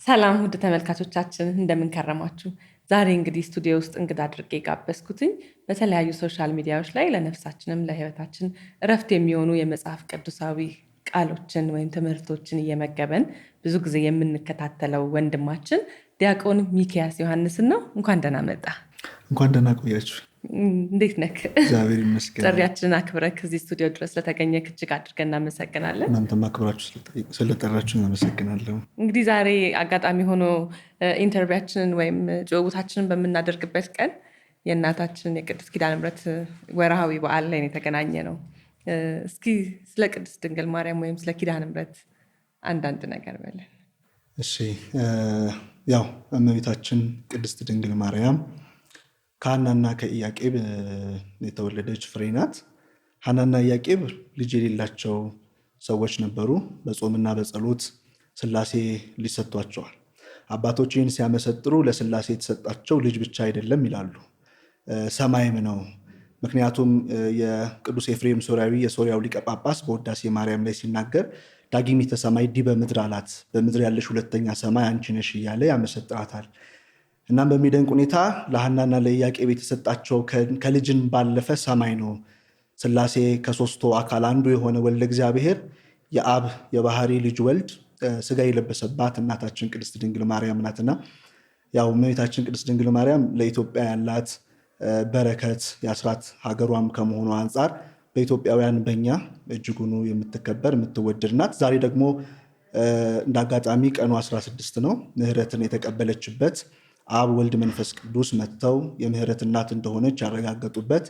ሰላም ውድ ተመልካቾቻችን እንደምን ከረማችሁ? ዛሬ እንግዲህ ስቱዲዮ ውስጥ እንግዳ አድርጌ ጋበዝኩትኝ በተለያዩ ሶሻል ሚዲያዎች ላይ ለነፍሳችንም ለሕይወታችን እረፍት የሚሆኑ የመጽሐፍ ቅዱሳዊ ቃሎችን ወይም ትምህርቶችን እየመገበን ብዙ ጊዜ የምንከታተለው ወንድማችን ዲያቆን ሚኪያስ ዮሐንስን ነው። እንኳን ደህና መጣ። እንኳን ደህና ቆያችሁ። እንዴት ነክ? እግዚአብሔር ይመስገን። ጥሪያችንን አክብረህ እዚህ ስቱዲዮ ድረስ ስለተገኘህ እጅግ አድርገን እናመሰግናለን። እናንተም አክብራችሁ ስለጠራችሁ እናመሰግናለሁ። እንግዲህ ዛሬ አጋጣሚ ሆኖ ኢንተርቪያችንን ወይም ጭውውታችንን በምናደርግበት ቀን የእናታችን የቅድስት ኪዳነ ምሕረት ወርሃዊ በዓል ላይ የተገናኘ ነው። እስኪ ስለ ቅድስት ድንግል ማርያም ወይም ስለ ኪዳነ ምሕረት አንዳንድ ነገር በለን። እሺ፣ ያው እመቤታችን ቅድስት ድንግል ማርያም ከሐናና ከኢያቄም የተወለደች ፍሬ ናት። ሐናና ኢያቄም ልጅ የሌላቸው ሰዎች ነበሩ። በጾምና በጸሎት ሥላሴ ልጅ ሰጥቷቸዋል። አባቶች ይህን ሲያመሰጥሩ ለሥላሴ የተሰጣቸው ልጅ ብቻ አይደለም ይላሉ፣ ሰማይም ነው። ምክንያቱም የቅዱስ ኤፍሬም ሶርያዊ የሶርያው ሊቀ ጳጳስ በውዳሴ ማርያም ላይ ሲናገር ዳግሚተ ሰማይ ዲበ ምድር አላት፣ በምድር ያለሽ ሁለተኛ ሰማይ አንቺ ነሽ እያለ ያመሰጥራታል። እናም በሚደንቅ ሁኔታ ለሐናና ለኢያቄም የተሰጣቸው ከልጅን ባለፈ ሰማይ ነው። ሥላሴ ከሦስቱ አካል አንዱ የሆነ ወልደ እግዚአብሔር የአብ የባህሪ ልጅ ወልድ ሥጋ የለበሰባት እናታችን ቅድስት ድንግል ማርያም ናትና ያው እመቤታችን ቅድስት ድንግል ማርያም ለኢትዮጵያ ያላት በረከት የአስራት ሀገሯም ከመሆኑ አንጻር በኢትዮጵያውያን በኛ እጅጉኑ የምትከበር የምትወደድ ናት። ዛሬ ደግሞ እንደ አጋጣሚ ቀኑ 16 ነው። ምሕረትን የተቀበለችበት አብ ወልድ መንፈስ ቅዱስ መጥተው የምሕረት እናት እንደሆነች ያረጋገጡበት፣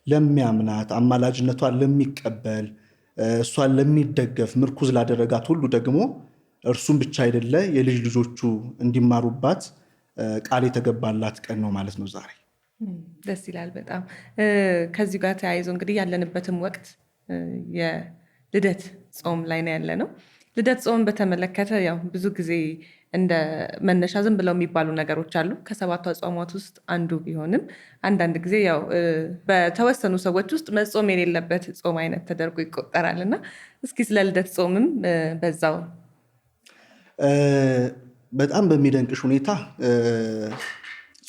ለሚያምናት አማላጅነቷን ለሚቀበል እሷን ለሚደገፍ ምርኩዝ ላደረጋት ሁሉ ደግሞ እርሱም ብቻ አይደለ የልጅ ልጆቹ እንዲማሩባት ቃል የተገባላት ቀን ነው ማለት ነው ዛሬ። ደስ ይላል በጣም። ከዚሁ ጋር ተያይዞ እንግዲህ ያለንበትም ወቅት የልደት ጾም ላይ ነው ያለ ነው። ልደት ጾም በተመለከተ ያው ብዙ ጊዜ እንደ መነሻ ዝም ብለው የሚባሉ ነገሮች አሉ። ከሰባቱ አጽዋማት ውስጥ አንዱ ቢሆንም አንዳንድ ጊዜ ያው በተወሰኑ ሰዎች ውስጥ መጾም የሌለበት ጾም አይነት ተደርጎ ይቆጠራል እና እስኪ ስለ ልደት ጾምም በዛው። በጣም በሚደንቅሽ ሁኔታ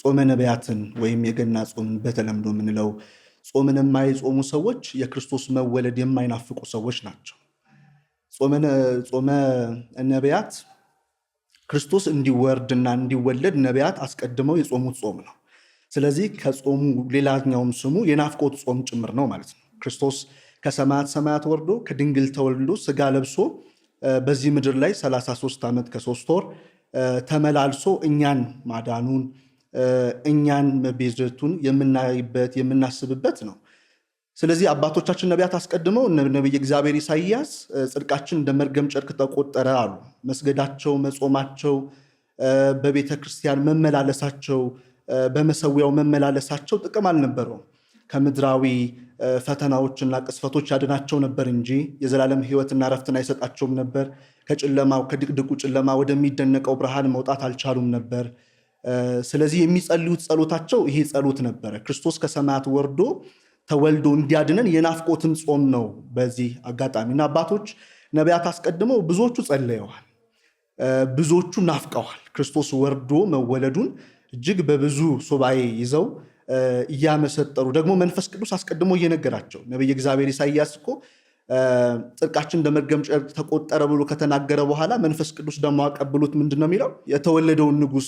ጾመ ነቢያትን ወይም የገና ጾምን በተለምዶ የምንለው ጾምን የማይጾሙ ሰዎች የክርስቶስ መወለድ የማይናፍቁ ሰዎች ናቸው። ጾመ ነቢያት ክርስቶስ እንዲወርድና እንዲወለድ ነቢያት አስቀድመው የጾሙት ጾም ነው። ስለዚህ ከጾሙ ሌላኛውም ስሙ የናፍቆት ጾም ጭምር ነው ማለት ነው። ክርስቶስ ከሰማያት ሰማያት ወርዶ ከድንግል ተወልዶ ስጋ ለብሶ በዚህ ምድር ላይ 33 ዓመት ከ3 ወር ተመላልሶ እኛን ማዳኑን እኛን መቤዠቱን የምናይበት የምናስብበት ነው። ስለዚህ አባቶቻችን ነቢያት አስቀድመው ነቢየ እግዚአብሔር ኢሳይያስ ጽድቃችን እንደ መርገም ጨርቅ ተቆጠረ አሉ። መስገዳቸው፣ መጾማቸው፣ በቤተ ክርስቲያን መመላለሳቸው፣ በመሰዊያው መመላለሳቸው ጥቅም አልነበረውም። ከምድራዊ ፈተናዎችና ቅስፈቶች ያድናቸው ነበር እንጂ የዘላለም ሕይወትና ረፍትን አይሰጣቸውም ነበር። ከጨለማው ከድቅድቁ ጨለማ ወደሚደነቀው ብርሃን መውጣት አልቻሉም ነበር። ስለዚህ የሚጸልዩት ጸሎታቸው ይሄ ጸሎት ነበረ። ክርስቶስ ከሰማያት ወርዶ ተወልዶ እንዲያድነን የናፍቆትን ጾም ነው። በዚህ አጋጣሚና አባቶች ነቢያት አስቀድመው ብዙዎቹ ጸልየዋል፣ ብዙዎቹ ናፍቀዋል። ክርስቶስ ወርዶ መወለዱን እጅግ በብዙ ሱባኤ ይዘው እያመሰጠሩ ደግሞ መንፈስ ቅዱስ አስቀድሞ እየነገራቸው ነቢየ እግዚአብሔር ኢሳይያስ እኮ ጽድቃችን እንደ መርገም ጨርቅ ተቆጠረ ብሎ ከተናገረ በኋላ መንፈስ ቅዱስ ደግሞ አቀብሎት ምንድን ነው የሚለው? የተወለደውን ንጉሥ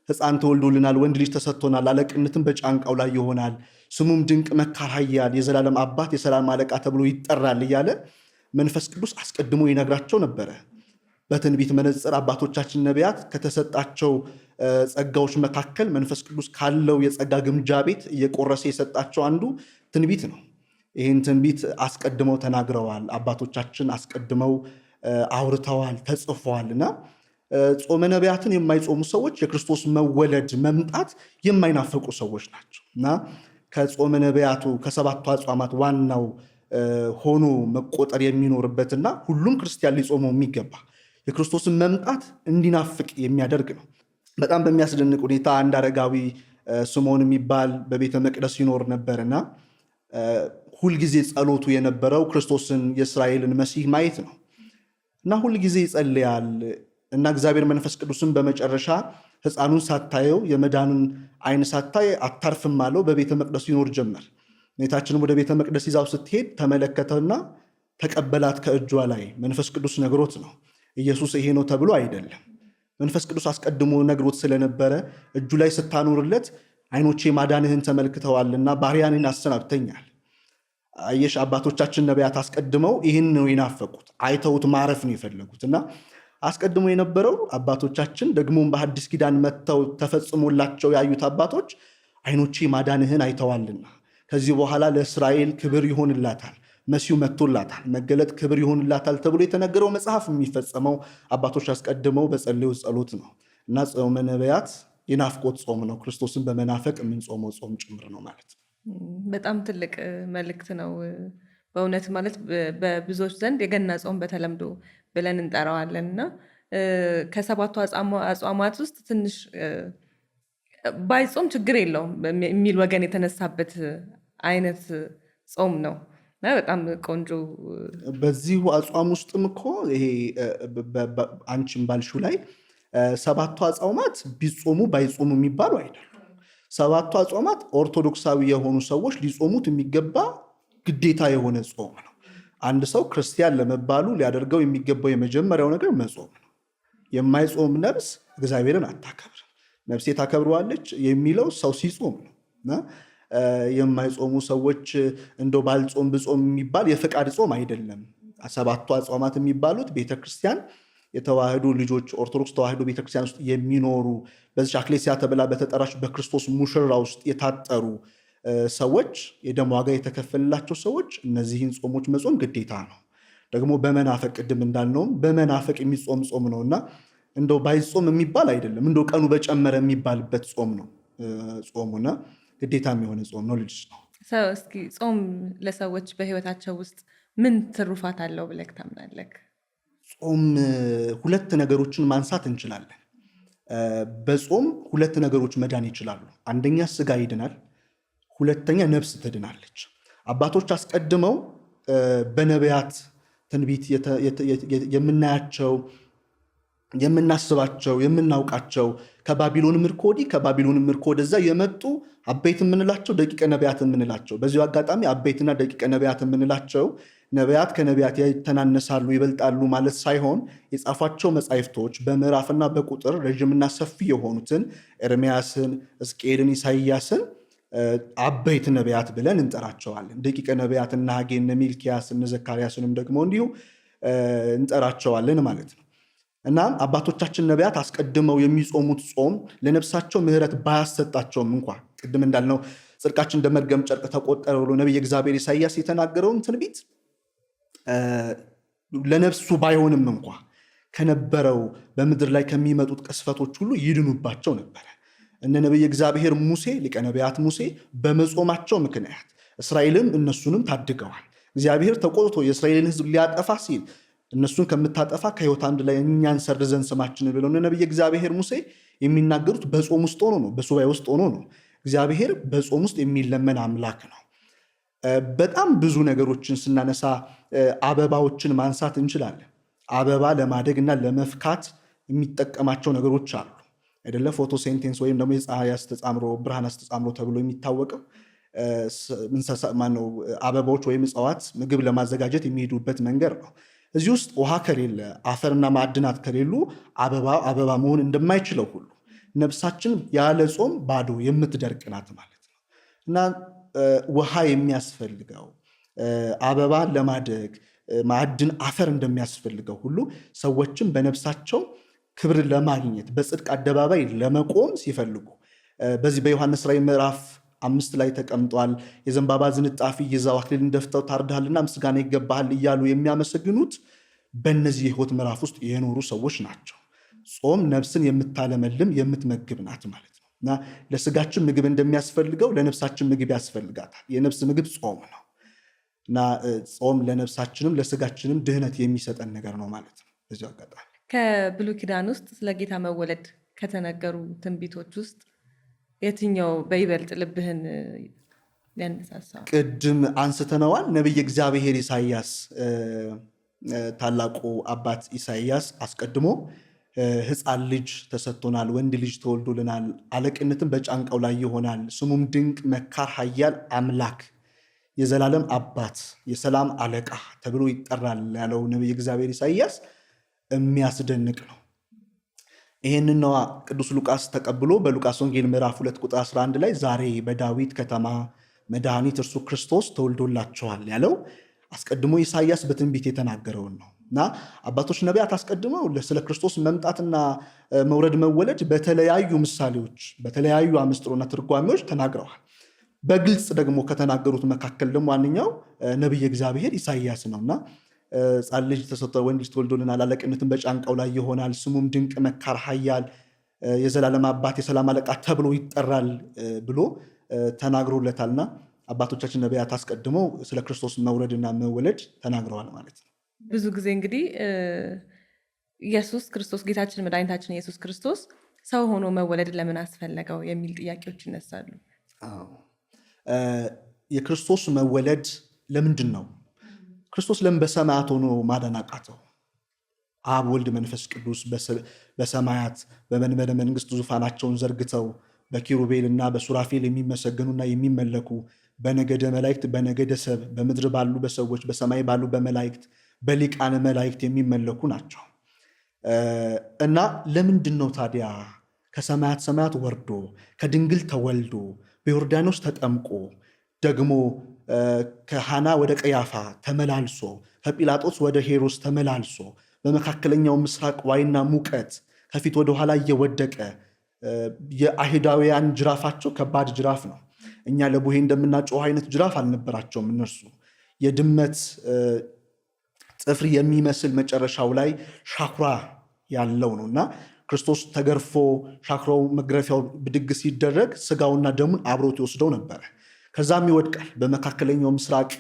ሕፃን ተወልዶልናል፣ ወንድ ልጅ ተሰጥቶናል፣ አለቅነትም በጫንቃው ላይ ይሆናል፣ ስሙም ድንቅ መካር፣ ኃያል፣ የዘላለም አባት፣ የሰላም አለቃ ተብሎ ይጠራል እያለ መንፈስ ቅዱስ አስቀድሞ ይነግራቸው ነበረ። በትንቢት መነጽር አባቶቻችን ነቢያት ከተሰጣቸው ጸጋዎች መካከል መንፈስ ቅዱስ ካለው የጸጋ ግምጃ ቤት እየቆረሰ የሰጣቸው አንዱ ትንቢት ነው። ይህን ትንቢት አስቀድመው ተናግረዋል። አባቶቻችን አስቀድመው አውርተዋል፣ ተጽፈዋል እና ጾመ ነቢያትን የማይጾሙ ሰዎች የክርስቶስ መወለድ መምጣት የማይናፈቁ ሰዎች ናቸው እና ከጾመ ነቢያቱ ከሰባቱ አጽዋማት ዋናው ሆኖ መቆጠር የሚኖርበትና ሁሉም ክርስቲያን ሊጾመው የሚገባ የክርስቶስን መምጣት እንዲናፍቅ የሚያደርግ ነው። በጣም በሚያስደንቅ ሁኔታ አንድ አረጋዊ ስምዖን የሚባል በቤተ መቅደስ ይኖር ነበርና ሁልጊዜ ጸሎቱ የነበረው ክርስቶስን የእስራኤልን መሲህ ማየት ነው እና ሁልጊዜ ይጸልያል። እና እግዚአብሔር መንፈስ ቅዱስን በመጨረሻ ሕፃኑን ሳታየው የመዳንን አይን ሳታይ አታርፍም አለው። በቤተ መቅደሱ ይኖር ጀመር። ጌታችንም ወደ ቤተ መቅደስ ይዛው ስትሄድ ተመለከተና ተቀበላት ከእጇ ላይ። መንፈስ ቅዱስ ነግሮት ነው። ኢየሱስ ይሄ ነው ተብሎ አይደለም። መንፈስ ቅዱስ አስቀድሞ ነግሮት ስለነበረ እጁ ላይ ስታኖርለት አይኖቼ ማዳንህን ተመልክተዋልና ባሪያንን አሰናብተኛል። አየሽ፣ አባቶቻችን ነቢያት አስቀድመው ይህን ነው የናፈቁት፣ አይተውት ማረፍ ነው የፈለጉት። እና አስቀድሞ የነበረው አባቶቻችን ደግሞም በሐዲስ ኪዳን መጥተው ተፈጽሞላቸው ያዩት አባቶች አይኖቼ ማዳንህን አይተዋልና ከዚህ በኋላ ለእስራኤል ክብር ይሆንላታል፣ መሲሁ መጥቶላታል፣ መገለጥ ክብር ይሆንላታል ተብሎ የተነገረው መጽሐፍ የሚፈጸመው አባቶች አስቀድመው በጸለዩት ጸሎት ነው። እና ጾመ ነቢያት የናፍቆት ጾም ነው። ክርስቶስን በመናፈቅ የምንጾመው ጾም ጭምር ነው ማለት ነው። በጣም ትልቅ መልእክት ነው በእውነት። ማለት በብዙዎች ዘንድ የገና ጾም በተለምዶ ብለን እንጠራዋለን እና ከሰባቱ አጽዋማት ውስጥ ትንሽ ባይጾም ችግር የለውም የሚል ወገን የተነሳበት አይነት ጾም ነው እና በጣም ቆንጆ። በዚሁ አጽዋም ውስጥም እኮ ይሄ አንቺም ባልሽው ላይ ሰባቱ አጽዋማት ቢጾሙ ባይጾሙ የሚባሉ አይደሉም። ሰባቱ አጽዋማት ኦርቶዶክሳዊ የሆኑ ሰዎች ሊጾሙት የሚገባ ግዴታ የሆነ ጾም ነው። አንድ ሰው ክርስቲያን ለመባሉ ሊያደርገው የሚገባው የመጀመሪያው ነገር መጾም ነው። የማይጾም ነፍስ እግዚአብሔርን አታከብርም። ነፍሴ ታከብረዋለች የሚለው ሰው ሲጾም ነው። እና የማይጾሙ ሰዎች እንደው ባልጾም ብጾም የሚባል የፈቃድ ጾም አይደለም። ሰባቱ አጽዋማት የሚባሉት ቤተክርስቲያን የተዋህዶ ልጆች ኦርቶዶክስ ተዋህዶ ቤተክርስቲያን ውስጥ የሚኖሩ በዚህ አክሌሲያ ተብላ በተጠራች በክርስቶስ ሙሽራ ውስጥ የታጠሩ ሰዎች፣ የደም ዋጋ የተከፈለላቸው ሰዎች እነዚህን ጾሞች መጾም ግዴታ ነው። ደግሞ በመናፈቅ ቅድም እንዳልነውም በመናፈቅ የሚጾም ጾም ነው እና እንደው ባይጾም የሚባል አይደለም። እንደው ቀኑ በጨመረ የሚባልበት ጾም ነው። ጾሙና ግዴታ የሚሆነ ጾም ነው ልጅ ነው። እስኪ ጾም ለሰዎች በህይወታቸው ውስጥ ምን ትሩፋት አለው ብለህ ታምናለህ? ጾም ሁለት ነገሮችን ማንሳት እንችላለን። በጾም ሁለት ነገሮች መዳን ይችላሉ። አንደኛ ስጋ ይድናል፣ ሁለተኛ ነፍስ ትድናለች። አባቶች አስቀድመው በነቢያት ትንቢት የምናያቸው የምናስባቸው የምናውቃቸው ከባቢሎን ምርኮ ወዲህ ከባቢሎን ምርኮ ወደዛ የመጡ አበይት የምንላቸው ደቂቀ ነቢያት የምንላቸው፣ በዚሁ አጋጣሚ አበይትና ደቂቀ ነቢያት የምንላቸው ነቢያት ከነቢያት ይተናነሳሉ ይበልጣሉ ማለት ሳይሆን የጻፏቸው መጻሕፍቶች በምዕራፍና በቁጥር ረዥምና ሰፊ የሆኑትን ኤርምያስን፣ ሕዝቅኤልን፣ ኢሳይያስን አበይት ነቢያት ብለን እንጠራቸዋለን። ደቂቀ ነቢያት እነ ሐጌ፣ እነ ሚልኪያስ፣ እነ ዘካርያስንም ደግሞ እንዲሁ እንጠራቸዋለን ማለት ነው። እናም አባቶቻችን ነቢያት አስቀድመው የሚጾሙት ጾም ለነፍሳቸው ምሕረት ባያሰጣቸውም እንኳ ቅድም እንዳልነው ጽድቃችን እንደ መርገም ጨርቅ ተቆጠረ ብሎ ነቢይ እግዚአብሔር ኢሳይያስ የተናገረውን ትንቢት ለነፍሱ ባይሆንም እንኳ ከነበረው በምድር ላይ ከሚመጡት ቅስፈቶች ሁሉ ይድኑባቸው ነበረ። እነ ነቢይ እግዚአብሔር ሙሴ፣ ሊቀ ነቢያት ሙሴ በመጾማቸው ምክንያት እስራኤልም እነሱንም ታድገዋል። እግዚአብሔር ተቆጥቶ የእስራኤልን ሕዝብ ሊያጠፋ ሲል እነሱን ከምታጠፋ ከሕይወት አንድ ላይ እኛን ሰርዘን ስማችንን ብለው ነቢይ እግዚአብሔር ሙሴ የሚናገሩት በጾም ውስጥ ሆኖ ነው፣ በሱባኤ ውስጥ ሆኖ ነው። እግዚአብሔር በጾም ውስጥ የሚለመን አምላክ ነው። በጣም ብዙ ነገሮችን ስናነሳ አበባዎችን ማንሳት እንችላለን። አበባ ለማደግ እና ለመፍካት የሚጠቀማቸው ነገሮች አሉ አይደለ? ፎቶሴንቴንስ ወይም ደግሞ የፀሐይ አስተጻምሮ ብርሃን አስተጻምሮ ተብሎ የሚታወቀው ማነው? አበባዎች ወይም እጽዋት ምግብ ለማዘጋጀት የሚሄዱበት መንገድ ነው። እዚህ ውስጥ ውሃ ከሌለ አፈርና ማዕድናት ከሌሉ አበባ መሆን እንደማይችለው ሁሉ ነፍሳችን ያለ ጾም ባዶ የምትደርቅ ናት ማለት ነው እና ውሃ የሚያስፈልገው አበባ ለማደግ ማዕድን አፈር እንደሚያስፈልገው ሁሉ ሰዎችም በነፍሳቸው ክብር ለማግኘት በጽድቅ አደባባይ ለመቆም ሲፈልጉ በዚህ በዮሐንስ ራዕይ ምዕራፍ 5 ላይ ተቀምጧል። የዘንባባ ዝንጣፊ ይዘው አክሊልን ደፍተው ታርደሃልና ምስጋና ይገባሃል እያሉ የሚያመሰግኑት በእነዚህ የሕይወት ምዕራፍ ውስጥ የኖሩ ሰዎች ናቸው። ጾም ነፍስን የምታለመልም የምትመግብ ናት ማለት ነው እና ለስጋችን ምግብ እንደሚያስፈልገው ለነፍሳችን ምግብ ያስፈልጋታል። የነፍስ ምግብ ጾም ነው እና ጾም ለነፍሳችንም ለስጋችንም ድህነት የሚሰጠን ነገር ነው ማለት ነው። በዚህ አጋጣሚ ከብሉይ ኪዳን ውስጥ ስለ ጌታ መወለድ ከተነገሩ ትንቢቶች ውስጥ የትኛው በይበልጥ ልብህን ያነሳሳል? ቅድም አንስተነዋል። ነቢይ እግዚአብሔር ኢሳይያስ ታላቁ አባት ኢሳይያስ አስቀድሞ ሕፃን ልጅ ተሰጥቶናል፣ ወንድ ልጅ ተወልዶልናል፣ አለቅነትም በጫንቃው ላይ ይሆናል፣ ስሙም ድንቅ መካር፣ ኃያል አምላክ፣ የዘላለም አባት፣ የሰላም አለቃ ተብሎ ይጠራል ያለው ነቢይ እግዚአብሔር ኢሳይያስ የሚያስደንቅ ነው። ይህንን ነዋ ቅዱስ ሉቃስ ተቀብሎ በሉቃስ ወንጌል ምዕራፍ 2 ቁጥር 11 ላይ ዛሬ በዳዊት ከተማ መድኃኒት እርሱ ክርስቶስ ተወልዶላቸዋል ያለው አስቀድሞ ኢሳይያስ በትንቢት የተናገረውን ነው። እና አባቶች ነቢያት አስቀድመው ስለ ክርስቶስ መምጣትና መውረድ መወለድ በተለያዩ ምሳሌዎች በተለያዩ አምስጥሮና ትርጓሜዎች ተናግረዋል። በግልጽ ደግሞ ከተናገሩት መካከል ደግሞ ዋነኛው ነቢይ እግዚአብሔር ኢሳይያስ ነውና ሕፃን ልጅ ተሰጥቶ ወንድ ልጅ ተወልዶልናል፣ አለቅነትም በጫንቃው ላይ ይሆናል፣ ስሙም ድንቅ መካር፣ ኃያል፣ የዘላለም አባት፣ የሰላም አለቃ ተብሎ ይጠራል ብሎ ተናግሮለታልና አባቶቻችን ነቢያት አስቀድመው ስለ ክርስቶስ መውረድና መወለድ ተናግረዋል ማለት ነው። ብዙ ጊዜ እንግዲህ ኢየሱስ ክርስቶስ ጌታችን መድኃኒታችን ኢየሱስ ክርስቶስ ሰው ሆኖ መወለድ ለምን አስፈለገው የሚል ጥያቄዎች ይነሳሉ። የክርስቶስ መወለድ ለምንድን ነው? ክርስቶስ ለምን በሰማያት ሆኖ ማዳን አቃተው? አብ ወልድ መንፈስ ቅዱስ በሰማያት በመንበረ መንግስት ዙፋናቸውን ዘርግተው በኪሩቤልና በሱራፌል የሚመሰገኑና የሚመለኩ በነገደ መላእክት በነገደ ሰብ በምድር ባሉ በሰዎች በሰማይ ባሉ በመላእክት በሊቃነ መላእክት የሚመለኩ ናቸው። እና ለምንድን ነው ታዲያ ከሰማያት ሰማያት ወርዶ ከድንግል ተወልዶ በዮርዳኖስ ተጠምቆ ደግሞ ከሐና ወደ ቀያፋ ተመላልሶ ከጲላጦስ ወደ ሄሮስ ተመላልሶ በመካከለኛው ምስራቅ ዋይና ሙቀት ከፊት ወደ ኋላ እየወደቀ የአይሁዳውያን ጅራፋቸው ከባድ ጅራፍ ነው። እኛ ለቡሄ እንደምናጮህ አይነት ጅራፍ አልነበራቸውም። እነርሱ የድመት ጥፍር የሚመስል መጨረሻው ላይ ሻኩራ ያለው ነው እና ክርስቶስ ተገርፎ ሻኩራው መግረፊያው ብድግ ሲደረግ ስጋውና ደሙን አብሮት ይወስደው ነበረ። ከዛም ይወድቃል። በመካከለኛው ምስራቅ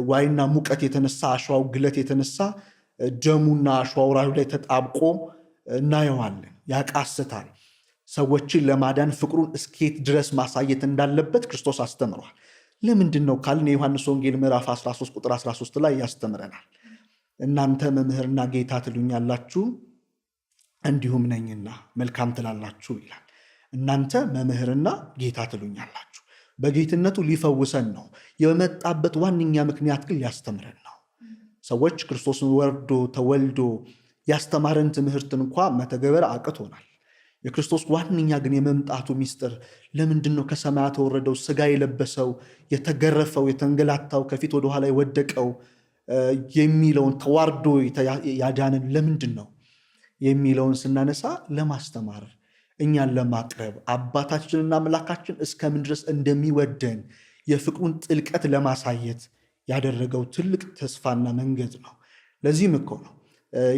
ዋይና ሙቀት የተነሳ አሸዋው ግለት የተነሳ ደሙና አሸዋው ራሱ ላይ ተጣብቆ እናየዋለን። ያቃስታል። ሰዎችን ለማዳን ፍቅሩን እስኬት ድረስ ማሳየት እንዳለበት ክርስቶስ አስተምሯል። ለምንድን ነው ካልን የዮሐንስ ወንጌል ምዕራፍ 13 ቁጥር 13 ላይ ያስተምረናል። እናንተ መምህርና ጌታ ትሉኛላችሁ እንዲሁም ነኝና መልካም ትላላችሁ ይላል። እናንተ መምህርና ጌታ ትሉኛላችሁ። በጌትነቱ ሊፈውሰን ነው የመጣበት ዋነኛ ምክንያት ግን ሊያስተምረን ነው። ሰዎች ክርስቶስን ወርዶ ተወልዶ ያስተማረን ትምህርት እንኳ መተግበር አቅቶናል። የክርስቶስ ዋነኛ ግን የመምጣቱ ሚስጥር ለምንድን ነው? ከሰማያት ተወረደው ስጋ የለበሰው የተገረፈው የተንገላታው ከፊት ወደ ኋላ የወደቀው የሚለውን ተዋርዶ ያዳንን ለምንድን ነው የሚለውን ስናነሳ ለማስተማር እኛን ለማቅረብ አባታችንና አምላካችን እስከምን ድረስ እንደሚወደን የፍቅሩን ጥልቀት ለማሳየት ያደረገው ትልቅ ተስፋና መንገድ ነው። ለዚህም እኮ ነው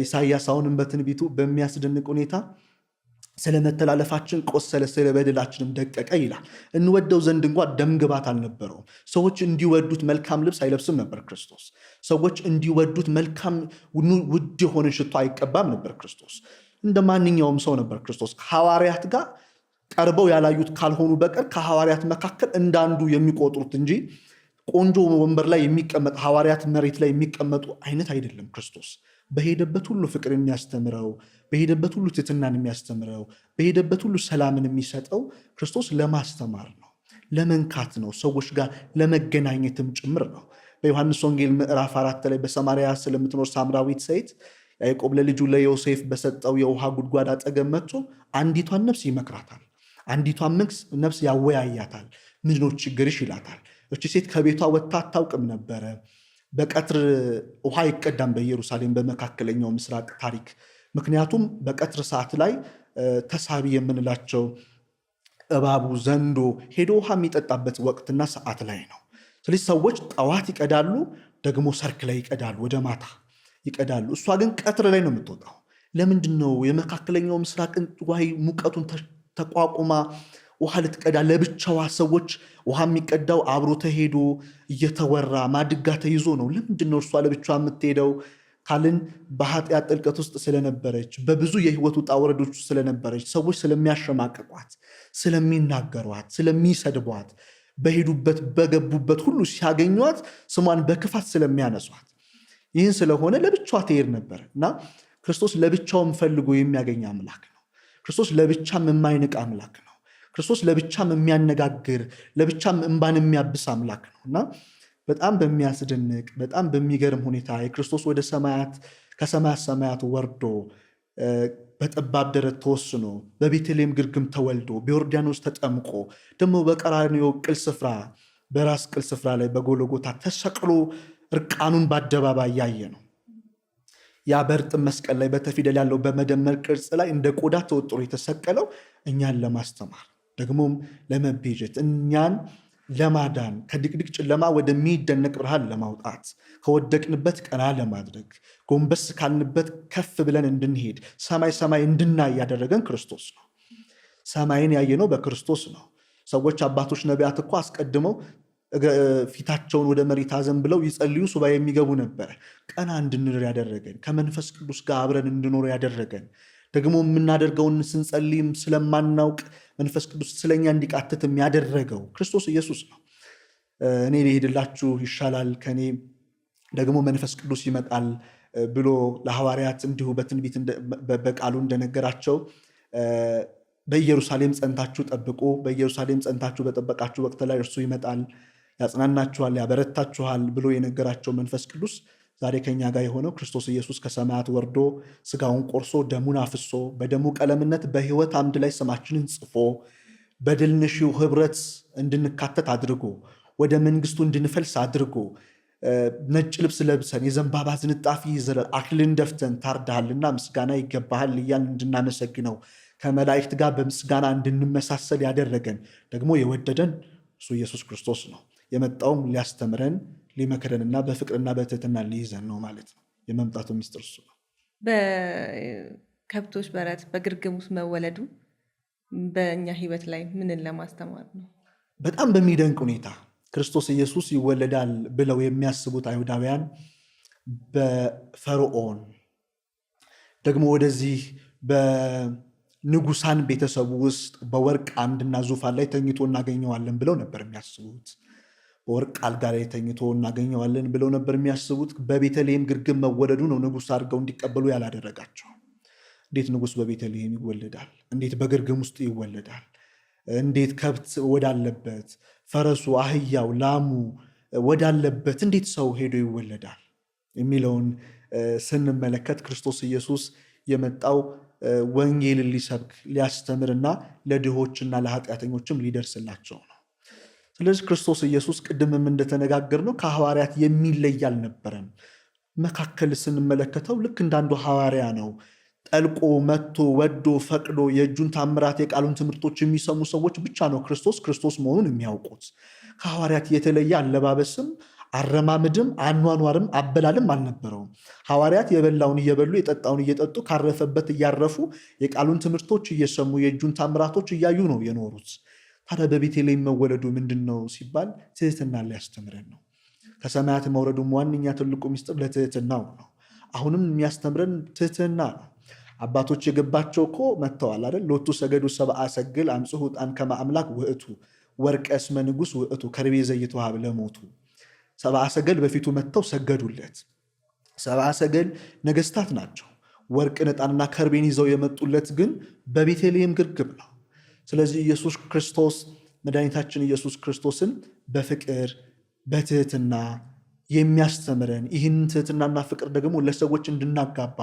ኢሳይያስ አሁንም በትንቢቱ በሚያስደንቅ ሁኔታ ስለ መተላለፋችን ቆሰለ፣ ስለ በደላችንም ደቀቀ ይላል። እንወደው ዘንድ እንኳን ደምግባት አልነበረውም። ሰዎች እንዲወዱት መልካም ልብስ አይለብስም ነበር ክርስቶስ። ሰዎች እንዲወዱት መልካም ውድ የሆነ ሽቶ አይቀባም ነበር ክርስቶስ። እንደ ማንኛውም ሰው ነበር ክርስቶስ። ከሐዋርያት ጋር ቀርበው ያላዩት ካልሆኑ በቀር ከሐዋርያት መካከል እንዳንዱ የሚቆጥሩት እንጂ ቆንጆ ወንበር ላይ የሚቀመጥ ሐዋርያት መሬት ላይ የሚቀመጡ አይነት አይደለም ክርስቶስ። በሄደበት ሁሉ ፍቅር የሚያስተምረው፣ በሄደበት ሁሉ ትሕትናን የሚያስተምረው፣ በሄደበት ሁሉ ሰላምን የሚሰጠው ክርስቶስ ለማስተማር ነው፣ ለመንካት ነው፣ ሰዎች ጋር ለመገናኘትም ጭምር ነው። በዮሐንስ ወንጌል ምዕራፍ 4 ላይ በሰማርያ ስለምትኖር ሳምራዊት ሴት ያዕቆብ ለልጁ ለዮሴፍ በሰጠው የውሃ ጉድጓድ አጠገብ መጥቶ አንዲቷን ነፍስ ይመክራታል፣ አንዲቷን ነፍስ ያወያያታል። ምንድን ነው ችግርሽ ይላታል። እቺ ሴት ከቤቷ ወጥታ አታውቅም ነበረ። በቀትር ውሃ ይቀዳም በኢየሩሳሌም በመካከለኛው ምስራቅ ታሪክ። ምክንያቱም በቀትር ሰዓት ላይ ተሳቢ የምንላቸው እባቡ፣ ዘንዶ ሄዶ ውሃ የሚጠጣበት ወቅትና ሰዓት ላይ ነው። ስለዚህ ሰዎች ጠዋት ይቀዳሉ፣ ደግሞ ሰርክ ላይ ይቀዳሉ፣ ወደ ማታ ይቀዳሉ። እሷ ግን ቀትር ላይ ነው የምትወጣው። ለምንድን ነው? የመካከለኛው ምስራቅን ሙቀቱን ተቋቁማ ውሃ ልትቀዳ ለብቻዋ። ሰዎች ውሃ የሚቀዳው አብሮ ተሄዶ እየተወራ ማድጋ ተይዞ ነው። ለምንድን ነው እርሷ ለብቻዋ የምትሄደው ካልን በኃጢአት ጥልቀት ውስጥ ስለነበረች፣ በብዙ የህይወት ውጣ ውረዶች ስለነበረች፣ ሰዎች ስለሚያሸማቀቋት፣ ስለሚናገሯት፣ ስለሚሰድቧት፣ በሄዱበት በገቡበት ሁሉ ሲያገኟት ስሟን በክፋት ስለሚያነሷት፣ ይህን ስለሆነ ለብቻዋ ትሄድ ነበር እና ክርስቶስ ለብቻውም ፈልጎ የሚያገኝ አምላክ ነው። ክርስቶስ ለብቻም የማይንቅ አምላክ ነው። ክርስቶስ ለብቻም የሚያነጋግር ለብቻም እንባን የሚያብስ አምላክ ነው እና በጣም በሚያስደንቅ በጣም በሚገርም ሁኔታ የክርስቶስ ወደ ሰማያት ከሰማያት ሰማያት ወርዶ በጠባብ ደረት ተወስኖ በቤተልሔም ግርግም ተወልዶ በዮርዳኖስ ተጠምቆ ደግሞ በቀራንዮ ቅል ስፍራ በራስ ቅል ስፍራ ላይ በጎልጎታ ተሰቅሎ እርቃኑን በአደባባይ ያየ ነው። ያ በእርጥብ መስቀል ላይ በተፊደል ያለው በመደመር ቅርጽ ላይ እንደ ቆዳ ተወጥሮ የተሰቀለው እኛን ለማስተማር ደግሞም ለመቤዠት እኛን ለማዳን ከድቅድቅ ጨለማ ወደሚደነቅ ብርሃን ለማውጣት ከወደቅንበት ቀና ለማድረግ ጎንበስ ካልንበት ከፍ ብለን እንድንሄድ ሰማይ ሰማይ እንድናይ ያደረገን ክርስቶስ ነው። ሰማይን ያየነው በክርስቶስ ነው። ሰዎች አባቶች ነቢያት እኮ አስቀድመው ፊታቸውን ወደ መሬት አዘንብለው ይጸልዩ ሱባኤ የሚገቡ ነበረ። ቀና እንድንር ያደረገን ከመንፈስ ቅዱስ ጋር አብረን እንድኖር ያደረገን ደግሞ የምናደርገውን ስንጸልይም ስለማናውቅ መንፈስ ቅዱስ ስለኛ እንዲቃትት የሚያደረገው ክርስቶስ ኢየሱስ ነው። እኔ ልሄድላችሁ ይሻላል ከኔ ደግሞ መንፈስ ቅዱስ ይመጣል ብሎ ለሐዋርያት እንዲሁ በትንቢት በቃሉ እንደነገራቸው በኢየሩሳሌም ጸንታችሁ ጠብቁ፣ በኢየሩሳሌም ጸንታችሁ በጠበቃችሁ ወቅት ላይ እርሱ ይመጣል፣ ያጽናናችኋል፣ ያበረታችኋል ብሎ የነገራቸው መንፈስ ቅዱስ ዛሬ ከኛ ጋር የሆነው ክርስቶስ ኢየሱስ ከሰማያት ወርዶ ስጋውን ቆርሶ ደሙን አፍሶ በደሙ ቀለምነት በሕይወት አምድ ላይ ስማችንን ጽፎ በድል ነሺው ኅብረት እንድንካተት አድርጎ ወደ መንግስቱ እንድንፈልስ አድርጎ ነጭ ልብስ ለብሰን የዘንባባ ዝንጣፊ ይዘን አክሊልን ደፍተን ታርዳሃልና ምስጋና ይገባሃል እያልን እንድናመሰግነው ከመላእክት ጋር በምስጋና እንድንመሳሰል ያደረገን ደግሞ የወደደን እሱ ኢየሱስ ክርስቶስ ነው። የመጣውም ሊያስተምረን ሊመክረንና በፍቅርና በትህትና ሊይዘን ነው ማለት ነው። የመምጣቱ ሚስጥር እሱ ነው። በከብቶች በረት በግርግም ውስጥ መወለዱ በእኛ ሕይወት ላይ ምንን ለማስተማር ነው? በጣም በሚደንቅ ሁኔታ ክርስቶስ ኢየሱስ ይወለዳል ብለው የሚያስቡት አይሁዳውያን በፈርዖን ደግሞ ወደዚህ በንጉሳን ቤተሰቡ ውስጥ በወርቅ አምድና ዙፋን ላይ ተኝቶ እናገኘዋለን ብለው ነበር የሚያስቡት። በወርቅ አልጋ ላይ ተኝቶ እናገኘዋለን ብለው ነበር የሚያስቡት። በቤተልሔም ግርግም መወለዱ ነው ንጉሥ አድርገው እንዲቀበሉ ያላደረጋቸው። እንዴት ንጉሥ በቤተልሔም ይወለዳል? እንዴት በግርግም ውስጥ ይወለዳል? እንዴት ከብት ወዳለበት ፈረሱ፣ አህያው፣ ላሙ ወዳለበት እንዴት ሰው ሄዶ ይወለዳል የሚለውን ስንመለከት ክርስቶስ ኢየሱስ የመጣው ወንጌልን ሊሰብክ ሊያስተምርና ለድሆችና ለኃጢአተኞችም ሊደርስላቸው ነው። ስለዚህ ክርስቶስ ኢየሱስ ቅድምም እንደተነጋገርነው ከሐዋርያት የሚለይ አልነበረም። መካከል ስንመለከተው ልክ እንዳንዱ ሐዋርያ ነው። ጠልቆ መጥቶ ወዶ ፈቅዶ የእጁን ታምራት የቃሉን ትምህርቶች የሚሰሙ ሰዎች ብቻ ነው ክርስቶስ መሆኑን የሚያውቁት። ከሐዋርያት የተለየ አለባበስም አረማምድም አኗኗርም አበላልም አልነበረውም። ሐዋርያት የበላውን እየበሉ የጠጣውን እየጠጡ ካረፈበት እያረፉ የቃሉን ትምህርቶች እየሰሙ የእጁን ታምራቶች እያዩ ነው የኖሩት። ታዲያ በቤተልሔም መወለዱ ምንድን ነው ሲባል ትህትና ሊያስተምረን ነው። ከሰማያት መውረዱም ዋነኛ ትልቁ ሚስጥር ለትህትናው ነው። አሁንም የሚያስተምረን ትህትና ነው። አባቶች የገባቸው እኮ መጥተዋል አይደል? ሎቱ ሰገዱ ሰብአ ሰግል አምጽሑ ዕጣን ከመ አምላክ ውእቱ ወርቀ እስመ ንጉሥ ውእቱ ከርቤ ዘይትወሀብ ለሞቱ። ሰብአ ሰገል በፊቱ መጥተው ሰገዱለት። ሰብአ ሰገል ነገስታት ናቸው። ወርቅን ዕጣንና ከርቤን ይዘው የመጡለት ግን በቤተልሔም ግርግም ነው። ስለዚህ ኢየሱስ ክርስቶስ መድኃኒታችን ኢየሱስ ክርስቶስን በፍቅር በትህትና የሚያስተምረን ይህን ትህትናና ፍቅር ደግሞ ለሰዎች እንድናጋባ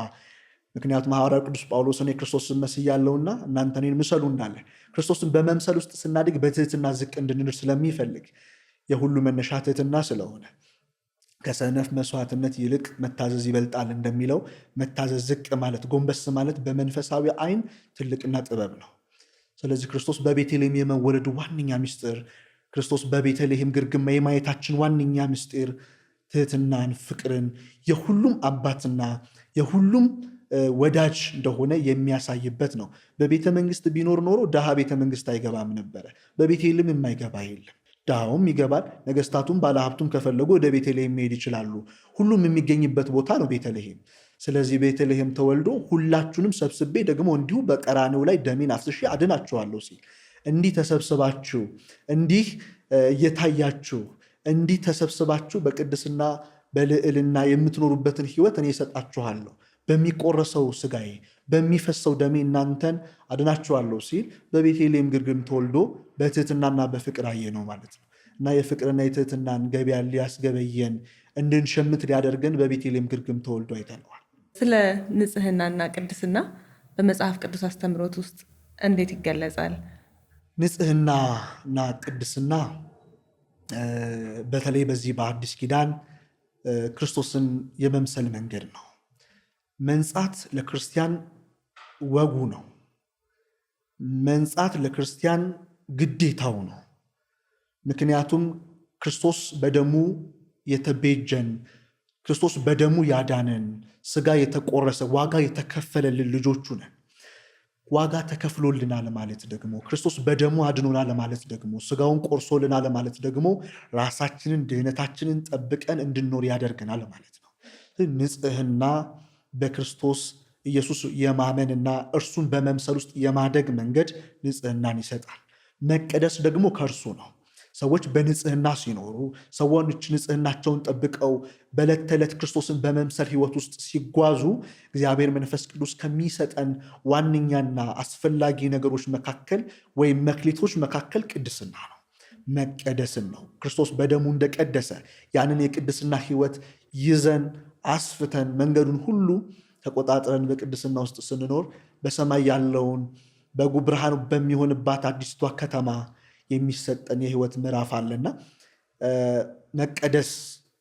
ምክንያቱም ሐዋርያው ቅዱስ ጳውሎስ እኔ ክርስቶስን መስያለሁና እናንተ እኔን ምሰሉ እንዳለ ክርስቶስን በመምሰል ውስጥ ስናድግ በትህትና ዝቅ እንድንል ስለሚፈልግ የሁሉ መነሻ ትህትና ስለሆነ ከሰነፍ መስዋዕትነት ይልቅ መታዘዝ ይበልጣል እንደሚለው መታዘዝ ዝቅ ማለት ጎንበስ ማለት በመንፈሳዊ ዓይን ትልቅና ጥበብ ነው። ስለዚህ ክርስቶስ በቤተልሔም የመወለዱ ዋነኛ ምስጢር ክርስቶስ በቤተልሔም ግርግም የማየታችን ዋነኛ ምስጢር ትህትናን፣ ፍቅርን የሁሉም አባትና የሁሉም ወዳጅ እንደሆነ የሚያሳይበት ነው። በቤተ መንግስት ቢኖር ኖሮ ድሃ ቤተ መንግስት አይገባም ነበረ። በቤተልሔም የማይገባ የለም። ድሃውም ይገባል። ነገስታቱም ባለሀብቱም ከፈለጉ ወደ ቤተልሔም መሄድ ይችላሉ። ሁሉም የሚገኝበት ቦታ ነው ቤተልሔም። ስለዚህ ቤተልሔም ተወልዶ ሁላችሁንም ሰብስቤ ደግሞ እንዲሁ በቀራንዮ ላይ ደሜን አፍስሼ አድናችኋለሁ ሲል እንዲህ ተሰብስባችሁ እንዲህ እየታያችሁ እንዲህ ተሰብስባችሁ በቅድስና በልዕልና የምትኖሩበትን ህይወት እኔ እሰጣችኋለሁ። በሚቆረሰው ስጋዬ በሚፈሰው ደሜ እናንተን አድናችኋለሁ ሲል በቤተልሔም ግርግም ተወልዶ በትህትናና በፍቅር አየ ነው ማለት ነው። እና የፍቅርና የትህትናን ገበያ ሊያስገበየን እንድንሸምት ሊያደርገን በቤተልሔም ግርግም ተወልዶ አይተነዋል። ስለ ንጽህናና ቅድስና በመጽሐፍ ቅዱስ አስተምህሮት ውስጥ እንዴት ይገለጻል? ንጽህናና ቅድስና በተለይ በዚህ በአዲስ ኪዳን ክርስቶስን የመምሰል መንገድ ነው። መንጻት ለክርስቲያን ወጉ ነው። መንጻት ለክርስቲያን ግዴታው ነው። ምክንያቱም ክርስቶስ በደሙ የተቤጀን፣ ክርስቶስ በደሙ ያዳነን፣ ስጋ የተቆረሰ ዋጋ የተከፈለልን ልጆቹ ነን። ዋጋ ተከፍሎልናል ማለት ደግሞ ክርስቶስ በደሙ አድኖናል ማለት ደግሞ ስጋውን ቆርሶልናል ማለት ደግሞ ራሳችንን ድህነታችንን ጠብቀን እንድንኖር ያደርገናል ማለት ነው። ንጽህና በክርስቶስ ኢየሱስ የማመንና እርሱን በመምሰል ውስጥ የማደግ መንገድ ንጽህናን ይሰጣል። መቀደስ ደግሞ ከእርሱ ነው። ሰዎች በንጽህና ሲኖሩ፣ ሰዎች ንጽህናቸውን ጠብቀው በዕለት ተዕለት ክርስቶስን በመምሰል ህይወት ውስጥ ሲጓዙ እግዚአብሔር መንፈስ ቅዱስ ከሚሰጠን ዋነኛና አስፈላጊ ነገሮች መካከል ወይም መክሊቶች መካከል ቅድስና ነው፣ መቀደስን ነው። ክርስቶስ በደሙ እንደቀደሰ ያንን የቅድስና ህይወት ይዘን አስፍተን መንገዱን ሁሉ ተቆጣጥረን በቅድስና ውስጥ ስንኖር በሰማይ ያለውን በጉ ብርሃን በሚሆንባት አዲስቷ ከተማ የሚሰጠን የህይወት ምዕራፍ አለና መቀደስ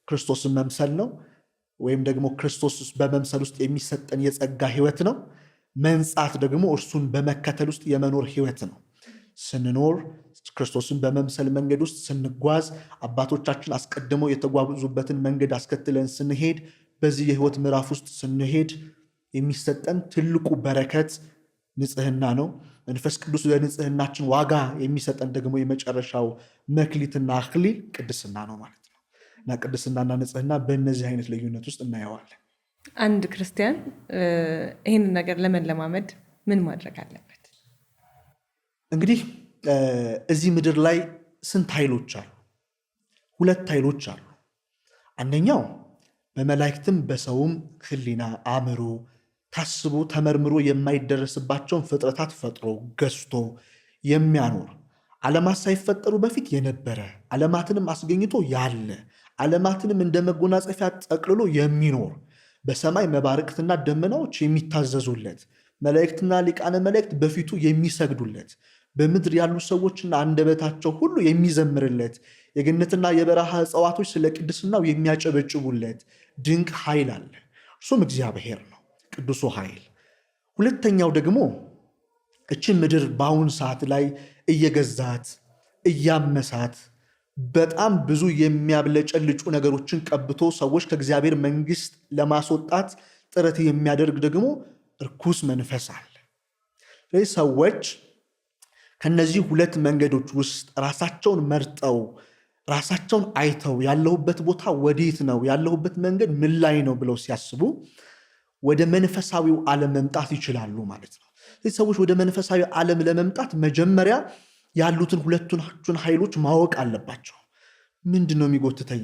ክርስቶስን መምሰል ነው፣ ወይም ደግሞ ክርስቶስ በመምሰል ውስጥ የሚሰጠን የጸጋ ህይወት ነው። መንጻት ደግሞ እርሱን በመከተል ውስጥ የመኖር ህይወት ነው። ስንኖር ክርስቶስን በመምሰል መንገድ ውስጥ ስንጓዝ፣ አባቶቻችን አስቀድመው የተጓዙበትን መንገድ አስከትለን ስንሄድ፣ በዚህ የህይወት ምዕራፍ ውስጥ ስንሄድ የሚሰጠን ትልቁ በረከት ንጽህና ነው። መንፈስ ቅዱስ ለንጽህናችን ዋጋ የሚሰጠን ደግሞ የመጨረሻው መክሊትና አክሊል ቅድስና ነው ማለት ነው። እና ቅድስናና ንጽህና በእነዚህ አይነት ልዩነት ውስጥ እናየዋለን። አንድ ክርስቲያን ይህንን ነገር ለመለማመድ ምን ማድረግ አለበት? እንግዲህ እዚህ ምድር ላይ ስንት ኃይሎች አሉ? ሁለት ኃይሎች አሉ። አንደኛው በመላእክትም በሰውም ህሊና አእምሮ ታስቦ ተመርምሮ የማይደረስባቸውን ፍጥረታት ፈጥሮ ገዝቶ የሚያኖር ዓለማት ሳይፈጠሩ በፊት የነበረ ዓለማትንም አስገኝቶ ያለ ዓለማትንም እንደ መጎናጸፊያ ጠቅልሎ የሚኖር በሰማይ መባረቅትና ደመናዎች የሚታዘዙለት መላእክትና ሊቃነ መላእክት በፊቱ የሚሰግዱለት በምድር ያሉ ሰዎችና አንደበታቸው ሁሉ የሚዘምርለት የገነትና የበረሃ እጽዋቶች ስለ ቅድስናው የሚያጨበጭቡለት ድንቅ ኃይል አለ። እርሱም እግዚአብሔር ነው፣ ቅዱሱ ኃይል። ሁለተኛው ደግሞ እችን ምድር በአሁን ሰዓት ላይ እየገዛት እያመሳት በጣም ብዙ የሚያብለጨልጩ ነገሮችን ቀብቶ ሰዎች ከእግዚአብሔር መንግስት ለማስወጣት ጥረት የሚያደርግ ደግሞ እርኩስ መንፈስ አለ። ስለዚህ ሰዎች ከነዚህ ሁለት መንገዶች ውስጥ ራሳቸውን መርጠው ራሳቸውን አይተው ያለሁበት ቦታ ወዴት ነው፣ ያለሁበት መንገድ ምን ላይ ነው ብለው ሲያስቡ ወደ መንፈሳዊው ዓለም መምጣት ይችላሉ ማለት ነው። ስለዚህ ሰዎች ወደ መንፈሳዊ ዓለም ለመምጣት መጀመሪያ ያሉትን ሁለቱን ኃይሎች ማወቅ አለባቸው። ምንድን ነው የሚጎትተኝ?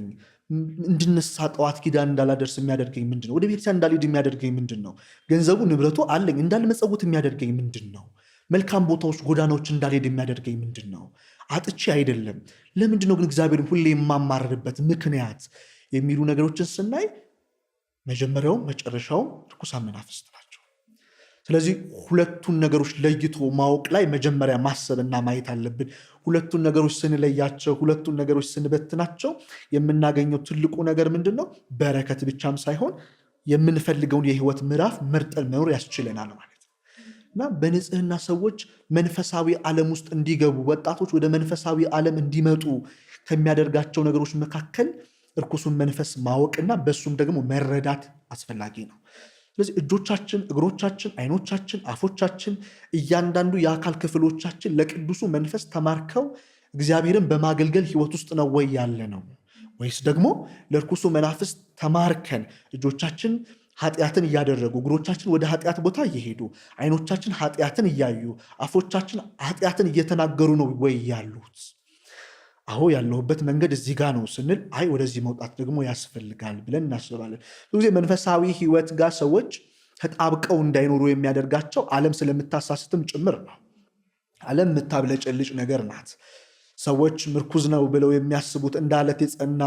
እንድነሳ ጠዋት ኪዳን እንዳላደርስ የሚያደርገኝ ምንድን ነው? ወደ ቤተክርስቲያን እንዳልሄድ የሚያደርገኝ ምንድን ነው? ገንዘቡ ንብረቱ አለኝ እንዳልመጸውት የሚያደርገኝ ምንድን ነው? መልካም ቦታዎች ጎዳናዎች እንዳልሄድ የሚያደርገኝ ምንድን ነው? አጥቼ አይደለም። ለምንድን ነው ግን እግዚአብሔርን ሁሌ የማማረርበት ምክንያት የሚሉ ነገሮችን ስናይ መጀመሪያውም መጨረሻውም ርኩሳን መናፍስት ናቸው። ስለዚህ ሁለቱን ነገሮች ለይቶ ማወቅ ላይ መጀመሪያ ማሰብና ማየት አለብን። ሁለቱን ነገሮች ስንለያቸው፣ ሁለቱን ነገሮች ስንበትናቸው የምናገኘው ትልቁ ነገር ምንድን ነው? በረከት ብቻም ሳይሆን የምንፈልገውን የህይወት ምዕራፍ መርጠን መኖር ያስችለናል ማለት ነው። እና በንጽህና ሰዎች መንፈሳዊ ዓለም ውስጥ እንዲገቡ፣ ወጣቶች ወደ መንፈሳዊ ዓለም እንዲመጡ ከሚያደርጋቸው ነገሮች መካከል እርኩሱን መንፈስ ማወቅና በሱም ደግሞ መረዳት አስፈላጊ ነው። ስለዚህ እጆቻችን፣ እግሮቻችን፣ አይኖቻችን፣ አፎቻችን፣ እያንዳንዱ የአካል ክፍሎቻችን ለቅዱሱ መንፈስ ተማርከው እግዚአብሔርን በማገልገል ህይወት ውስጥ ነው ወይ ያለ ነው? ወይስ ደግሞ ለርኩሱ መናፍስ ተማርከን እጆቻችን ኃጢአትን እያደረጉ፣ እግሮቻችን ወደ ኃጢአት ቦታ እየሄዱ፣ አይኖቻችን ኃጢአትን እያዩ፣ አፎቻችን ኃጢአትን እየተናገሩ ነው ወይ ያሉት? አሁ ያለሁበት መንገድ እዚህ ጋር ነው ስንል ወደዚህ መውጣት ደግሞ ያስፈልጋል ብለን እናስባለን። ብዙ ጊዜ መንፈሳዊ ህይወት ጋር ሰዎች ተጣብቀው እንዳይኖሩ የሚያደርጋቸው ዓለም ስለምታሳስትም ጭምር ነው። ዓለም የምታብለጨልጭ ነገር ናት። ሰዎች ምርኩዝ ነው ብለው የሚያስቡት እንደ አለት የጸና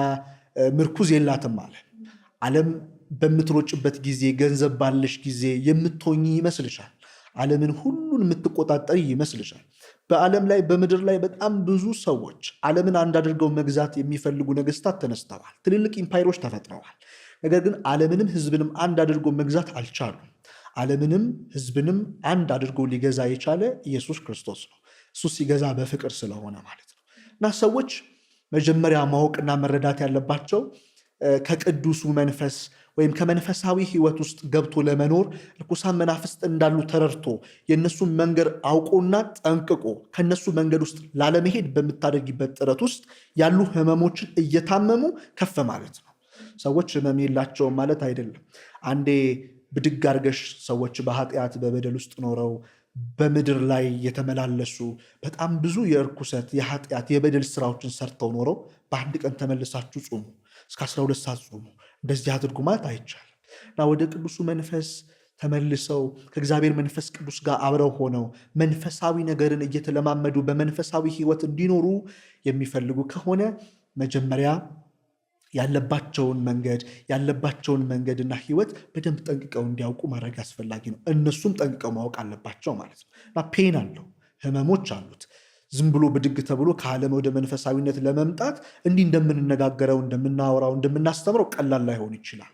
ምርኩዝ የላትም አለ። ዓለም በምትሮጭበት ጊዜ፣ ገንዘብ ባለሽ ጊዜ የምትሆኝ ይመስልሻል። ዓለምን ሁሉን የምትቆጣጠር ይመስልሻል። በዓለም ላይ በምድር ላይ በጣም ብዙ ሰዎች ዓለምን አንድ አድርገው መግዛት የሚፈልጉ ነገስታት ተነስተዋል። ትልልቅ ኢምፓይሮች ተፈጥረዋል። ነገር ግን ዓለምንም ህዝብንም አንድ አድርገው መግዛት አልቻሉም። ዓለምንም ህዝብንም አንድ አድርገው ሊገዛ የቻለ ኢየሱስ ክርስቶስ ነው። እሱ ሲገዛ በፍቅር ስለሆነ ማለት ነው። እና ሰዎች መጀመሪያ ማወቅና መረዳት ያለባቸው ከቅዱሱ መንፈስ ወይም ከመንፈሳዊ ህይወት ውስጥ ገብቶ ለመኖር ርኩሳን መናፍስት እንዳሉ ተረድቶ የእነሱን መንገድ አውቆና ጠንቅቆ ከነሱ መንገድ ውስጥ ላለመሄድ በምታደርጊበት ጥረት ውስጥ ያሉ ህመሞችን እየታመሙ ከፍ ማለት ነው። ሰዎች ህመም የላቸውም ማለት አይደለም። አንዴ ብድግ አድርገሽ ሰዎች በኃጢአት በበደል ውስጥ ኖረው በምድር ላይ የተመላለሱ በጣም ብዙ የእርኩሰት የኃጢአት የበደል ስራዎችን ሰርተው ኖረው በአንድ ቀን ተመልሳችሁ ጹሙ፣ እስከ 12 ሰዓት ጹሙ፣ እንደዚህ አድርጉ ማለት አይቻልም። እና ወደ ቅዱሱ መንፈስ ተመልሰው ከእግዚአብሔር መንፈስ ቅዱስ ጋር አብረው ሆነው መንፈሳዊ ነገርን እየተለማመዱ በመንፈሳዊ ህይወት እንዲኖሩ የሚፈልጉ ከሆነ መጀመሪያ ያለባቸውን መንገድና ህይወት በደንብ ጠንቅቀው እንዲያውቁ ማድረግ አስፈላጊ ነው። እነሱም ጠንቅቀው ማወቅ አለባቸው ማለት ነው። እና ፔን አለው፣ ህመሞች አሉት። ዝም ብሎ ብድግ ተብሎ ከዓለም ወደ መንፈሳዊነት ለመምጣት እንዲህ እንደምንነጋገረው፣ እንደምናወራው፣ እንደምናስተምረው ቀላል ላይሆን ይችላል።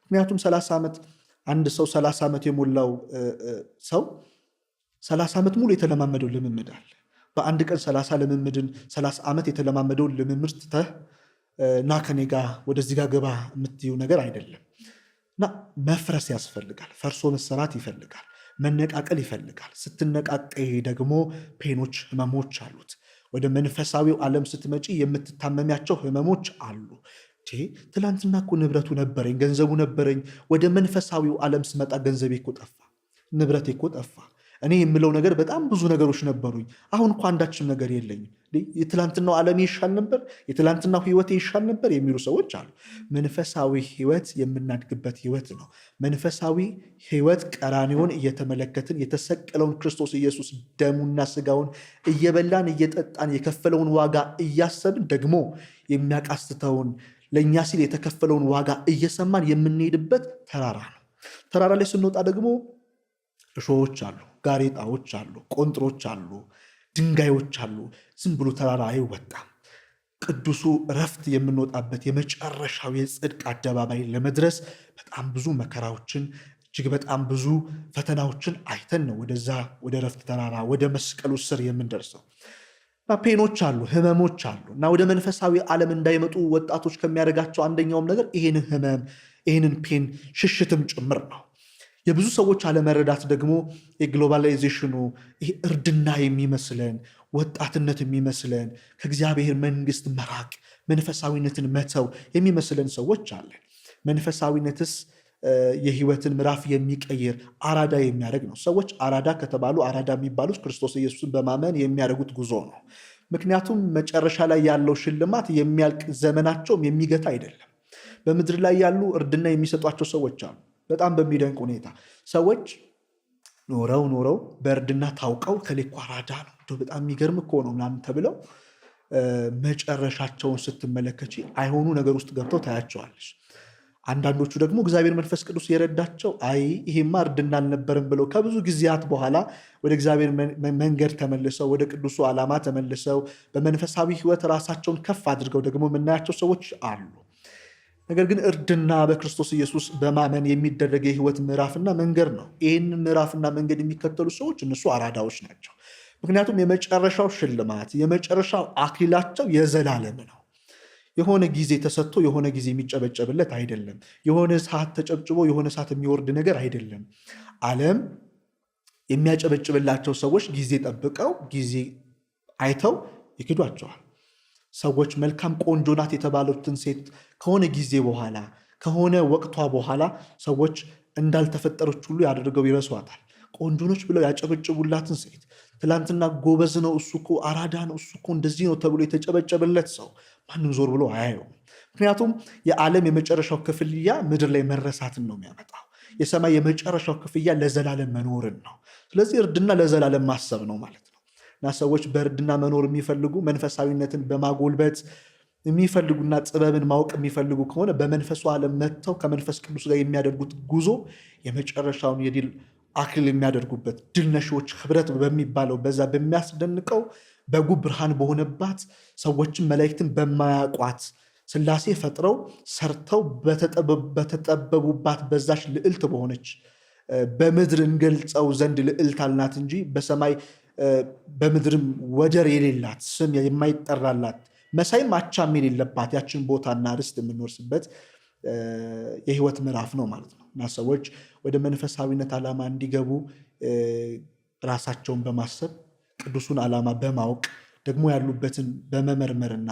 ምክንያቱም 30 ዓመት አንድ ሰው 30 ዓመት የሞላው ሰው 30 ዓመት ሙሉ የተለማመደው ልምምድ አለ። በአንድ ቀን 30 ልምምድን 30 ዓመት የተለማመደውን ልምምድ ትተህ እና ከኔ ጋር ወደዚህ ጋር ገባ የምትይው ነገር አይደለም። እና መፍረስ ያስፈልጋል። ፈርሶ መሰራት ይፈልጋል። መነቃቀል ይፈልጋል። ስትነቃቀይ ደግሞ ፔኖች፣ ህመሞች አሉት። ወደ መንፈሳዊው ዓለም ስትመጪ የምትታመሚያቸው ህመሞች አሉ። ትላንትና እኮ ንብረቱ ነበረኝ፣ ገንዘቡ ነበረኝ። ወደ መንፈሳዊው ዓለም ስመጣ ገንዘቤ እኮ ጠፋ፣ ንብረቴ እኮ ጠፋ። እኔ የምለው ነገር በጣም ብዙ ነገሮች ነበሩኝ። አሁን እኮ አንዳችም ነገር የለኝም። የትላንትናው ዓለም ይሻል ነበር፣ የትላንትናው ህይወት ይሻል ነበር የሚሉ ሰዎች አሉ። መንፈሳዊ ህይወት የምናድግበት ህይወት ነው። መንፈሳዊ ህይወት ቀራንዮን እየተመለከትን የተሰቀለውን ክርስቶስ ኢየሱስ ደሙና ስጋውን እየበላን እየጠጣን የከፈለውን ዋጋ እያሰብን ደግሞ የሚያቃስተውን ለእኛ ሲል የተከፈለውን ዋጋ እየሰማን የምንሄድበት ተራራ ነው። ተራራ ላይ ስንወጣ ደግሞ እሾዎች አሉ፣ ጋሬጣዎች አሉ፣ ቆንጥሮች አሉ፣ ድንጋዮች አሉ። ዝም ብሎ ተራራ አይወጣም። ቅዱሱ እረፍት የምንወጣበት የመጨረሻው የጽድቅ አደባባይ ለመድረስ በጣም ብዙ መከራዎችን እጅግ በጣም ብዙ ፈተናዎችን አይተን ነው ወደዛ ወደ እረፍት ተራራ ወደ መስቀሉ ስር የምንደርሰው። እና ፔኖች አሉ፣ ህመሞች አሉ። እና ወደ መንፈሳዊ ዓለም እንዳይመጡ ወጣቶች ከሚያደርጋቸው አንደኛውም ነገር ይህንን ህመም ይህንን ፔን ሽሽትም ጭምር ነው። የብዙ ሰዎች አለመረዳት ደግሞ የግሎባላይዜሽኑ ይህ እርድና የሚመስለን ወጣትነት የሚመስለን ከእግዚአብሔር መንግስት መራቅ መንፈሳዊነትን መተው የሚመስለን ሰዎች አለን። መንፈሳዊነትስ የህይወትን ምዕራፍ የሚቀይር አራዳ የሚያደርግ ነው። ሰዎች አራዳ ከተባሉ አራዳ የሚባሉት ክርስቶስ ኢየሱስን በማመን የሚያደርጉት ጉዞ ነው። ምክንያቱም መጨረሻ ላይ ያለው ሽልማት የሚያልቅ ዘመናቸውም የሚገታ አይደለም። በምድር ላይ ያሉ እርድና የሚሰጧቸው ሰዎች አሉ። በጣም በሚደንቅ ሁኔታ ሰዎች ኖረው በእርድና ታውቀው ከሌኳ አራዳ ነው በጣም የሚገርም እኮ ነው ምናምን ተብለው መጨረሻቸውን ስትመለከች አይሆኑ ነገር ውስጥ ገብተው ታያቸዋለች። አንዳንዶቹ ደግሞ እግዚአብሔር መንፈስ ቅዱስ የረዳቸው ይሄማ እርድና አልነበርም ብለው ከብዙ ጊዜያት በኋላ ወደ እግዚአብሔር መንገድ ተመልሰው ወደ ቅዱሱ ዓላማ ተመልሰው በመንፈሳዊ ህይወት ራሳቸውን ከፍ አድርገው ደግሞ የምናያቸው ሰዎች አሉ። ነገር ግን እርድና በክርስቶስ ኢየሱስ በማመን የሚደረግ የህይወት ምዕራፍና መንገድ ነው። ይህን ምዕራፍና መንገድ የሚከተሉ ሰዎች እነሱ አራዳዎች ናቸው። ምክንያቱም የመጨረሻው ሽልማት የመጨረሻው አክሊላቸው የዘላለም ነው። የሆነ ጊዜ ተሰጥቶ የሆነ ጊዜ የሚጨበጨብለት አይደለም። የሆነ ሰዓት ተጨብጭቦ የሆነ ሰዓት የሚወርድ ነገር አይደለም። ዓለም የሚያጨበጭብላቸው ሰዎች ጊዜ ጠብቀው ጊዜ አይተው ይክዷቸዋል። ሰዎች መልካም ቆንጆ ናት የተባሉትን ሴት ከሆነ ጊዜ በኋላ ከሆነ ወቅቷ በኋላ ሰዎች እንዳልተፈጠረች ሁሉ ያደርገው ይረሷታል። ቆንጆ ነች ብለው ያጨበጭቡላትን ሴት ትላንትና ጎበዝ ነው እሱ እኮ አራዳ ነው እሱ እኮ እንደዚህ ነው ተብሎ የተጨበጨበለት ሰው ማንም ዞር ብሎ አያየውም። ምክንያቱም የዓለም የመጨረሻው ክፍልያ ምድር ላይ መረሳትን ነው የሚያመጣው። የሰማይ የመጨረሻው ክፍያ ለዘላለም መኖርን ነው። ስለዚህ እርድና ለዘላለም ማሰብ ነው ማለት ነው እና ሰዎች በእርድና መኖር የሚፈልጉ መንፈሳዊነትን በማጎልበት የሚፈልጉና ጥበብን ማወቅ የሚፈልጉ ከሆነ በመንፈሱ ዓለም መጥተው ከመንፈስ ቅዱስ ጋር የሚያደርጉት ጉዞ የመጨረሻውን የድል አክሊል የሚያደርጉበት ድል ነሺዎች ህብረት በሚባለው በዛ በሚያስደንቀው በጉ ብርሃን በሆነባት ሰዎችን መላእክትን በማያቋት ሥላሴ ፈጥረው ሰርተው በተጠበቡባት በዛች ልዕልት በሆነች በምድር እንገልጸው ዘንድ ልዕልት አልናት እንጂ በሰማይ በምድርም ወደር የሌላት ስም የማይጠራላት መሳይም አቻም የሌለባት ያችን ቦታና ርስት የምንወርስበት የህይወት ምዕራፍ ነው ማለት ነው እና ሰዎች ወደ መንፈሳዊነት ዓላማ እንዲገቡ ራሳቸውን በማሰብ ቅዱሱን ዓላማ በማወቅ ደግሞ ያሉበትን በመመርመርና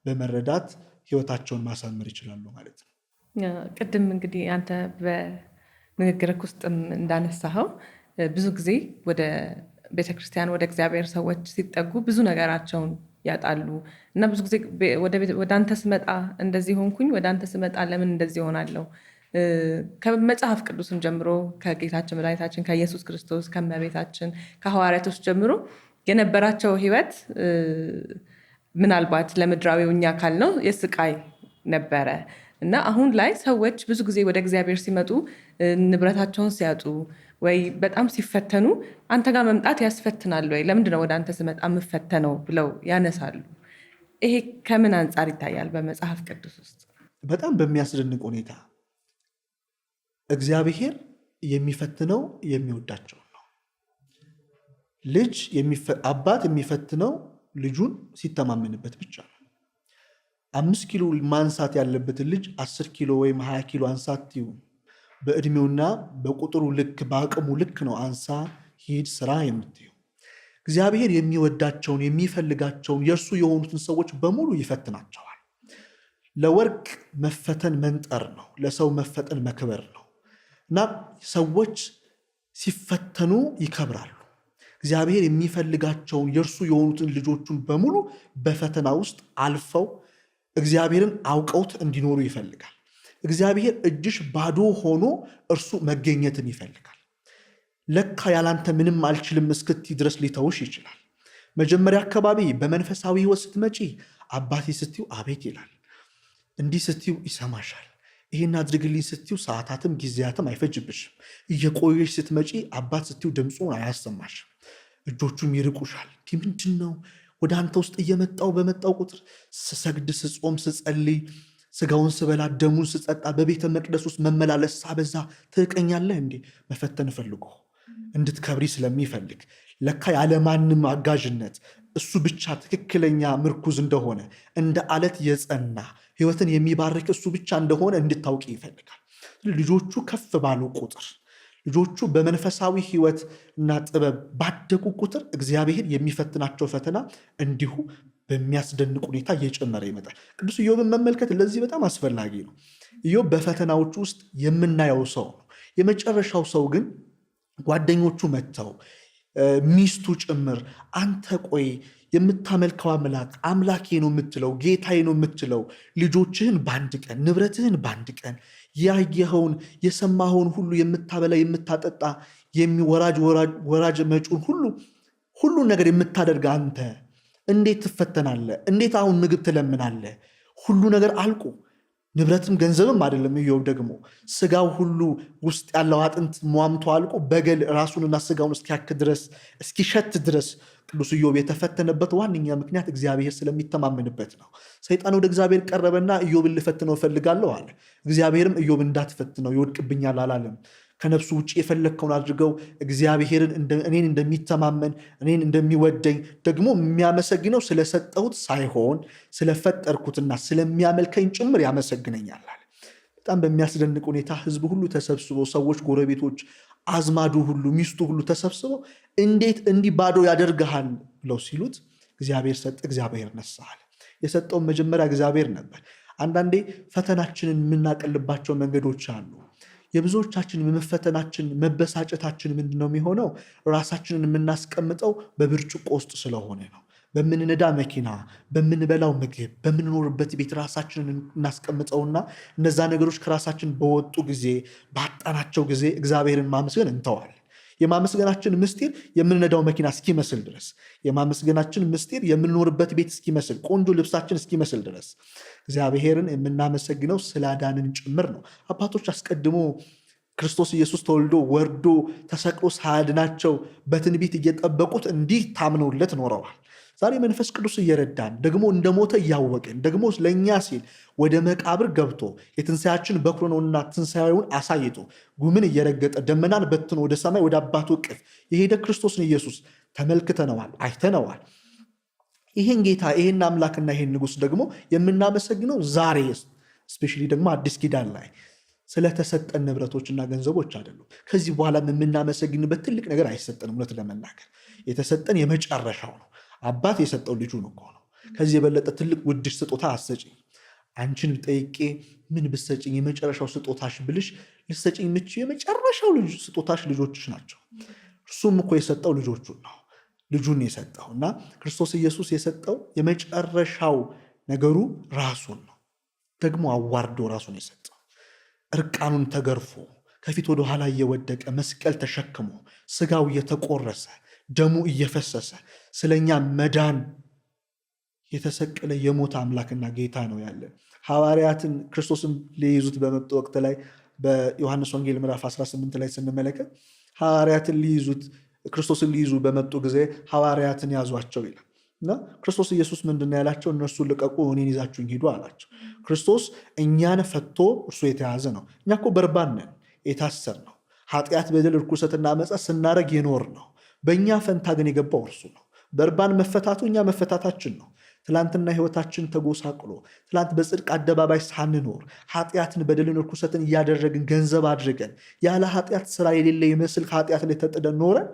በመረዳት ህይወታቸውን ማሳመር ይችላሉ ማለት ነው። ቅድም እንግዲህ አንተ በንግግርህ ውስጥም እንዳነሳኸው ብዙ ጊዜ ወደ ቤተክርስቲያን ወደ እግዚአብሔር ሰዎች ሲጠጉ ብዙ ነገራቸውን ያጣሉ እና ብዙ ጊዜ ወደ አንተ ስመጣ እንደዚህ ሆንኩኝ፣ ወደ አንተ ስመጣ ለምን እንደዚህ ሆናለሁ? ከመጽሐፍ ቅዱስም ጀምሮ ከጌታችን መድኃኒታችን ከኢየሱስ ክርስቶስ ከእመቤታችን ከሐዋርያቶች ጀምሮ የነበራቸው ህይወት ምናልባት ለምድራዊው እኛ ካልነው የስቃይ ነበረ እና አሁን ላይ ሰዎች ብዙ ጊዜ ወደ እግዚአብሔር ሲመጡ ንብረታቸውን ሲያጡ ወይ በጣም ሲፈተኑ አንተ ጋር መምጣት ያስፈትናል ወይ? ለምንድነው ወደ አንተ ስመጣ የምፈተነው ብለው ያነሳሉ። ይሄ ከምን አንጻር ይታያል በመጽሐፍ ቅዱስ ውስጥ? በጣም በሚያስደንቅ ሁኔታ እግዚአብሔር የሚፈትነው የሚወዳቸው ነው። አባት የሚፈትነው ልጁን ሲተማመንበት ብቻ ነው። 5 ኪሎ ማንሳት ያለበትን ልጅ 10 ኪሎ ወይም 20 ኪሎ አንሳት ይሁን በእድሜውና በቁጥሩ ልክ በአቅሙ ልክ ነው አንሳ ሂድ ስራ የምትየው። እግዚአብሔር የሚወዳቸውን የሚፈልጋቸውን የእርሱ የሆኑትን ሰዎች በሙሉ ይፈትናቸዋል። ለወርቅ መፈተን መንጠር ነው፣ ለሰው መፈተን መክበር ነው እና ሰዎች ሲፈተኑ ይከብራሉ። እግዚአብሔር የሚፈልጋቸውን የእርሱ የሆኑትን ልጆቹን በሙሉ በፈተና ውስጥ አልፈው እግዚአብሔርን አውቀውት እንዲኖሩ ይፈልጋል። እግዚአብሔር እጅሽ ባዶ ሆኖ እርሱ መገኘትን ይፈልጋል። ለካ ያላንተ ምንም አልችልም እስክቲ ድረስ ሊተውሽ ይችላል። መጀመሪያ አካባቢ በመንፈሳዊ ህይወት ስትመጪ አባቴ ስትዩ አቤት ይላል። እንዲህ ስትዩ ይሰማሻል። ይህን አድርግልኝ ስትዩ ሰዓታትም ጊዜያትም አይፈጅብሽም። እየቆየሽ ስትመጪ አባት ስትዩ ድምፁን አያሰማሽም። እጆቹም ይርቁሻል። ምንድን ነው? ወደ አንተ ውስጥ እየመጣው በመጣው ቁጥር ስሰግድ፣ ስጾም፣ ስጸልይ፣ ስጋውን ስበላ፣ ደሙን ስጠጣ፣ በቤተ መቅደስ ውስጥ መመላለስ ሳበዛ ትርቀኛለህ እንዴ? መፈተን ፈልጎ እንድትከብሪ ስለሚፈልግ ለካ ያለማንም አጋዥነት እሱ ብቻ ትክክለኛ ምርኩዝ እንደሆነ እንደ አለት የጸና ህይወትን የሚባርክ እሱ ብቻ እንደሆነ እንድታውቂ ይፈልጋል። ልጆቹ ከፍ ባሉ ቁጥር ልጆቹ በመንፈሳዊ ህይወት እና ጥበብ ባደጉ ቁጥር እግዚአብሔር የሚፈትናቸው ፈተና እንዲሁ በሚያስደንቅ ሁኔታ እየጨመረ ይመጣል። ቅዱስ ኢዮብን መመልከት ለዚህ በጣም አስፈላጊ ነው። ኢዮብ በፈተናዎች ውስጥ የምናየው ሰው ነው። የመጨረሻው ሰው ግን ጓደኞቹ መጥተው ሚስቱ ጭምር አንተ ቆይ የምታመልከው አምላክ አምላኬ ነው የምትለው ጌታዬ ነው የምትለው ልጆችህን በአንድ ቀን ንብረትህን በአንድ ቀን ያየኸውን የሰማኸውን ሁሉ የምታበላ የምታጠጣ ወራጅ መጪውን ሁሉን ነገር የምታደርግ አንተ እንዴት ትፈተናለህ? እንዴት አሁን ምግብ ትለምናለህ? ሁሉ ነገር አልቆ ንብረትም ገንዘብም አይደለም። ኢዮብ ደግሞ ስጋው ሁሉ ውስጥ ያለው አጥንት ሟምቶ አልቆ በገል ራሱንና ስጋውን እስኪያክ ድረስ እስኪሸት ድረስ ቅዱስ ኢዮብ የተፈተነበት ዋነኛ ምክንያት እግዚአብሔር ስለሚተማመንበት ነው። ሰይጣን ወደ እግዚአብሔር ቀረበና ኢዮብን ልፈትነው እፈልጋለሁ አለ። እግዚአብሔርም ኢዮብ እንዳትፈትነው ይወድቅብኛል አላለም። ከነፍሱ ውጭ የፈለግከውን አድርገው እግዚአብሔርን እኔን እንደሚተማመን እኔን እንደሚወደኝ ደግሞ የሚያመሰግነው ስለሰጠሁት ሳይሆን ስለፈጠርኩትና ስለሚያመልከኝ ጭምር ያመሰግነኛል አለ። በጣም በሚያስደንቅ ሁኔታ ህዝብ ሁሉ ተሰብስበው ሰዎች፣ ጎረቤቶች፣ አዝማዱ ሁሉ ሚስቱ ሁሉ ተሰብስበው እንዴት እንዲህ ባዶ ያደርግሃል ብለው ሲሉት እግዚአብሔር ሰጠ፣ እግዚአብሔር ነሳል። የሰጠውን መጀመሪያ እግዚአብሔር ነበር። አንዳንዴ ፈተናችንን የምናቀልባቸው መንገዶች አሉ። የብዙዎቻችን መፈተናችን መበሳጨታችን ምንድነው የሚሆነው? ራሳችንን የምናስቀምጠው በብርጭቆ ውስጥ ስለሆነ ነው። በምንነዳ መኪና፣ በምንበላው ምግብ፣ በምንኖርበት ቤት ራሳችንን እናስቀምጠውና እነዛ ነገሮች ከራሳችን በወጡ ጊዜ፣ ባጣናቸው ጊዜ እግዚአብሔርን ማመስገን እንተዋል። የማመስገናችን ምስጢር የምንነዳው መኪና እስኪመስል ድረስ፣ የማመስገናችን ምስጢር የምንኖርበት ቤት እስኪመስል፣ ቆንጆ ልብሳችን እስኪመስል ድረስ እግዚአብሔርን የምናመሰግነው ስላዳንን ጭምር ነው። አባቶች አስቀድሞ ክርስቶስ ኢየሱስ ተወልዶ ወርዶ ተሰቅሎ ሳያድናቸው በትንቢት እየጠበቁት እንዲህ ታምነውለት ኖረዋል። ዛሬ መንፈስ ቅዱስ እየረዳን ደግሞ እንደሞተ እያወቅን ደግሞ ለእኛ ሲል ወደ መቃብር ገብቶ የትንሣኤያችን በኩር ነውና ትንሣኤውን አሳይቶ ጉምን እየረገጠ ደመናን በትኖ ወደ ሰማይ ወደ አባቱ እቅፍ የሄደ ክርስቶስን ኢየሱስ ተመልክተነዋል፣ አይተነዋል። ይህን ጌታ ይህን አምላክና ይህን ንጉሥ ደግሞ የምናመሰግነው ዛሬ ስፔሻሊ ደግሞ አዲስ ኪዳን ላይ ስለተሰጠን ንብረቶችና ገንዘቦች አይደሉም። ከዚህ በኋላ የምናመሰግንበት ትልቅ ነገር አይሰጠንም። እውነት ለመናገር የተሰጠን የመጨረሻው ነው። አባት የሰጠው ልጁን እኮ ነው። ከዚህ የበለጠ ትልቅ ውድ ስጦታ አሰጭኝ። አንቺን ጠይቄ ምን ብሰጭኝ የመጨረሻው ስጦታሽ ብልሽ ልሰጭኝ የምችው የመጨረሻው ስጦታሽ ልጆችሽ ናቸው። እርሱም እኮ የሰጠው ልጆቹን ነው። ልጁን የሰጠው እና ክርስቶስ ኢየሱስ የሰጠው የመጨረሻው ነገሩ ራሱን ነው። ደግሞ አዋርዶ ራሱን የሰጠው እርቃኑን ተገርፎ ከፊት ወደ ኋላ እየወደቀ መስቀል ተሸክሞ ስጋው እየተቆረሰ ደሙ እየፈሰሰ ስለኛ መዳን የተሰቀለ የሞተ አምላክና ጌታ ነው ያለን። ሐዋርያትን ክርስቶስን ሊይዙት በመጡ ወቅት ላይ በዮሐንስ ወንጌል ምዕራፍ 18 ላይ ስንመለከት ሐዋርያትን ክርስቶስን ሊይዙ በመጡ ጊዜ ሐዋርያትን ያዟቸው ይላል እና ክርስቶስ ኢየሱስ ምንድን ነው ያላቸው? እነርሱን ልቀቁ፣ እኔን ይዛችሁኝ ሂዱ አላቸው። ክርስቶስ እኛን ፈቶ እርሱ የተያዘ ነው። እኛ እኮ በርባን ነን፣ የታሰር ነው። ኃጢአት፣ በደል፣ ርኩሰትና አመፃ ስናረግ የኖር ነው። በእኛ ፈንታ ግን የገባው እርሱ ነው። በርባን መፈታቱ እኛ መፈታታችን ነው። ትላንትና ህይወታችን ተጎሳቅሎ ትላንት በጽድቅ አደባባይ ሳንኖር ኃጢአትን፣ በደልን፣ ርኩሰትን እያደረግን ገንዘብ አድርገን ያለ ኃጢአት ስራ የሌለ ይመስል ኃጢአት ላይ ተጥደን ኖረን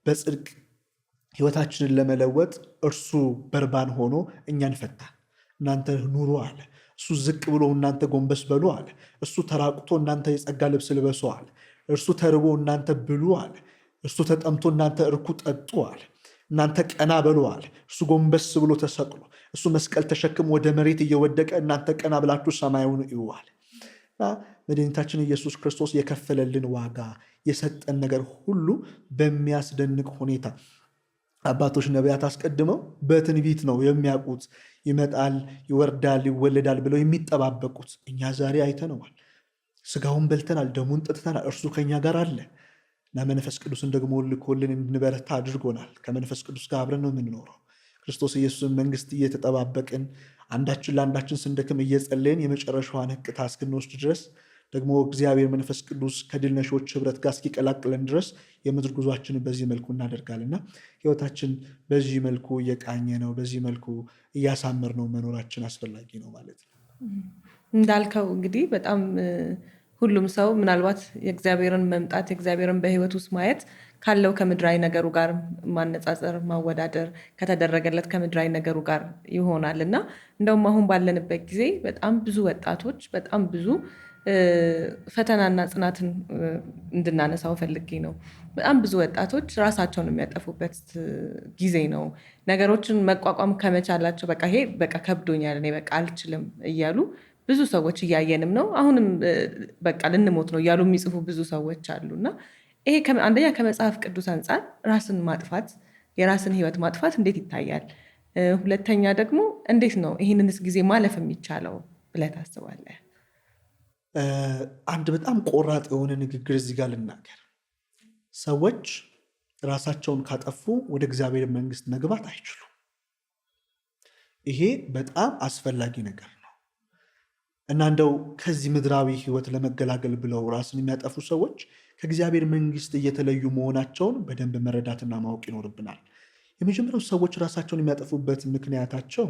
በጽድቅ ህይወታችንን ለመለወጥ እርሱ በርባን ሆኖ እኛን ፈታን። እናንተ ኑሩ አለ። እሱ ዝቅ ብሎ እናንተ ጎንበስ በሉ አለ። እሱ ተራቁቶ እናንተ የጸጋ ልብስ ልበሱ አለ። እርሱ ተርቦ እናንተ ብሉ አለ። እርሱ ተጠምቶ እናንተ እርኩ ጠጡ አለ። እናንተ ቀና በሉ አለ። እርሱ ጎንበስ ብሎ ተሰቅሎ እሱ መስቀል ተሸክሞ ወደ መሬት እየወደቀ እናንተ ቀና ብላችሁ ሰማዩን እዩ አለ። እና መድኃኒታችን ኢየሱስ ክርስቶስ የከፈለልን ዋጋ የሰጠን ነገር ሁሉ በሚያስደንቅ ሁኔታ አባቶች ነቢያት አስቀድመው በትንቢት ነው የሚያውቁት። ይመጣል፣ ይወርዳል፣ ይወለዳል ብለው የሚጠባበቁት እኛ ዛሬ አይተነዋል። ስጋውን በልተናል፣ ደሙን ጠጥተናል። እርሱ ከኛ ጋር አለ እና መንፈስ ቅዱስን ደግሞ ልኮልን እንድንበረታ አድርጎናል። ከመንፈስ ቅዱስ ጋር አብረን ነው የምንኖረው። ክርስቶስ ኢየሱስን መንግስት እየተጠባበቅን አንዳችን ለአንዳችን ስንደክም እየጸለይን የመጨረሻዋን ሕቅታ እስክንወስድ ድረስ ደግሞ እግዚአብሔር መንፈስ ቅዱስ ከድል ነሾች ህብረት ጋር እስኪቀላቅለን ድረስ የምድር ጉዟችንን በዚህ መልኩ እናደርጋልና ህይወታችን በዚህ መልኩ እየቃኘ ነው፣ በዚህ መልኩ እያሳመር ነው መኖራችን አስፈላጊ ነው ማለት ነው። እንዳልከው እንግዲህ በጣም ሁሉም ሰው ምናልባት የእግዚአብሔርን መምጣት የእግዚአብሔርን በህይወት ውስጥ ማየት ካለው ከምድራዊ ነገሩ ጋር ማነጻጸር፣ ማወዳደር ከተደረገለት ከምድራዊ ነገሩ ጋር ይሆናል እና እንደውም አሁን ባለንበት ጊዜ በጣም ብዙ ወጣቶች በጣም ብዙ ፈተናና ጽናትን እንድናነሳው ፈልጌ ነው። በጣም ብዙ ወጣቶች ራሳቸውን የሚያጠፉበት ጊዜ ነው። ነገሮችን መቋቋም ከመቻላቸው በቃ ይሄ በቃ ከብዶኛል፣ እኔ በቃ አልችልም እያሉ ብዙ ሰዎች እያየንም ነው። አሁንም በቃ ልንሞት ነው እያሉ የሚጽፉ ብዙ ሰዎች አሉ እና ይሄ አንደኛ ከመጽሐፍ ቅዱስ አንጻር ራስን ማጥፋት፣ የራስን ህይወት ማጥፋት እንዴት ይታያል? ሁለተኛ ደግሞ እንዴት ነው ይህንንስ ጊዜ ማለፍ የሚቻለው ብለህ ታስባለህ? አንድ በጣም ቆራጥ የሆነ ንግግር እዚህ ጋር ልናገር። ሰዎች ራሳቸውን ካጠፉ ወደ እግዚአብሔር መንግስት መግባት አይችሉም። ይሄ በጣም አስፈላጊ ነገር ነው እና እንደው ከዚህ ምድራዊ ህይወት ለመገላገል ብለው ራስን የሚያጠፉ ሰዎች ከእግዚአብሔር መንግስት እየተለዩ መሆናቸውን በደንብ መረዳትና ማወቅ ይኖርብናል። የመጀመሪያው ሰዎች ራሳቸውን የሚያጠፉበት ምክንያታቸው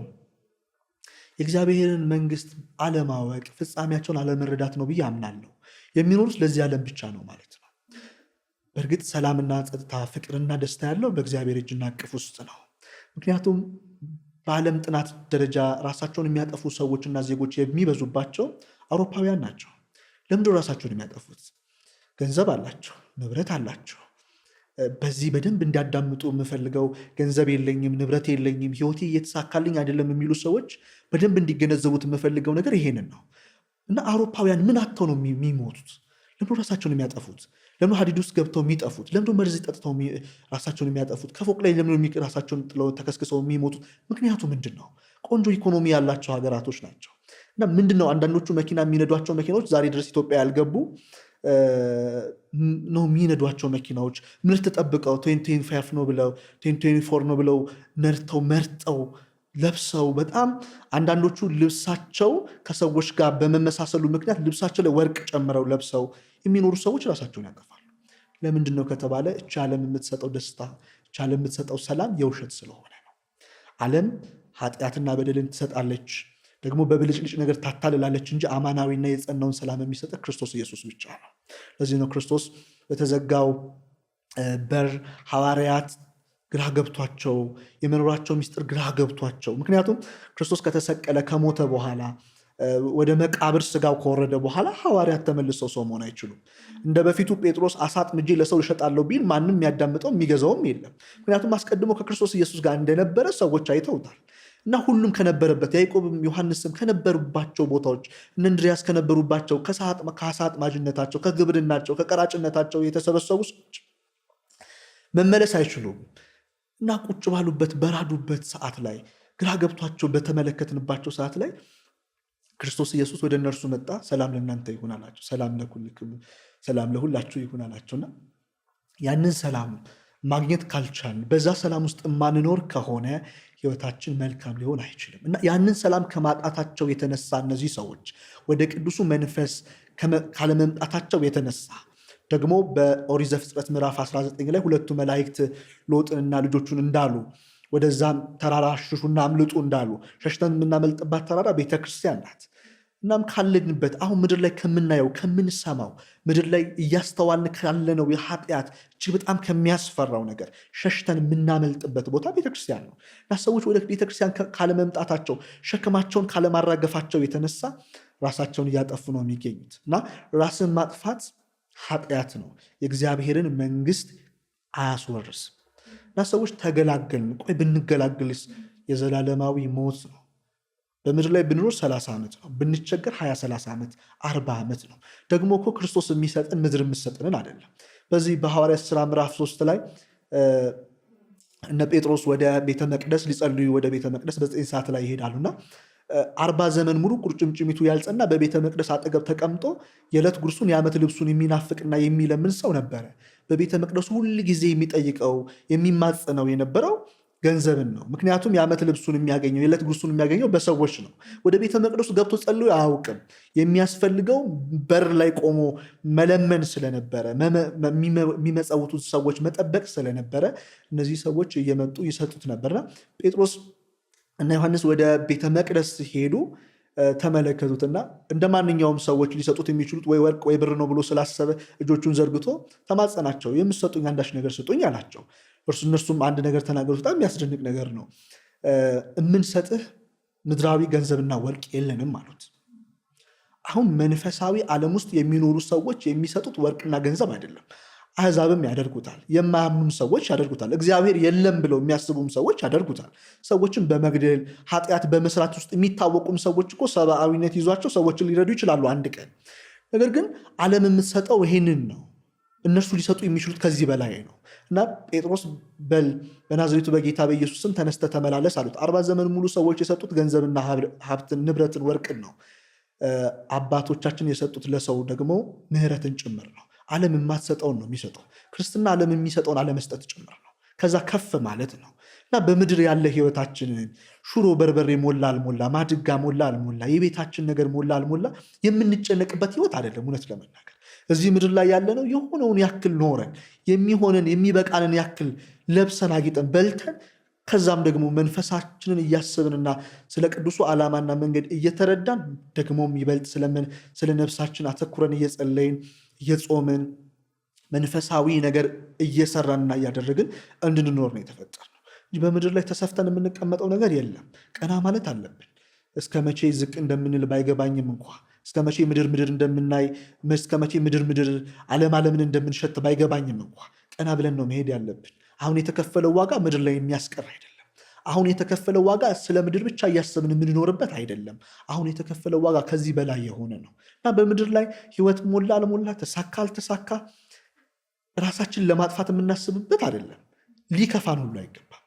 የእግዚአብሔርን መንግስት አለማወቅ፣ ፍጻሜያቸውን አለመረዳት ነው ብዬ አምናለሁ። የሚኖሩት ለዚህ ዓለም ብቻ ነው ማለት ነው። በእርግጥ ሰላምና ጸጥታ፣ ፍቅርና ደስታ ያለው በእግዚአብሔር እጅና እቅፍ ውስጥ ነው። ምክንያቱም በዓለም ጥናት ደረጃ ራሳቸውን የሚያጠፉ ሰዎችና ዜጎች የሚበዙባቸው አውሮፓውያን ናቸው። ለምንድነው ራሳቸውን የሚያጠፉት? ገንዘብ አላቸው፣ ንብረት አላቸው፣ በዚህ በደንብ እንዲያዳምጡ የምፈልገው ገንዘብ የለኝም፣ ንብረት የለኝም፣ ህይወቴ እየተሳካልኝ አይደለም የሚሉ ሰዎች በደንብ እንዲገነዘቡት የምፈልገው ነገር ይሄንን ነው። እና አውሮፓውያን ምን አጥተው ነው የሚሞቱት? ለምንድን ራሳቸውን የሚያጠፉት? ለምን ሀዲድ ውስጥ ገብተው የሚጠፉት? ለምንድን መርዝ ጠጥተው ራሳቸውን የሚያጠፉት? ከፎቅ ላይ ለምን ራሳቸውን ጥለው ተከስክሰው የሚሞቱት? ምክንያቱ ምንድን ነው? ቆንጆ ኢኮኖሚ ያላቸው ሀገራቶች ናቸው። እና ምንድን ነው አንዳንዶቹ መኪና የሚነዷቸው መኪናዎች ዛሬ ድረስ ኢትዮጵያ ያልገቡ ነው የሚነዷቸው መኪናዎች ምርት ተጠብቀው 2025 ነው ብለው 2024 ነው ብለው ነድተው መርጠው ለብሰው በጣም አንዳንዶቹ ልብሳቸው ከሰዎች ጋር በመመሳሰሉ ምክንያት ልብሳቸው ላይ ወርቅ ጨምረው ለብሰው የሚኖሩ ሰዎች ራሳቸውን ያጠፋሉ። ለምንድን ነው ከተባለ እቺ ዓለም የምትሰጠው ደስታ፣ እቺ ዓለም የምትሰጠው ሰላም የውሸት ስለሆነ ነው። ዓለም ኃጢአትና በደልን ትሰጣለች፣ ደግሞ በብልጭልጭ ነገር ታታልላለች እንጂ አማናዊና የጸናውን ሰላም የሚሰጥ ክርስቶስ ኢየሱስ ብቻ ነው። ለዚህ ነው ክርስቶስ በተዘጋው በር ሐዋርያት ግራ ገብቷቸው የመኖራቸው ሚስጥር ግራ ገብቷቸው፣ ምክንያቱም ክርስቶስ ከተሰቀለ ከሞተ በኋላ ወደ መቃብር ስጋው ከወረደ በኋላ ሐዋርያት ተመልሰው ሰው መሆን አይችሉም። እንደ በፊቱ ጴጥሮስ አሳ አጥምጄ ለሰው እሸጣለሁ ቢል ማንም የሚያዳምጠው የሚገዛውም የለም። ምክንያቱም አስቀድሞ ከክርስቶስ ኢየሱስ ጋር እንደነበረ ሰዎች አይተውታል። እና ሁሉም ከነበረበት ያዕቆብም ዮሐንስም ከነበሩባቸው ቦታዎች እነ እንድርያስ ከነበሩባቸው ከአሳ አጥማጅነታቸው፣ ከግብርናቸው፣ ከቀራጭነታቸው የተሰበሰቡ ሰዎች መመለስ አይችሉም። እና ቁጭ ባሉበት በራዱበት ሰዓት ላይ ግራ ገብቷቸው በተመለከትንባቸው ሰዓት ላይ ክርስቶስ ኢየሱስ ወደ እነርሱ መጣ። ሰላም ለእናንተ ይሁን አላቸው። ሰላም ለሁላችሁ ይሁን አላቸውና ያንን ሰላም ማግኘት ካልቻልን፣ በዛ ሰላም ውስጥ የማንኖር ከሆነ ህይወታችን መልካም ሊሆን አይችልም። እና ያንን ሰላም ከማጣታቸው የተነሳ እነዚህ ሰዎች ወደ ቅዱሱ መንፈስ ካለመምጣታቸው የተነሳ ደግሞ በኦሪት ዘፍጥረት ምዕራፍ 19 ላይ ሁለቱ መላእክት ሎጥንና ልጆቹን እንዳሉ ወደዛም ተራራ ሽሹና አምልጡ እንዳሉ ሸሽተን የምናመልጥባት ተራራ ቤተክርስቲያን ናት። እናም ካለንበት አሁን ምድር ላይ ከምናየው ከምንሰማው ምድር ላይ እያስተዋልን ካለነው የኃጢአት እጅግ በጣም ከሚያስፈራው ነገር ሸሽተን የምናመልጥበት ቦታ ቤተክርስቲያን ነው። እና ሰዎች ወደ ቤተክርስቲያን ካለመምጣታቸው ሸክማቸውን ካለማራገፋቸው የተነሳ ራሳቸውን እያጠፉ ነው የሚገኙት። እና ራስን ማጥፋት ኃጢአት ነው፣ የእግዚአብሔርን መንግስት አያስወርስም። እና ሰዎች ተገላገልን፣ ቆይ ብንገላገልስ የዘላለማዊ ሞት ነው። በምድር ላይ ብንኖር 30 ዓመት ነው፣ ብንቸገር 20-30 ዓመት 40 ዓመት ነው። ደግሞ እኮ ክርስቶስ የሚሰጥን ምድር የምሰጥንን አይደለም። በዚህ በሐዋርያት ሥራ ምዕራፍ 3 ላይ እነ ጴጥሮስ ወደ ቤተ መቅደስ ሊጸልዩ ወደ ቤተ መቅደስ በ9 ሰዓት ላይ ይሄዳሉና 40 ዘመን ሙሉ ቁርጭምጭሚቱ ያልጸና በቤተ መቅደስ አጠገብ ተቀምጦ የዕለት ጉርሱን የዓመት ልብሱን የሚናፍቅና የሚለምን ሰው ነበረ። በቤተ መቅደሱ ሁል ጊዜ የሚጠይቀው የሚማጽነው የነበረው ገንዘብን ነው። ምክንያቱም የዓመት ልብሱን የሚያገኘው የዕለት ጉርሱን የሚያገኘው በሰዎች ነው። ወደ ቤተ መቅደሱ ገብቶ ጸልዮ አያውቅም። የሚያስፈልገው በር ላይ ቆሞ መለመን ስለነበረ፣ የሚመጸውቱት ሰዎች መጠበቅ ስለነበረ እነዚህ ሰዎች እየመጡ ይሰጡት ነበርና ጴጥሮስ እና ዮሐንስ ወደ ቤተ መቅደስ ሄዱ። ተመለከቱትና እንደ ማንኛውም ሰዎች ሊሰጡት የሚችሉት ወይ ወርቅ ወይ ብር ነው ብሎ ስላሰበ እጆቹን ዘርግቶ ተማጸናቸው። የምትሰጡኝ አንዳች ነገር ስጡኝ አላቸው። እነርሱም አንድ ነገር ተናገሩት። በጣም የሚያስደንቅ ነገር ነው። የምንሰጥህ ምድራዊ ገንዘብና ወርቅ የለንም አሉት። አሁን መንፈሳዊ ዓለም ውስጥ የሚኖሩ ሰዎች የሚሰጡት ወርቅና ገንዘብ አይደለም። አሕዛብም ያደርጉታል። የማያምኑም ሰዎች ያደርጉታል። እግዚአብሔር የለም ብለው የሚያስቡም ሰዎች ያደርጉታል። ሰዎችን በመግደል ኃጢአት በመስራት ውስጥ የሚታወቁም ሰዎች እኮ ሰብአዊነት ይዟቸው ሰዎችን ሊረዱ ይችላሉ አንድ ቀን። ነገር ግን ዓለም የምትሰጠው ይሄንን ነው። እነርሱ ሊሰጡ የሚችሉት ከዚህ በላይ ነው። እና ጴጥሮስ በል በናዝሬቱ በጌታ በኢየሱስ ስም ተነስተ ተመላለስ አሉት። 40 ዘመን ሙሉ ሰዎች የሰጡት ገንዘብና ሀብትን፣ ንብረትን፣ ወርቅን ነው። አባቶቻችን የሰጡት ለሰው ደግሞ ምሕረትን ጭምር ነው። ዓለም የማትሰጠውን ነው የሚሰጠው። ክርስትና ዓለም የሚሰጠውን አለመስጠት ጭምር ነው። ከዛ ከፍ ማለት ነው። እና በምድር ያለ ህይወታችንን ሹሮ በርበሬ ሞላ አልሞላ፣ ማድጋ ሞላ አልሞላ፣ የቤታችን ነገር ሞላ አልሞላ የምንጨነቅበት ህይወት አይደለም። እውነት ለመናገር እዚህ ምድር ላይ ያለነው የሆነውን ያክል ኖረን የሚሆነን የሚበቃንን ያክል ለብሰን አጊጠን በልተን ከዛም ደግሞ መንፈሳችንን እያስብንና ስለ ቅዱሱ ዓላማና መንገድ እየተረዳን ደግሞም ይበልጥ ስለ ነፍሳችን አተኩረን እየጸለይን እየጾምን መንፈሳዊ ነገር እየሰራንና እያደረግን እንድንኖር ነው የተፈጠርነው እንጂ በምድር ላይ ተሰፍተን የምንቀመጠው ነገር የለም። ቀና ማለት አለብን። እስከ መቼ ዝቅ እንደምንል ባይገባኝም እንኳ እስከ መቼ ምድር እንደምናይ እስከ መቼ ምድር ዓለምን እንደምንሸት ባይገባኝም እንኳ ቀና ብለን ነው መሄድ ያለብን። አሁን የተከፈለው ዋጋ ምድር ላይ የሚያስቀር አይደለም። አሁን የተከፈለው ዋጋ ስለ ምድር ብቻ እያሰብን የምንኖርበት አይደለም። አሁን የተከፈለው ዋጋ ከዚህ በላይ የሆነ ነው እና በምድር ላይ ህይወት ሞላ አልሞላ፣ ተሳካ አልተሳካ ራሳችንን ለማጥፋት የምናስብበት አይደለም። ሊከፋን ሁሉ አይገባም።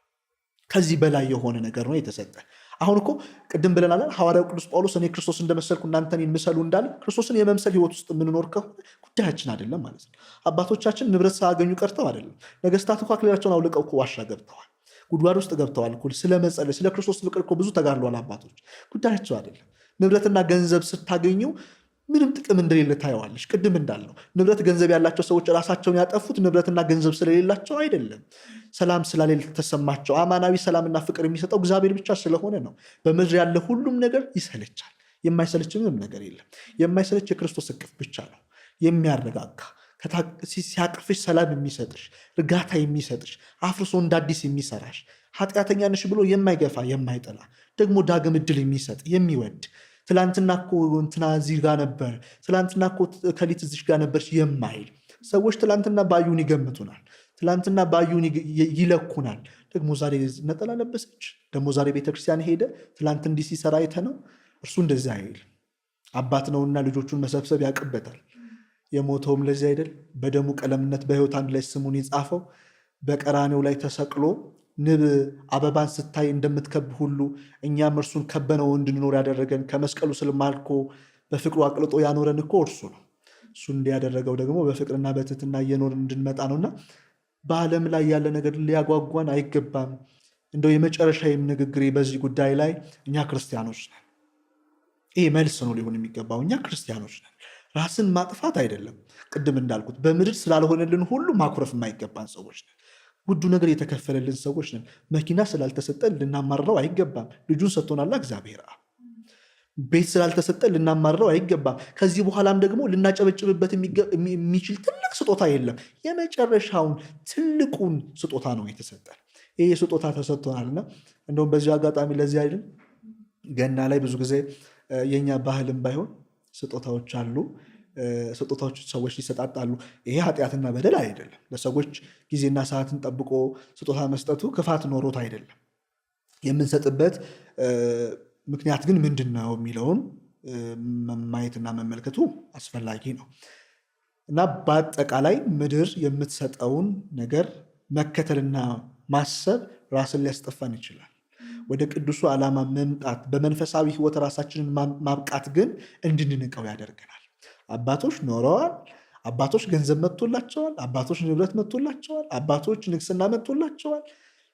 ከዚህ በላይ የሆነ ነገር ነው የተሰጠ። አሁን እኮ ቅድም ብለናል፣ ሐዋርያው ቅዱስ ጳውሎስ እኔ ክርስቶስ እንደመሰልኩ እናንተ እኔን ምሰሉ እንዳለ ክርስቶስን የመምሰል ህይወት ውስጥ የምንኖር ከሆነ ጉዳያችን አይደለም ማለት ነው። አባቶቻችን ንብረት ሳያገኙ ቀርተው አይደለም። ነገስታት እኮ አክሊላቸውን አውልቀው እኮ ዋሻ ገብተዋል፣ ጉድጓድ ውስጥ ገብተዋል እኮ ስለ መጸለይ፣ ስለ ክርስቶስ ፍቅር እኮ ብዙ ተጋድለዋል አባቶች። ጉዳያቸው አይደለም። ንብረትና ገንዘብ ስታገኙ ምንም ጥቅም እንደሌለ ታየዋለች። ቅድም እንዳልነው ንብረት ገንዘብ ያላቸው ሰዎች ራሳቸውን ያጠፉት ንብረትና ገንዘብ ስለሌላቸው አይደለም፣ ሰላም ስላሌለ ተሰማቸው። አማናዊ ሰላምና ፍቅር የሚሰጠው እግዚአብሔር ብቻ ስለሆነ ነው። በምድር ያለ ሁሉም ነገር ይሰለቻል፣ የማይሰለች ምንም ነገር የለም። የማይሰለች የክርስቶስ እቅፍ ብቻ ነው የሚያረጋጋ፣ ሲያቅፍሽ ሰላም የሚሰጥሽ፣ እርጋታ የሚሰጥሽ፣ አፍርሶ እንደ አዲስ የሚሰራሽ፣ ኃጢአተኛ ነሽ ብሎ የማይገፋ የማይጠላ፣ ደግሞ ዳግም እድል የሚሰጥ የሚወድ፣ ትላንትና እኮ እንትና እዚህ ጋር ነበር፣ ትላንትና እኮ ከሊት እዚህ ጋር ነበርሽ የማይል። ሰዎች ትላንትና ባዩን ይገምቱናል፣ ትላንትና ባዩን ይለኩናል። ደግሞ ዛሬ ነጠላ ለበሰች፣ ደግሞ ዛሬ ቤተክርስቲያን ሄደ፣ ትላንት እንዲህ ሲሰራ አይተ ነው። እርሱ እንደዚህ አይል። አባት ነውና ልጆቹን መሰብሰብ ያውቅበታል። የሞተውም ለዚህ አይደል? በደሙ ቀለምነት በሕይወት አንድ ላይ ስሙን የጻፈው በቀራኔው ላይ ተሰቅሎ ንብ አበባን ስታይ እንደምትከብ ሁሉ እኛም እርሱን ከበነው እንድንኖር ያደረገን፣ ከመስቀሉ ስልማልኮ በፍቅሩ አቅልጦ ያኖረን እኮ እርሱ ነው። እሱ እንዲያደረገው ደግሞ በፍቅርና በትህትና እየኖርን እንድንመጣ ነውና በዓለም ላይ ያለ ነገር ሊያጓጓን አይገባም። እንደው የመጨረሻዬም ንግግሬ በዚህ ጉዳይ ላይ እኛ ክርስቲያኖች ነን። ይህ መልስ ነው ሊሆን የሚገባው። እኛ ክርስቲያኖች ነን። ራስን ማጥፋት አይደለም። ቅድም እንዳልኩት በምድር ስላልሆነልን ሁሉ ማኩረፍ የማይገባን ሰዎች ነን። ውዱ ነገር የተከፈለልን ሰዎች ነን። መኪና ስላልተሰጠን ልናማርረው አይገባም። ልጁን ሰጥቶናላ እግዚአብሔር። ቤት ስላልተሰጠን ልናማርረው አይገባም። ከዚህ በኋላም ደግሞ ልናጨበጭብበት የሚችል ትልቅ ስጦታ የለም። የመጨረሻውን ትልቁን ስጦታ ነው የተሰጠን። ይህ ስጦታ ተሰጥቶናልና እንደውም በዚህ አጋጣሚ ለዚህ አይደል ገና ላይ ብዙ ጊዜ የኛ ባህልም ባይሆን ስጦታዎች አሉ። ስጦታዎች ሰዎች ይሰጣጣሉ። ይሄ ኃጢአትና በደል አይደለም። ለሰዎች ጊዜና ሰዓትን ጠብቆ ስጦታ መስጠቱ ክፋት ኖሮት አይደለም። የምንሰጥበት ምክንያት ግን ምንድን ነው የሚለውን ማየትና መመልከቱ አስፈላጊ ነው እና በአጠቃላይ ምድር የምትሰጠውን ነገር መከተልና ማሰብ ራስን ሊያስጠፋን ይችላል። ወደ ቅዱሱ ዓላማ መምጣት፣ በመንፈሳዊ ሕይወት ራሳችንን ማብቃት ግን እንድንንቀው ያደርገናል። አባቶች ኖረዋል። አባቶች ገንዘብ መጥቶላቸዋል። አባቶች ንብረት መጥቶላቸዋል። አባቶች ንግስና መጥቶላቸዋል።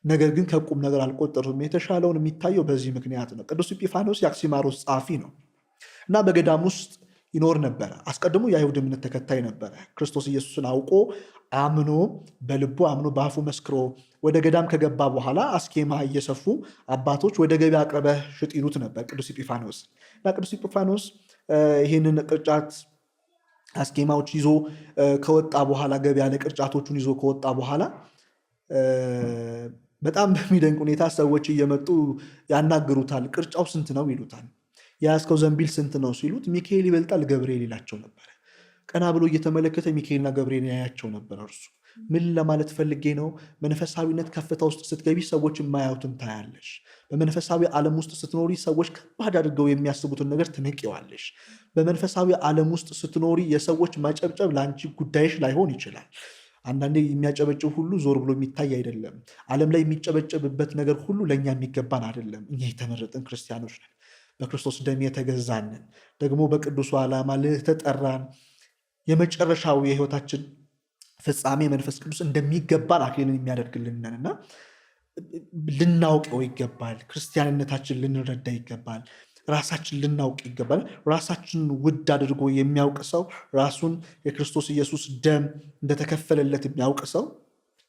ነገር ግን ከቁም ነገር አልቆጠሩም። የተሻለውን የሚታየው በዚህ ምክንያት ነው። ቅዱስ ኢጲፋኖስ የአክሲማሮስ ጸሐፊ ነው እና በገዳም ውስጥ ይኖር ነበረ። አስቀድሞ የአይሁድ እምነት ተከታይ ነበረ። ክርስቶስ ኢየሱስን አውቆ አምኖ በልቡ አምኖ በአፉ መስክሮ ወደ ገዳም ከገባ በኋላ አስኬማ እየሰፉ አባቶች ወደ ገበያ አቅርበህ ሽጥ ይሉት ነበር ቅዱስ ኢጲፋኖስ እና ቅዱስ ኢጲፋኖስ ይህንን ቅርጫት አስኬማዎች ይዞ ከወጣ በኋላ ገበያ ላይ ቅርጫቶቹን ይዞ ከወጣ በኋላ በጣም በሚደንቅ ሁኔታ ሰዎች እየመጡ ያናግሩታል። ቅርጫው ስንት ነው ይሉታል። የያዝከው ዘንቢል ስንት ነው ሲሉት ሚካኤል ይበልጣል ገብርኤል ይላቸው ነበር። ቀና ብሎ እየተመለከተ ሚካኤልና ገብርኤል ያያቸው ነበር። እርሱ ምን ለማለት ፈልጌ ነው? መንፈሳዊነት ከፍታ ውስጥ ስትገቢ ሰዎች የማያዩትን ታያለሽ። በመንፈሳዊ ዓለም ውስጥ ስትኖሪ ሰዎች ከባድ አድርገው የሚያስቡትን ነገር ትንቂዋለሽ። በመንፈሳዊ ዓለም ውስጥ ስትኖሪ የሰዎች ማጨብጨብ ለአንቺ ጉዳይሽ ላይሆን ይችላል። አንዳንዴ የሚያጨበጭብ ሁሉ ዞር ብሎ የሚታይ አይደለም። ዓለም ላይ የሚጨበጨብበት ነገር ሁሉ ለእኛ የሚገባን አይደለም። እኛ የተመረጥን ክርስቲያኖች ነን። በክርስቶስ ደም የተገዛንን ደግሞ በቅዱሱ ዓላማ ልተጠራን የመጨረሻው የሕይወታችን ፍጻሜ መንፈስ ቅዱስ እንደሚገባን አክሊልን የሚያደርግልንና ልናውቀው ይገባል። ክርስቲያንነታችን ልንረዳ ይገባል። ራሳችን ልናውቅ ይገባል። ራሳችን ውድ አድርጎ የሚያውቅ ሰው፣ ራሱን የክርስቶስ ኢየሱስ ደም እንደተከፈለለት የሚያውቅ ሰው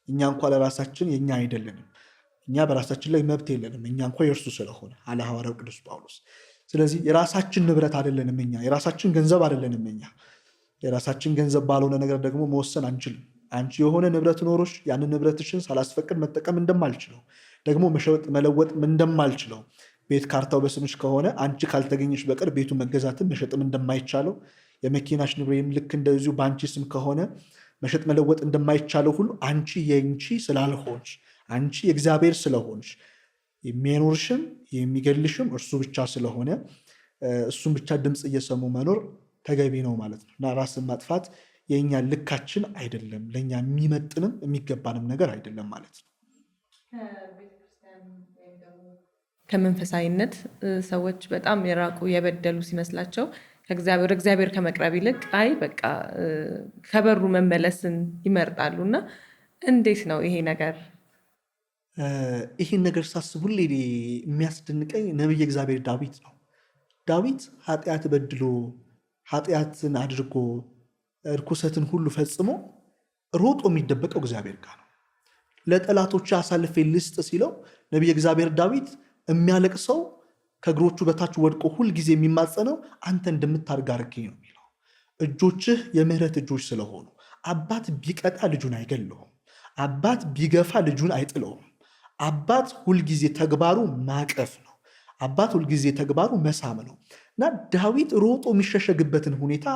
እኛ እንኳ ለራሳችን የኛ አይደለንም። እኛ በራሳችን ላይ መብት የለንም። እኛ እንኳ የእርሱ ስለሆነ አለ ሐዋርያው ቅዱስ ጳውሎስ። ስለዚህ የራሳችን ንብረት አይደለንም። እኛ የራሳችን ገንዘብ አይደለንም። እኛ የራሳችን ገንዘብ ባልሆነ ነገር ደግሞ መወሰን አንችልም። አንቺ የሆነ ንብረት ኖሮሽ ያንን ንብረትሽን ሳላስፈቅድ መጠቀም እንደማልችለው ደግሞ መሸጥ መለወጥ እንደማልችለው ቤት ካርታው በስምሽ ከሆነ አንቺ ካልተገኘሽ በቀር ቤቱ መገዛትም መሸጥም እንደማይቻለው የመኪናሽ ንብሬም ልክ እንደዚሁ በአንቺ ስም ከሆነ መሸጥ መለወጥ እንደማይቻለው ሁሉ አንቺ የእንቺ ስላልሆንሽ፣ አንቺ የእግዚአብሔር ስለሆንሽ የሚያኖርሽም የሚገልሽም እርሱ ብቻ ስለሆነ እሱም ብቻ ድምፅ እየሰሙ መኖር ተገቢ ነው ማለት ነው እና ራስን ማጥፋት የእኛ ልካችን አይደለም፣ ለእኛ የሚመጥንም የሚገባንም ነገር አይደለም ማለት ነው። ከመንፈሳዊነት ሰዎች በጣም የራቁ የበደሉ ሲመስላቸው ወደ እግዚአብሔር ከመቅረብ ይልቅ አይ በቃ ከበሩ መመለስን ይመርጣሉ እና እንዴት ነው ይሄ ነገር? ይህን ነገር ሳስብ ሁሌ የሚያስደንቀኝ ነቢየ እግዚአብሔር ዳዊት ነው። ዳዊት ኃጢአት በድሎ ኃጢአትን አድርጎ እርኩሰትን ሁሉ ፈጽሞ ሮጦ የሚደበቀው እግዚአብሔር ጋር ነው። ለጠላቶች አሳልፌ ልስጥ ሲለው ነቢየ እግዚአብሔር ዳዊት የሚያለቅሰው ከእግሮቹ በታች ወድቆ ሁልጊዜ የሚማጸነው አንተ እንደምታደርግ አድርጌ ነው የሚለው። እጆችህ የምህረት እጆች ስለሆኑ አባት ቢቀጣ ልጁን አይገለውም፣ አባት ቢገፋ ልጁን አይጥለውም። አባት ሁልጊዜ ተግባሩ ማቀፍ ነው። አባት ሁልጊዜ ተግባሩ መሳም ነው እና ዳዊት ሮጦ የሚሸሸግበትን ሁኔታ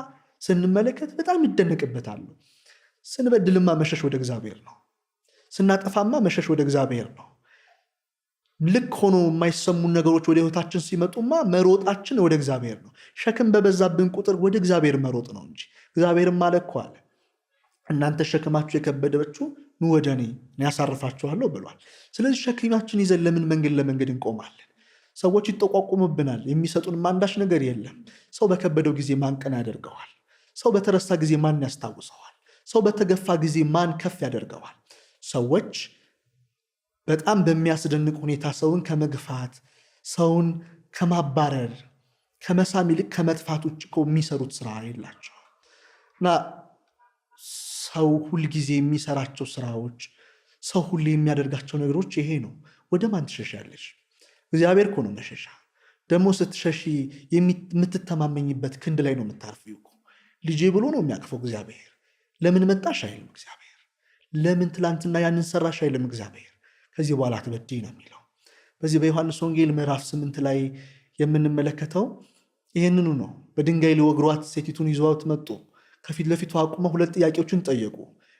ስንመለከት በጣም ይደነቅበታል። ስንበድልማ መሸሽ ወደ እግዚአብሔር ነው። ስናጠፋማ መሸሽ ወደ እግዚአብሔር ነው። ልክ ሆኖ የማይሰሙን ነገሮች ወደ ህይወታችን ሲመጡማ መሮጣችን ወደ እግዚአብሔር ነው። ሸክም በበዛብን ቁጥር ወደ እግዚአብሔር መሮጥ ነው እንጂ እግዚአብሔርም አለ እኮ አለ እናንተ ሸክማችሁ የከበዳችሁ ኑ ወደ እኔ ያሳርፋችኋለሁ ብሏል። ስለዚህ ሸክማችን ይዘን ለምን መንገድ ለመንገድ እንቆማለን? ሰዎች ይጠቋቁሙብናል፣ የሚሰጡን አንዳች ነገር የለም። ሰው በከበደው ጊዜ ማን ቀና ያደርገዋል? ሰው በተረሳ ጊዜ ማን ያስታውሰዋል? ሰው በተገፋ ጊዜ ማን ከፍ ያደርገዋል? ሰዎች በጣም በሚያስደንቅ ሁኔታ ሰውን ከመግፋት ሰውን ከማባረር ከመሳም ይልቅ ከመጥፋት ውጭ የሚሰሩት ስራ የላቸው እና ሰው ሁልጊዜ የሚሰራቸው ስራዎች፣ ሰው ሁሌ የሚያደርጋቸው ነገሮች ይሄ ነው። ወደ ማን ትሸሻለሽ? እግዚአብሔር እኮ ነው መሸሻ። ደግሞ ስትሸሺ የምትተማመኝበት ክንድ ላይ ነው የምታርፊው እኮ። ልጄ ብሎ ነው የሚያቅፈው እግዚአብሔር። ለምን መጣሽ አይልም እግዚአብሔር። ለምን ትላንትና ያንን ሰራሽ አይልም እግዚአብሔር። ከዚህ በኋላ አትበድይ ነው የሚለው። በዚህ በዮሐንስ ወንጌል ምዕራፍ 8 ላይ የምንመለከተው ይህንኑ ነው። በድንጋይ ሊወግሯት ሴቲቱን ይዘዋት መጡ። ከፊት ለፊቱ አቁመው ሁለት ጥያቄዎችን ጠየቁ።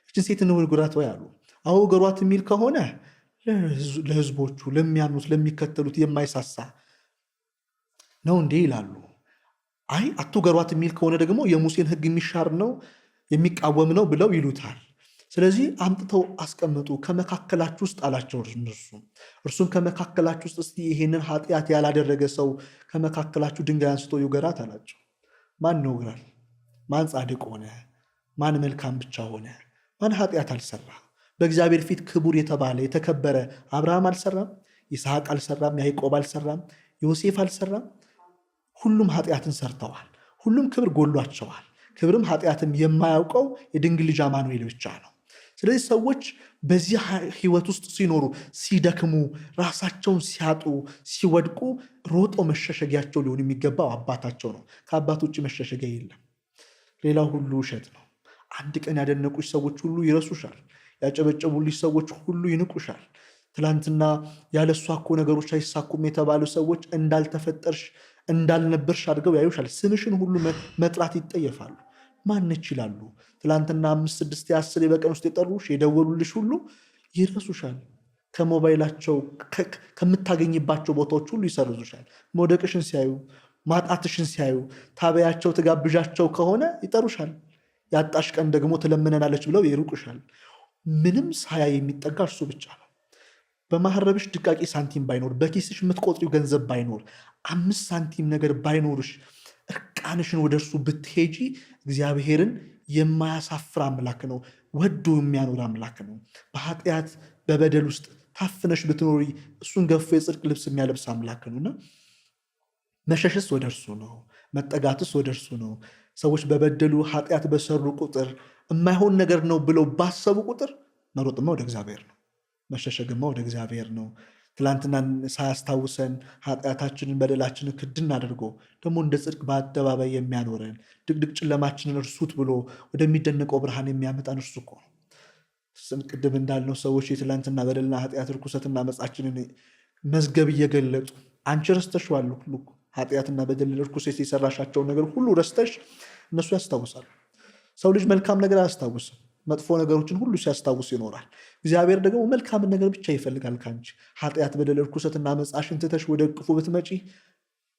እችን ሴት እንውገሯት ወይ አሉ። አዎ ውገሯት የሚል ከሆነ ለሕዝቦቹ ለሚያምኑት ለሚከተሉት የማይሳሳ ነው እንዴ ይላሉ። አይ አትውገሯት የሚል ከሆነ ደግሞ የሙሴን ሕግ የሚሻር ነው የሚቃወም ነው ብለው ይሉታል። ስለዚህ አምጥተው አስቀምጡ፣ ከመካከላችሁ ውስጥ አላቸው። እርሱም ከመካከላችሁ ውስጥ እስቲ ይሄንን ኃጢአት ያላደረገ ሰው ከመካከላችሁ ድንጋይ አንስቶ ይውገራት አላቸው። ማን ነው ይውገራል? ማን ጻድቅ ሆነ? ማን መልካም ብቻ ሆነ? ማን ኃጢአት አልሰራ? በእግዚአብሔር ፊት ክቡር የተባለ የተከበረ አብርሃም አልሰራም? ይስሐቅ አልሰራም? ያዕቆብ አልሰራም? ዮሴፍ አልሰራም? ሁሉም ኃጢአትን ሰርተዋል። ሁሉም ክብር ጎሏቸዋል። ክብርም ኃጢአትም የማያውቀው የድንግል ልጅ አማኑኤል ብቻ ነው። ስለዚህ ሰዎች በዚህ ህይወት ውስጥ ሲኖሩ፣ ሲደክሙ፣ ራሳቸውን ሲያጡ፣ ሲወድቁ ሮጦ መሸሸጊያቸው ሊሆን የሚገባው አባታቸው ነው። ከአባት ውጭ መሸሸጊያ የለም። ሌላው ሁሉ ውሸት ነው። አንድ ቀን ያደነቁሽ ሰዎች ሁሉ ይረሱሻል። ያጨበጨቡልሽ ሰዎች ሁሉ ይንቁሻል። ትላንትና ያለሷ እኮ ነገሮች አይሳኩም የተባሉ ሰዎች እንዳልተፈጠርሽ እንዳልነበርሽ አድርገው ያዩሻል። ስምሽን ሁሉ መጥራት ይጠየፋሉ። ማነች ይላሉ። ትላንትና 5፣ 6፣ 10 በቀን ውስጥ የጠሩሽ የደወሉልሽ ሁሉ ይረሱሻል። ከሞባይላቸው ከምታገኝባቸው ቦታዎች ሁሉ ይሰርዙሻል። መውደቅሽን ሲያዩ፣ ማጣትሽን ሲያዩ ታበያቸው ትጋብዣቸው ከሆነ ይጠሩሻል። ያጣሽ ቀን ደግሞ ትለምነናለች ብለው ይሩቁሻል። ምንም ሳያ የሚጠጋ እርሱ ብቻ ነው። በማህረብሽ ድቃቂ ሳንቲም ባይኖር፣ በኪስሽ የምትቆጥሪው ገንዘብ ባይኖር፣ 5 ሳንቲም ነገር ባይኖርሽ እርቃንሽን ወደ እርሱ ብትሄጂ እግዚአብሔርን የማያሳፍር አምላክ ነው። ወዶ የሚያኖር አምላክ ነው። በኃጢአት በበደል ውስጥ ታፍነሽ ብትኖሪ እሱን ገፎ የጽድቅ ልብስ የሚያለብስ አምላክ ነውና መሸሽስ ወደ እርሱ ነው። መጠጋትስ ወደ እርሱ ነው። ሰዎች በበደሉ ኃጢአት በሰሩ ቁጥር የማይሆን ነገር ነው ብለው ባሰቡ ቁጥር መሮጥማ ወደ እግዚአብሔር ነው። መሸሸግማ ወደ እግዚአብሔር ነው። ትላንትናን ሳያስታውሰን ኃጢአታችንን በደላችንን ክድን አድርጎ ደግሞ እንደ ጽድቅ በአደባባይ የሚያኖረን ድቅድቅ ጨለማችንን እርሱት ብሎ ወደሚደነቀው ብርሃን የሚያመጣን እርሱ እኮ ነው። ቅድም እንዳልነው ሰዎች የትላንትና በደልና ኃጢአት ርኩሰትና መጻችንን መዝገብ እየገለጡ አንቺ ረስተሽዋል ሁሉ ኃጢአትና በደል ርኩሰት የሰራሻቸውን ነገር ሁሉ ረስተሽ እነሱ ያስታውሳሉ። ሰው ልጅ መልካም ነገር አያስታውስም። መጥፎ ነገሮችን ሁሉ ሲያስታውስ ይኖራል። እግዚአብሔር ደግሞ መልካምን ነገር ብቻ ይፈልጋል ካንቺ። ኃጢአት፣ በደል፣ ርኩሰትና ዓመፃሽን ትተሽ ወደ እቅፉ ብትመጪ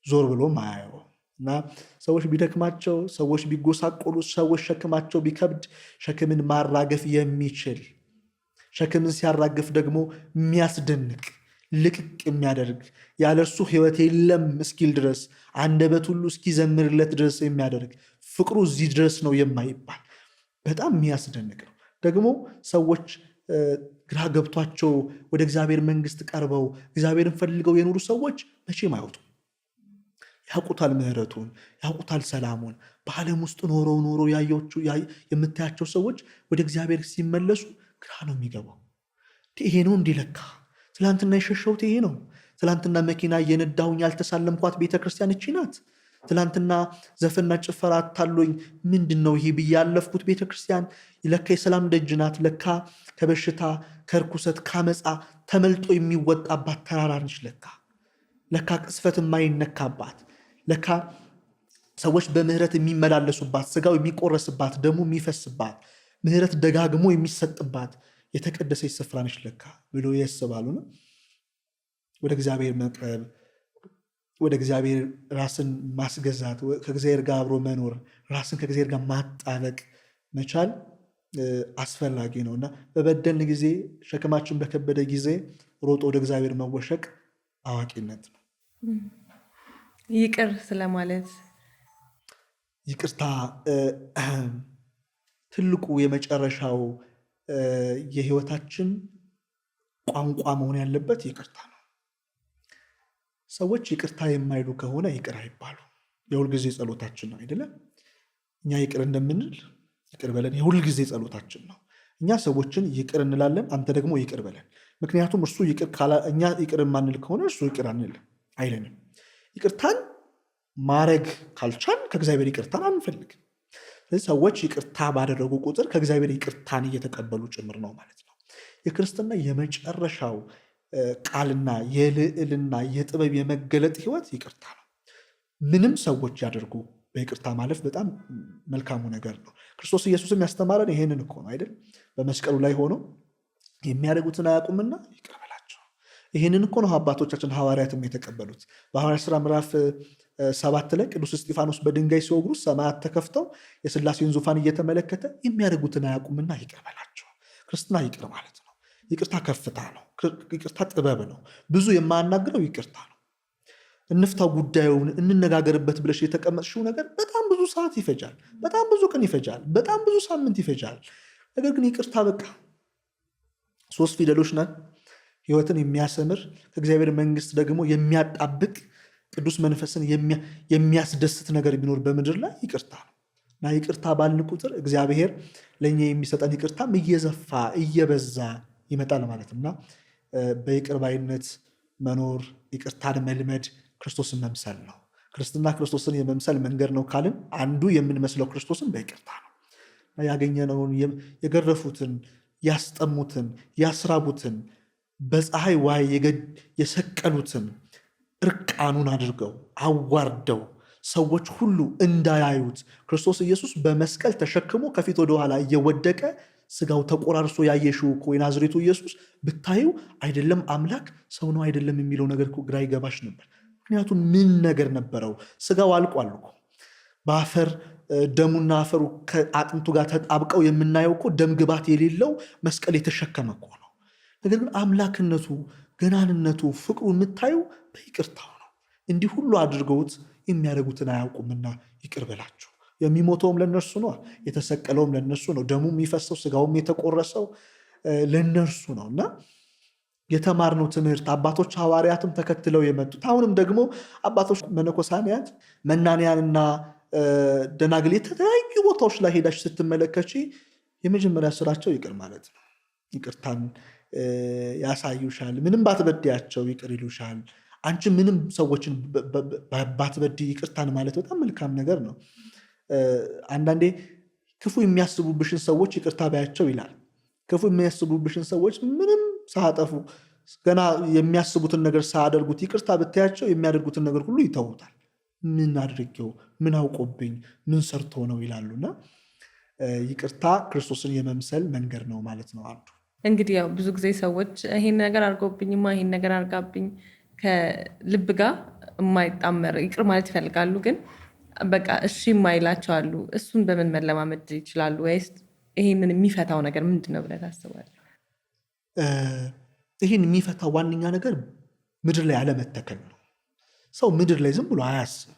ዞር ብሎ ማያየው እና ሰዎች ቢደክማቸው፣ ሰዎች ቢጎሳቆሉ፣ ሰዎች ሸክማቸው ቢከብድ ሸክምን ማራገፍ የሚችል ሸክምን ሲያራግፍ ደግሞ የሚያስደንቅ ልቅቅ የሚያደርግ ያለ እርሱ ሕይወት የለም እስኪል ድረስ አንደበት ሁሉ እስኪዘምርለት ድረስ የሚያደርግ ፍቅሩ እዚህ ድረስ ነው የማይባል በጣም የሚያስደንቅ ነው። ደግሞ ሰዎች ግራ ገብቷቸው ወደ እግዚአብሔር መንግስት ቀርበው እግዚአብሔርን ፈልገው የኖሩ ሰዎች መቼም አይወጡም። ያውቁታል ምሕረቱን፣ ያውቁታል ሰላሙን። በዓለም ውስጥ ኖሮ የምታያቸው ሰዎች ወደ እግዚአብሔር ሲመለሱ ግራ ነው የሚገባው። ይሄ ነው እንዲለካ ትላንትና የሸሸሁት ይሄ ነው። ትላንትና መኪና እየነዳሁኝ ያልተሳለምኳት ቤተክርስቲያን እቺ ናት። ትላንትና ዘፈንና ጭፈራ አታሎኝ ምንድን ነው ይሄ ብዬ ያለፍኩት ቤተክርስቲያን ለካ የሰላም ደጅ ናት። ለካ ከበሽታ ከርኩሰት ካመፃ ተመልጦ የሚወጣባት ተራራ ነች። ለካ ቅስፈት የማይነካባት፣ ለካ ሰዎች በምህረት የሚመላለሱባት፣ ስጋው የሚቆረስባት፣ ደሙ የሚፈስባት፣ ምህረት ደጋግሞ የሚሰጥባት የተቀደሰች ስፍራ ነች ለካ ብሎ ያስባሉ። ነው ወደ እግዚአብሔር መቅረብ፣ ወደ እግዚአብሔር ራስን ማስገዛት፣ ከእግዚአብሔር ጋር አብሮ መኖር፣ ራስን ከእግዚአብሔር ጋር ማጣበቅ መቻል አስፈላጊ ነው እና በበደልን ጊዜ፣ ሸክማችን በከበደ ጊዜ ሮጦ ወደ እግዚአብሔር መወሸቅ አዋቂነት ነው። ይቅር ስለማለት ይቅርታ ትልቁ የመጨረሻው የህይወታችን ቋንቋ መሆን ያለበት ይቅርታ ነው። ሰዎች ይቅርታ የማይሉ ከሆነ ይቅር አይባሉ። የሁልጊዜ ጸሎታችን ነው አይደለም? እኛ ይቅር እንደምንል ይቅር በለን የሁልጊዜ ጸሎታችን ነው። እኛ ሰዎችን ይቅር እንላለን፣ አንተ ደግሞ ይቅር በለን። ምክንያቱም እርሱ እኛ ይቅር የማንል ከሆነ እርሱ ይቅር አይለንም። ይቅርታን ማድረግ ካልቻል ከእግዚአብሔር ይቅርታን አንፈልግም። ስለዚህ ሰዎች ይቅርታ ባደረጉ ቁጥር ከእግዚአብሔር ይቅርታን እየተቀበሉ ጭምር ነው ማለት ነው። የክርስትና የመጨረሻው ቃልና የልዕልና የጥበብ የመገለጥ ህይወት ይቅርታ ነው። ምንም ሰዎች ያደርጉ በይቅርታ ማለፍ በጣም መልካሙ ነገር ነው። ክርስቶስ ኢየሱስም ያስተማረን ይሄንን እኮ ነው አይደል? በመስቀሉ ላይ ሆኖ የሚያደርጉትን አያውቁምና ይቅር በላቸው። ይህንን እኮ ነው አባቶቻችን ሐዋርያትም የተቀበሉት። በሐዋርያት ሥራ ምዕራፍ 7 ላይ ቅዱስ እስጢፋኖስ በድንጋይ ሲወግሩ ሰማያት ተከፍተው የሥላሴን ዙፋን እየተመለከተ የሚያደርጉትን አያውቁምና ይቅር በላቸው። ክርስትና ይቅር ማለት ነው። ይቅርታ ከፍታ ነው። ይቅርታ ጥበብ ነው። ብዙ የማናግረው ይቅርታ ነው። እንፍታው ጉዳዩን እንነጋገርበት ብለሽ የተቀመጥሽው ነገር በጣም ብዙ ሰዓት ይፈጃል፣ በጣም ብዙ ቀን ይፈጃል፣ በጣም ብዙ ሳምንት ይፈጃል። ነገር ግን ይቅርታ በቃ 3 ፊደሎች ናት። ህይወትን የሚያሰምር ከእግዚአብሔር መንግስት ደግሞ የሚያጣብቅ ቅዱስ መንፈስን የሚያስደስት ነገር ቢኖር በምድር ላይ ይቅርታ ነው እና ይቅርታ ባልን ቁጥር እግዚአብሔር ለእኛ የሚሰጠን ይቅርታም እየዘፋ እየበዛ ይመጣል ማለት እና በይቅር ባይነት መኖር፣ ይቅርታን መልመድ ክርስቶስን መምሰል ነው። ክርስትና ክርስቶስን የመምሰል መንገድ ነው ካልን አንዱ የምንመስለው ክርስቶስን በይቅርታ ነው። ያገኘነውን የገረፉትን፣ ያስጠሙትን፣ ያስራቡትን፣ በፀሐይ ዋይ የሰቀሉትን እርቃኑን አድርገው አዋርደው ሰዎች ሁሉ እንዳያዩት ክርስቶስ ኢየሱስ በመስቀል ተሸክሞ ከፊት ወደኋላ እየወደቀ ስጋው ተቆራርሶ ያየሽው እኮ የናዝሬቱ ኢየሱስ ብታዩ አይደለም አምላክ ሰው ነው አይደለም የሚለው ነገር ግራ ይገባሽ ነበር። ምክንያቱም ምን ነገር ነበረው? ስጋው አልቋል እኮ በአፈር ደሙና አፈሩ ከአጥንቱ ጋር ተጣብቀው የምናየው እኮ ደም ግባት የሌለው መስቀል የተሸከመ እኮ ነው። ነገር ግን አምላክነቱ፣ ገናንነቱ፣ ፍቅሩ የምታዩ በይቅርታው ነው። እንዲህ ሁሉ አድርገውት የሚያደርጉትን አያውቁምና ይቅር በላቸው። የሚሞተውም ለነርሱ ነው፣ የተሰቀለውም ለነርሱ ነው፣ ደሙ የሚፈሰው ስጋውም የተቆረሰው ለነርሱ ነው እና የተማርነው ትምህርት አባቶች ሐዋርያትም ተከትለው የመጡት አሁንም ደግሞ አባቶች መነኮሳንያት፣ መናንያንና ደናግል የተለያዩ ቦታዎች ላይ ሄዳች ስትመለከች የመጀመሪያ ስራቸው ይቅር ማለት ነው። ይቅርታን ያሳዩሻል። ምንም ባትበድያቸው ይቅር ይሉሻል። አንቺ ምንም ሰዎችን ባትበድ ይቅርታን ማለት በጣም መልካም ነገር ነው። አንዳንዴ ክፉ የሚያስቡብሽን ሰዎች ይቅርታ ባያቸው ይላል። ክፉ የሚያስቡብሽን ሰዎች ምንም ሳያጠፉ ገና የሚያስቡትን ነገር ሳያደርጉት ይቅርታ ብታያቸው የሚያደርጉትን ነገር ሁሉ ይተውታል። ምን አድርጌው፣ ምን አውቆብኝ፣ ምን ሰርቶ ነው ይላሉና ይቅርታ ክርስቶስን የመምሰል መንገድ ነው ማለት ነው አንዱ። እንግዲህ ያው ብዙ ጊዜ ሰዎች ይሄን ነገር አድርጎብኝማ ይሄን ነገር አድርጋብኝ ከልብ ጋር የማይጣመር ይቅር ማለት ይፈልጋሉ፣ ግን በቃ እሺ የማይላቸው አሉ። እሱን በምን መለማመድ ይችላሉ? ወይስ ይሄንን የሚፈታው ነገር ምንድን ነው ብለህ ታስባለህ? ይህን የሚፈታው ዋነኛ ነገር ምድር ላይ አለመተከል ነው። ሰው ምድር ላይ ዝም ብሎ አያስብ።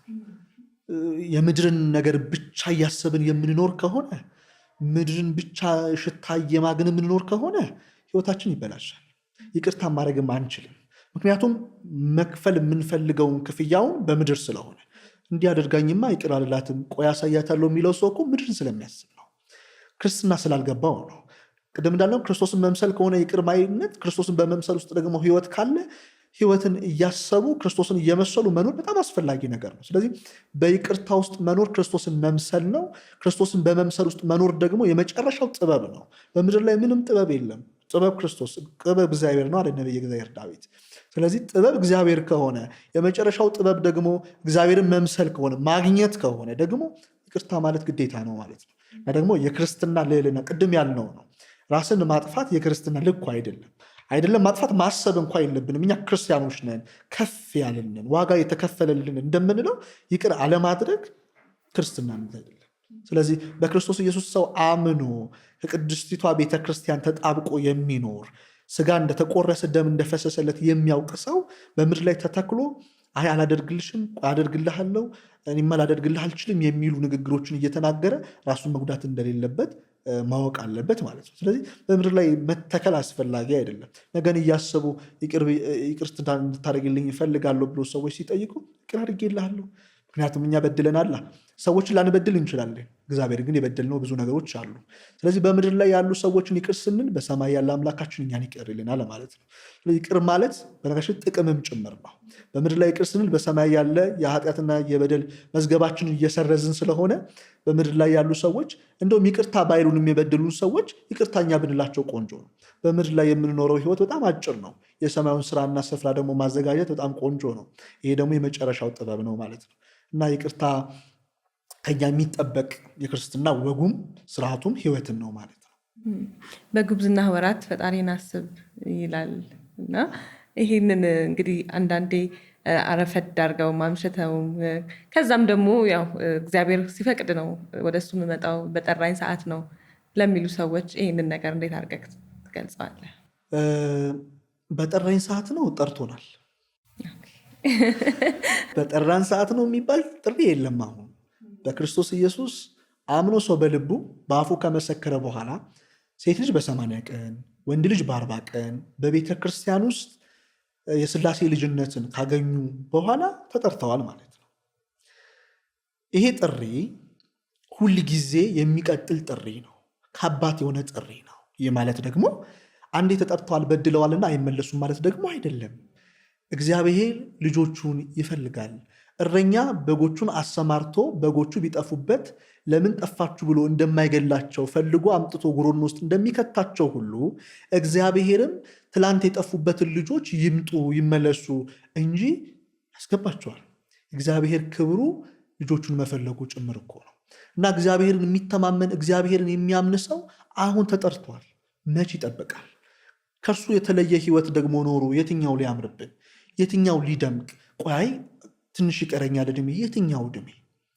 የምድርን ነገር ብቻ እያሰብን የምንኖር ከሆነ፣ ምድርን ብቻ ሽታ እየማግን የምንኖር ከሆነ ህይወታችን ይበላሻል። ይቅርታ ማድረግም አንችልም። ምክንያቱም መክፈል የምንፈልገውን ክፍያውን በምድር ስለሆነ፣ እንዲያደርጋኝማ ይቅር አልላትም ቆይ አሳያታለሁ የሚለው ሰው እኮ ምድርን ስለሚያስብ ነው፣ ክርስትና ስላልገባው ነው። ቅድም እንዳለው ክርስቶስን መምሰል ከሆነ ይቅር ባይነት፣ ክርስቶስን በመምሰል ውስጥ ደግሞ ህይወት ካለ ህይወትን እያሰቡ ክርስቶስን እየመሰሉ መኖር በጣም አስፈላጊ ነገር ነው። ስለዚህ በይቅርታ ውስጥ መኖር ክርስቶስን መምሰል ነው። ክርስቶስን በመምሰል ውስጥ መኖር ደግሞ የመጨረሻው ጥበብ ነው። በምድር ላይ ምንም ጥበብ የለም። ጥበብ ክርስቶስ፣ ጥበብ እግዚአብሔር ነው አለ ነቢየ እግዚአብሔር ዳዊት። ስለዚህ ጥበብ እግዚአብሔር ከሆነ፣ የመጨረሻው ጥበብ ደግሞ እግዚአብሔርን መምሰል ከሆነ፣ ማግኘት ከሆነ ደግሞ ይቅርታ ማለት ግዴታ ነው ማለት ነው። እና ደግሞ የክርስትና ልዕልና ቅድም ያልነው ነው። ራስን ማጥፋት የክርስትና ልኩ አይደለም። ማጥፋት ማሰብ እንኳ የለብንም። እኛ ክርስቲያኖች ነን፣ ከፍ ያልንን ዋጋ የተከፈለልን እንደምንለው ይቅር አለማድረግ ክርስትና አይደለም። ስለዚህ በክርስቶስ ኢየሱስ ሰው አምኖ ከቅድስቲቷ ቤተክርስቲያን ተጣብቆ የሚኖር ስጋ እንደተቆረሰ ደም እንደፈሰሰለት የሚያውቅ ሰው በምድር ላይ ተተክሎ አይ አላደርግልሽም፣ አደርግልሃለሁ፣ እኔማ ላደርግልህ አልችልም የሚሉ ንግግሮችን እየተናገረ ራሱን መጉዳት እንደሌለበት ማወቅ አለበት ማለት ነው። ስለዚህ በምድር ላይ መተከል አስፈላጊ አይደለም። ነገን እያሰቡ ይቅርታ እንድታደርግልኝ እፈልጋለሁ ብሎ ሰዎች ሲጠይቁ ይቅር አድርጌልሃለሁ። ምክንያቱም እኛ በድለናል። ሰዎችን ላንበድል እንችላለን፣ እግዚአብሔር ግን የበደልነው ብዙ ነገሮች አሉ። ስለዚህ በምድር ላይ ያሉ ሰዎችን ይቅር ስንል በሰማይ ያለ አምላካችን እኛን ይቅር ይልናል ማለት ነው። ይቅር ማለት በነገራችን ጥቅምም ጭምር ነው። በምድር ላይ ይቅር ስንል በሰማይ ያለ የኃጢአትና የበደል መዝገባችንን እየሰረዝን ስለሆነ በምድር ላይ ያሉ ሰዎች እንደውም ይቅርታ ባይሉንም የበደሉን ሰዎች ይቅርታኛ ብንላቸው ቆንጆ ነው። በምድር ላይ የምንኖረው ህይወት በጣም አጭር ነው። የሰማዩን ስራና ስፍራ ደግሞ ማዘጋጀት በጣም ቆንጆ ነው። ይሄ ደግሞ የመጨረሻው ጥበብ ነው ማለት ነው። እና ይቅርታ ከኛ የሚጠበቅ የክርስትና ወጉም ስርዓቱም ህይወትም ነው ማለት ነው። በጉብዝና ወራት ፈጣሪን አስብ ይላል እና ይህንን እንግዲህ አንዳንዴ አረፈድ አድርገው ማምሸተው ከዛም ደግሞ ያው እግዚአብሔር ሲፈቅድ ነው ወደ እሱ የምመጣው በጠራኝ ሰዓት ነው ለሚሉ ሰዎች ይህንን ነገር እንዴት አድርገህ ትገልጸዋለህ? በጠራኝ ሰዓት ነው ጠርቶናል። በጠራን ሰዓት ነው የሚባል ጥሪ የለም። አሁን በክርስቶስ ኢየሱስ አምኖ ሰው በልቡ በአፉ ከመሰከረ በኋላ ሴት ልጅ በ80 ቀን ወንድ ልጅ በ40 ቀን በቤተ ክርስቲያን ውስጥ የሥላሴ ልጅነትን ካገኙ በኋላ ተጠርተዋል ማለት ነው። ይሄ ጥሪ ሁል ጊዜ የሚቀጥል ጥሪ ነው። ከአባት የሆነ ጥሪ ነው። ይህ ማለት ደግሞ አንዴ ተጠርተዋል በድለዋልና አይመለሱም ማለት ደግሞ አይደለም። እግዚአብሔር ልጆቹን ይፈልጋል። እረኛ በጎቹን አሰማርቶ በጎቹ ቢጠፉበት ለምን ጠፋችሁ ብሎ እንደማይገላቸው ፈልጎ አምጥቶ ጉሮኖ ውስጥ እንደሚከታቸው ሁሉ እግዚአብሔርም ትላንት የጠፉበትን ልጆች ይምጡ ይመለሱ እንጂ ያስገባቸዋል። እግዚአብሔር ክብሩ ልጆቹን መፈለጉ ጭምር እኮ ነው። እና እግዚአብሔርን የሚተማመን እግዚአብሔርን የሚያምን ሰው አሁን ተጠርቷል። መች ይጠብቃል? ከእርሱ የተለየ ህይወት ደግሞ ኖሮ የትኛው ሊያምርብን፣ የትኛው ሊደምቅ? ቆይ ትንሽ ይቀረኛል ዕድሜ። የትኛው ዕድሜ?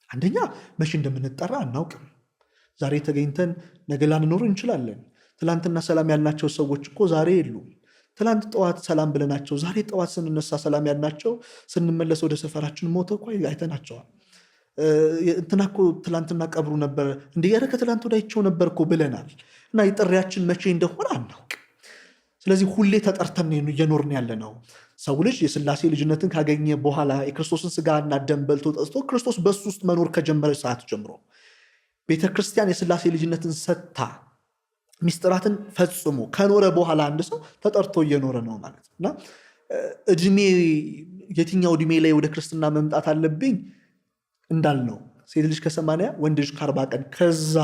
አንደኛ መቼ እንደምንጠራ አናውቅም። ዛሬ ተገኝተን ነገ ላንኖር እንችላለን። ትላንትና ሰላም ያልናቸው ሰዎች እኮ ዛሬ የሉም። ትላንት ጠዋት ሰላም ብለናቸው ዛሬ ጠዋት ስንነሳ ሰላም ያልናቸው ስንመለስ ወደ ሰፈራችን ሞተ እኮ አይተናቸዋል። እንትና እኮ ትላንትና ቀብሩ ነበር እንደ ያረ ከትላንት ወዳይቸው ነበር እኮ ብለናል። እና የጥሪያችን መቼ እንደሆነ አናውቅ። ስለዚህ ሁሌ ተጠርተን እየኖርን ያለ ነው። ሰው ልጅ የሥላሴ ልጅነትን ካገኘ በኋላ የክርስቶስን ስጋና ደም በልቶ ጠጥቶ ክርስቶስ በሱ ውስጥ መኖር ከጀመረ ሰዓት ጀምሮ ቤተክርስቲያን የሥላሴ ልጅነትን ሰጥታ ሚስጥራትን ፈጽሞ ከኖረ በኋላ አንድ ሰው ተጠርቶ እየኖረ ነው ማለት ነው። እና እድሜ የትኛው እድሜ ላይ ወደ ክርስትና መምጣት አለብኝ እንዳልነው ሴት ልጅ ከ80 ወንድ ልጅ ከ40 ቀን ከዛ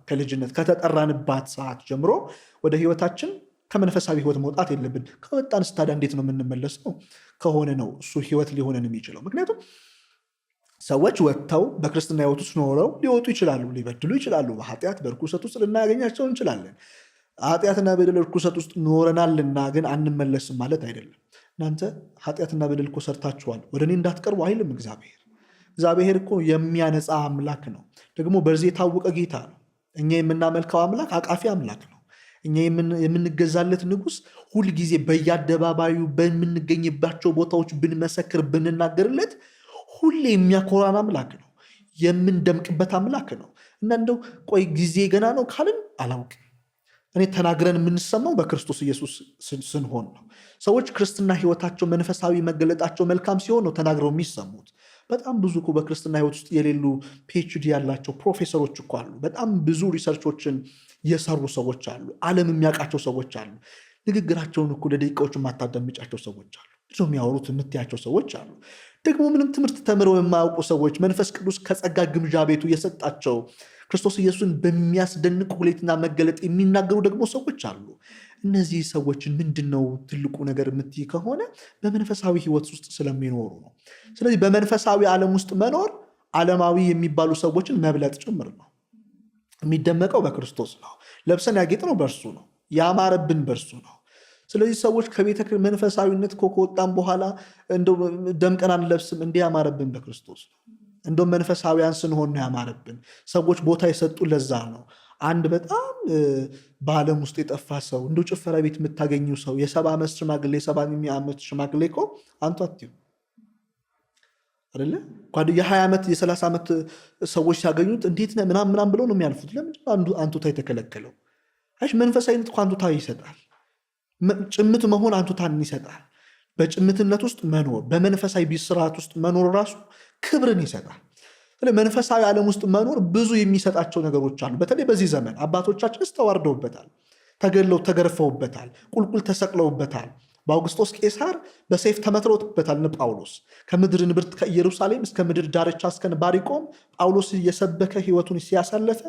ከልጅነት ከተጠራንባት ሰዓት ጀምሮ ወደ ህይወታችን ከመንፈሳዊ ህይወት መውጣት የለብን። ከወጣንስ ታዲያ እንዴት ነው የምንመለሰው? ከሆነ ነው እሱ ህይወት ሊሆነን የሚችለው። ምክንያቱም ሰዎች ወጥተው በክርስትና ሕይወት ውስጥ ኖረው ሊወጡ ይችላሉ፣ ሊበድሉ ይችላሉ። በኃጢአት በርኩሰት ውስጥ ልናገኛቸው እንችላለን። ኃጢአትና በደል ርኩሰት ውስጥ ኖረናልና ግን አንመለስም ማለት አይደለም። እናንተ ኃጢአትና በደል እኮ ሰርታችኋል፣ ወደ እኔ እንዳትቀርቡ አይልም እግዚአብሔር። እግዚአብሔር እኮ የሚያነጻ አምላክ ነው። ደግሞ በዚህ የታወቀ ጌታ ነው። እኛ የምናመልከው አምላክ አቃፊ አምላክ ነው። እኛ የምንገዛለት ንጉሥ ሁልጊዜ በየአደባባዩ በምንገኝባቸው ቦታዎች ብንመሰክር ብንናገርለት ሁሌ የሚያኮራን አምላክ ነው። የምንደምቅበት አምላክ ነው። እና እንደው ቆይ ጊዜ ገና ነው ካልን አላውቅም። እኔ ተናግረን የምንሰማው በክርስቶስ ኢየሱስ ስንሆን ነው። ሰዎች ክርስትና ሕይወታቸው መንፈሳዊ መገለጣቸው መልካም ሲሆን ነው ተናግረው የሚሰሙት። በጣም ብዙ እኮ በክርስትና ሕይወት ውስጥ የሌሉ ፒኤችዲ ያላቸው ፕሮፌሰሮች እኮ አሉ። በጣም ብዙ ሪሰርቾችን የሰሩ ሰዎች አሉ። ዓለም የሚያውቃቸው ሰዎች አሉ። ንግግራቸውን እኮ ለደቂቃዎች የማታዳምጫቸው ሰዎች አሉ። ብዙ የሚያወሩት የምትያቸው ሰዎች አሉ። ደግሞ ምንም ትምህርት ተምረው የማያውቁ ሰዎች መንፈስ ቅዱስ ከጸጋ ግምዣ ቤቱ የሰጣቸው ክርስቶስ ኢየሱስን በሚያስደንቅ ሁኔታና መገለጥ የሚናገሩ ደግሞ ሰዎች አሉ። እነዚህ ሰዎችን ምንድን ነው ትልቁ ነገር የምትይ ከሆነ በመንፈሳዊ ሕይወት ውስጥ ስለሚኖሩ ነው። ስለዚህ በመንፈሳዊ ዓለም ውስጥ መኖር ዓለማዊ የሚባሉ ሰዎችን መብለጥ ጭምር ነው። የሚደመቀው በክርስቶስ ነው። ለብሰን ያጌጥነው በእርሱ ነው። ያማረብን በእርሱ ነው። ስለዚህ ሰዎች ከቤተ መንፈሳዊነት ከወጣን በኋላ እንደው ደምቀን አንለብስም። እንዲህ ያማረብን በክርስቶስ ነው። እንደው መንፈሳዊያን ስንሆን ነው ያማረብን። ሰዎች ቦታ የሰጡ ለዛ ነው። አንድ በጣም በዓለም ውስጥ የጠፋ ሰው እንደው ጭፈራ ቤት የምታገኙ ሰው የ70 ዓመት ሽማግሌ 70 ዓመት ሽማግሌ እኮ አንቱ አትዩ አይደለ? የ20 ዓመት የ30 ዓመት ሰዎች ሲያገኙት እንዴት ነህ ምናምን ብለው ነው የሚያልፉት። ለምንድን ነው አንቱታ የተከለከለው? አይሽ መንፈሳዊነት እኮ አንቱታ ይሰጣል። ጭምት መሆን አንቱታን ይሰጣል። በጭምትነት ውስጥ መኖር፣ በመንፈሳዊ ስርዓት ውስጥ መኖር ራሱ ክብርን ይሰጣል። መንፈሳዊ ዓለም ውስጥ መኖር ብዙ የሚሰጣቸው ነገሮች አሉ። በተለይ በዚህ ዘመን አባቶቻችን ተዋርደውበታል፣ ተገድለው ተገርፈውበታል፣ ቁልቁል ተሰቅለውበታል። በአውግስጦስ ቄሳር በሰይፍ ተመትረውበታል። ጳውሎስ ከምድር ንብርት ከኢየሩሳሌም እስከ ምድር ዳርቻ እስከ ባሪቆም ጳውሎስ እየሰበከ ሕይወቱን ሲያሳለፈ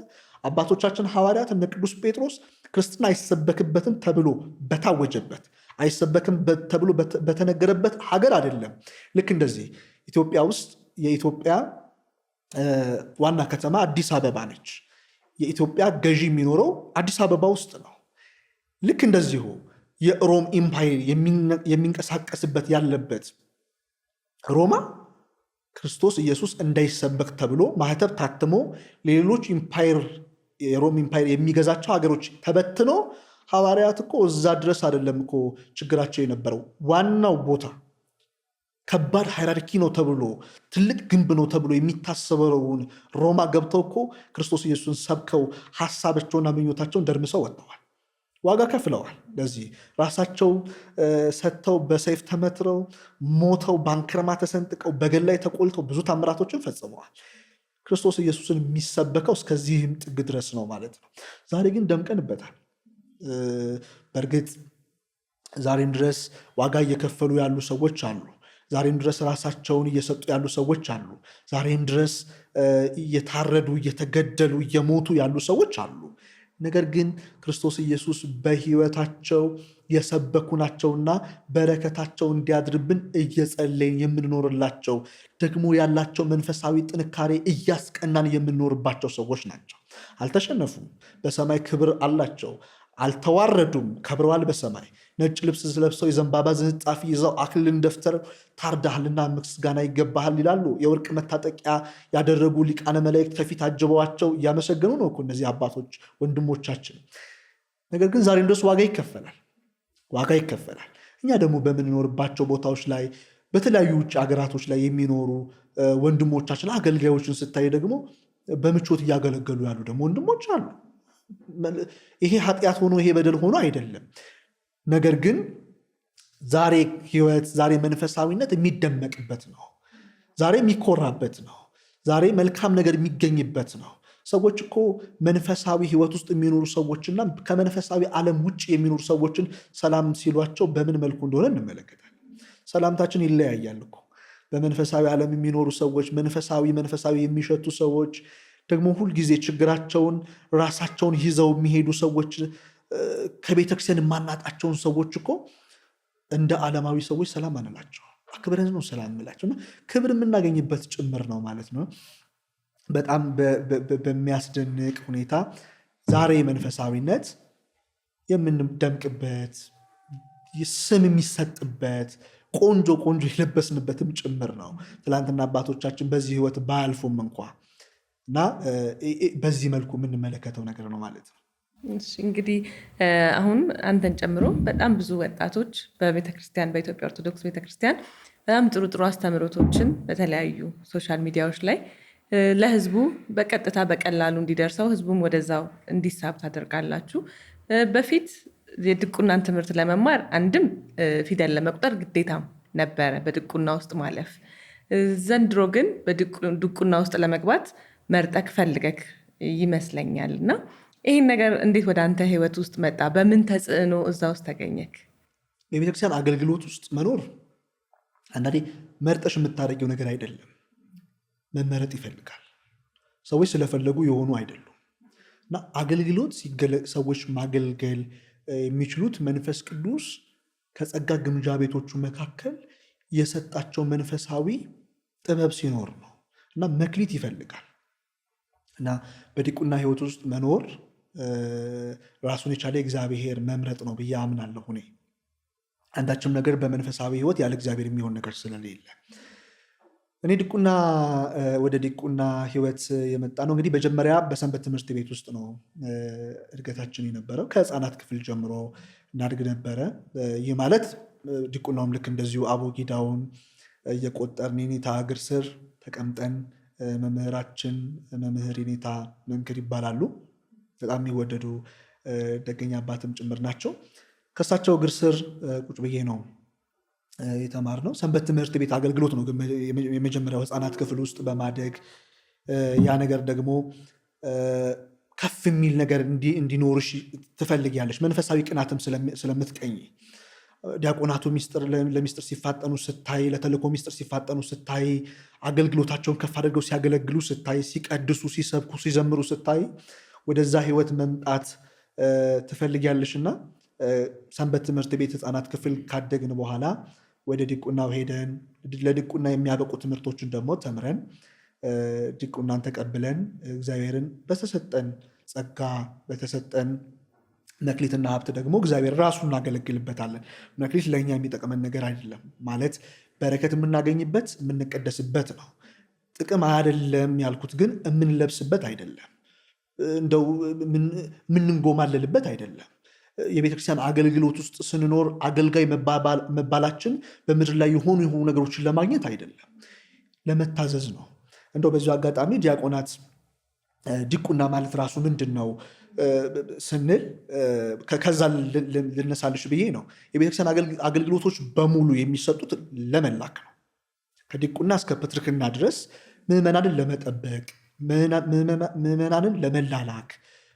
አባቶቻችን ሐዋርያት እነ ቅዱስ ጴጥሮስ ክርስትና አይሰበክበትም ተብሎ በታወጀበት አይሰበክም ተብሎ በተነገረበት ሀገር አይደለም። ልክ እንደዚህ ኢትዮጵያ ውስጥ የኢትዮጵያ ዋና ከተማ አዲስ አበባ ነች። የኢትዮጵያ ገዢ የሚኖረው አዲስ አበባ ውስጥ ነው። ልክ እንደዚሁ የሮም ኢምፓየር የሚንቀሳቀስበት ያለበት ሮማ ክርስቶስ ኢየሱስ እንዳይሰበክ ተብሎ ማህተብ ታትሞ ሌሎች የሮም ኢምፓየር የሚገዛቸው ሀገሮች ተበትኖ ሐዋርያት እኮ እዛ ድረስ አይደለም እኮ ችግራቸው የነበረው። ዋናው ቦታ ከባድ ሃይራርኪ ነው ተብሎ ትልቅ ግንብ ነው ተብሎ የሚታሰበውን ሮማ ገብተው እኮ ክርስቶስ ኢየሱስን ሰብከው ሀሳባቸውና ምኞታቸውን ደርምሰው ወጥተዋል። ዋጋ ከፍለዋል። ለዚህ ራሳቸው ሰጥተው በሰይፍ ተመትረው ሞተው ባንክረማ ተሰንጥቀው በገላይ ተቆልተው ብዙ ታምራቶችን ፈጽመዋል። ክርስቶስ ኢየሱስን የሚሰበከው እስከዚህም ጥግ ድረስ ነው ማለት ነው። ዛሬ ግን ደምቀንበታል። በእርግጥ ዛሬም ድረስ ዋጋ እየከፈሉ ያሉ ሰዎች አሉ። ዛሬም ድረስ ራሳቸውን እየሰጡ ያሉ ሰዎች አሉ። ዛሬም ድረስ እየታረዱ እየተገደሉ እየሞቱ ያሉ ሰዎች አሉ። ነገር ግን ክርስቶስ ኢየሱስ በሕይወታቸው የሰበኩ ናቸውና በረከታቸው እንዲያድርብን እየጸለይን የምንኖርላቸው ደግሞ ያላቸው መንፈሳዊ ጥንካሬ እያስቀናን የምንኖርባቸው ሰዎች ናቸው። አልተሸነፉም። በሰማይ ክብር አላቸው። አልተዋረዱም። ከብረዋል። በሰማይ ነጭ ልብስ ለብሰው የዘንባባ ዝንጣፊ ይዘው አክሊልን ደፍተው ታርዳሃልና ምስጋና ይገባሃል ይላሉ። የወርቅ መታጠቂያ ያደረጉ ሊቃነ መላእክት ከፊት አጅበዋቸው እያመሰገኑ ነው እኮ እነዚህ አባቶች ወንድሞቻችን። ነገር ግን ዛሬም ድረስ ዋጋ ይከፈላል። እኛ ደግሞ በምንኖርባቸው ቦታዎች ላይ በተለያዩ ውጭ ሀገራቶች ላይ የሚኖሩ ወንድሞቻችን አገልጋዮችን ስታይ ደግሞ በምቾት እያገለገሉ ያሉ ደግሞ ወንድሞች አሉ። ይሄ ኃጢአት ሆኖ ይሄ በደል ሆኖ አይደለም። ነገር ግን ዛሬ ሕይወት ዛሬ መንፈሳዊነት የሚደመቅበት ነው። ዛሬ የሚኮራበት ነው። ዛሬ መልካም ነገር የሚገኝበት ነው። ሰዎች እኮ መንፈሳዊ ሕይወት ውስጥ የሚኖሩ ሰዎችና ከመንፈሳዊ ዓለም ውጭ የሚኖሩ ሰዎችን ሰላም ሲሏቸው በምን መልኩ እንደሆነ እንመለከታለን። ሰላምታችን ይለያያል እኮ። በመንፈሳዊ ዓለም የሚኖሩ ሰዎች መንፈሳዊ የሚሸቱ ሰዎች ደግሞ ሁልጊዜ ችግራቸውን ራሳቸውን ይዘው የሚሄዱ ሰዎች ከቤተክርስቲያን የማናጣቸውን ሰዎች እኮ እንደ ዓለማዊ ሰዎች ሰላም አንላቸው። አክብረን ነው ሰላም የምላቸው እና ክብር የምናገኝበት ጭምር ነው ማለት ነው። በጣም በሚያስደንቅ ሁኔታ ዛሬ መንፈሳዊነት የምንደምቅበት ስም የሚሰጥበት ቆንጆ ቆንጆ የለበስንበትም ጭምር ነው። ትላንትና አባቶቻችን በዚህ ህይወት ባያልፉም እንኳ እና በዚህ መልኩ የምንመለከተው ነገር ነው ማለት ነው። እንግዲህ አሁን አንተን ጨምሮ በጣም ብዙ ወጣቶች በቤተክርስቲያን በኢትዮጵያ ኦርቶዶክስ ቤተክርስቲያን በጣም ጥሩ ጥሩ አስተምህሮቶችን በተለያዩ ሶሻል ሚዲያዎች ላይ ለህዝቡ በቀጥታ በቀላሉ እንዲደርሰው ህዝቡም ወደዛው እንዲሳብ ታደርጋላችሁ። በፊት የድቁናን ትምህርት ለመማር አንድም ፊደል ለመቁጠር ግዴታም ነበረ በድቁና ውስጥ ማለፍ። ዘንድሮ ግን በድቁና ውስጥ ለመግባት መርጠክ ፈልገክ ይመስለኛል እና ይህን ነገር እንዴት ወደ አንተ ህይወት ውስጥ መጣ? በምን ተጽዕኖ እዛ ውስጥ ተገኘክ? የቤተክርስቲያን አገልግሎት ውስጥ መኖር አንዳንዴ መርጠሽ የምታደርጊው ነገር አይደለም። መመረጥ ይፈልጋል። ሰዎች ስለፈለጉ የሆኑ አይደሉም እና አገልግሎት ሰዎች ማገልገል የሚችሉት መንፈስ ቅዱስ ከጸጋ ግምጃ ቤቶቹ መካከል የሰጣቸው መንፈሳዊ ጥበብ ሲኖር ነው እና መክሊት ይፈልጋል እና በዲቁና ህይወት ውስጥ መኖር ራሱን የቻለ እግዚአብሔር መምረጥ ነው ብዬ አምናለሁ። እኔ አንዳችም ነገር በመንፈሳዊ ህይወት ያለ እግዚአብሔር የሚሆን ነገር ስለሌለ እኔ ወደ ዲቁና ህይወት የመጣ ነው እንግዲህ መጀመሪያ በሰንበት ትምህርት ቤት ውስጥ ነው እድገታችን የነበረው። ከህፃናት ክፍል ጀምሮ እናድግ ነበረ። ይህ ማለት ዲቁናውም ልክ እንደዚሁ አቦጊዳውን እየቆጠርን የኔታ እግር ስር ተቀምጠን መምህራችን መምህር የኔታ መንክር ይባላሉ። በጣም የሚወደዱ ደገኛ አባትም ጭምር ናቸው። ከእሳቸው እግር ስር ቁጭ ብዬ ነው የተማርነው። ሰንበት ትምህርት ቤት አገልግሎት ነው የመጀመሪያው ህፃናት ክፍል ውስጥ በማደግ ያ ነገር ደግሞ ከፍ የሚል ነገር እንዲኖርሽ ትፈልጊያለሽ። መንፈሳዊ ቅናትም ስለምትቀኝ ዲያቆናቱ ለሚስጥር ሲፋጠኑ ስታይ፣ ለተልእኮ ሚስጥር ሲፋጠኑ ስታይ፣ አገልግሎታቸውን ከፍ አድርገው ሲያገለግሉ ስታይ፣ ሲቀድሱ፣ ሲሰብኩ፣ ሲዘምሩ ስታይ ወደዛ ህይወት መምጣት ትፈልጊያለሽ እና ሰንበት ትምህርት ቤት ህፃናት ክፍል ካደግን በኋላ ወደ ዲቁናው ሄደን ለዲቁና የሚያበቁ ትምህርቶችን ደግሞ ተምረን ዲቁናን ተቀብለን እግዚአብሔርን በተሰጠን ጸጋ በተሰጠን መክሊትና ሀብት ደግሞ እግዚአብሔር ራሱ እናገለግልበታለን። መክሊት ለእኛ የሚጠቅመን ነገር አይደለም ማለት በረከት የምናገኝበት የምንቀደስበት ነው። ጥቅም አይደለም ያልኩት ግን የምንለብስበት አይደለም፣ እንደው የምንጎማለልበት አይደለም። የቤተክርስቲያን አገልግሎት ውስጥ ስንኖር አገልጋይ መባላችን በምድር ላይ የሆኑ ነገሮችን ለማግኘት አይደለም፣ ለመታዘዝ ነው። እንደው በዚሁ አጋጣሚ ዲያቆናት ዲቁና ማለት ራሱ ምንድን ነው ስንል ከዛ ልነሳልሽ ብዬ ነው። የቤተክርስቲያን አገልግሎቶች በሙሉ የሚሰጡት ለመላክ ነው። ከዲቁና እስከ ፕትርክና ድረስ ምዕመናንን ለመጠበቅ፣ ምዕመናንን ለመላላክ፣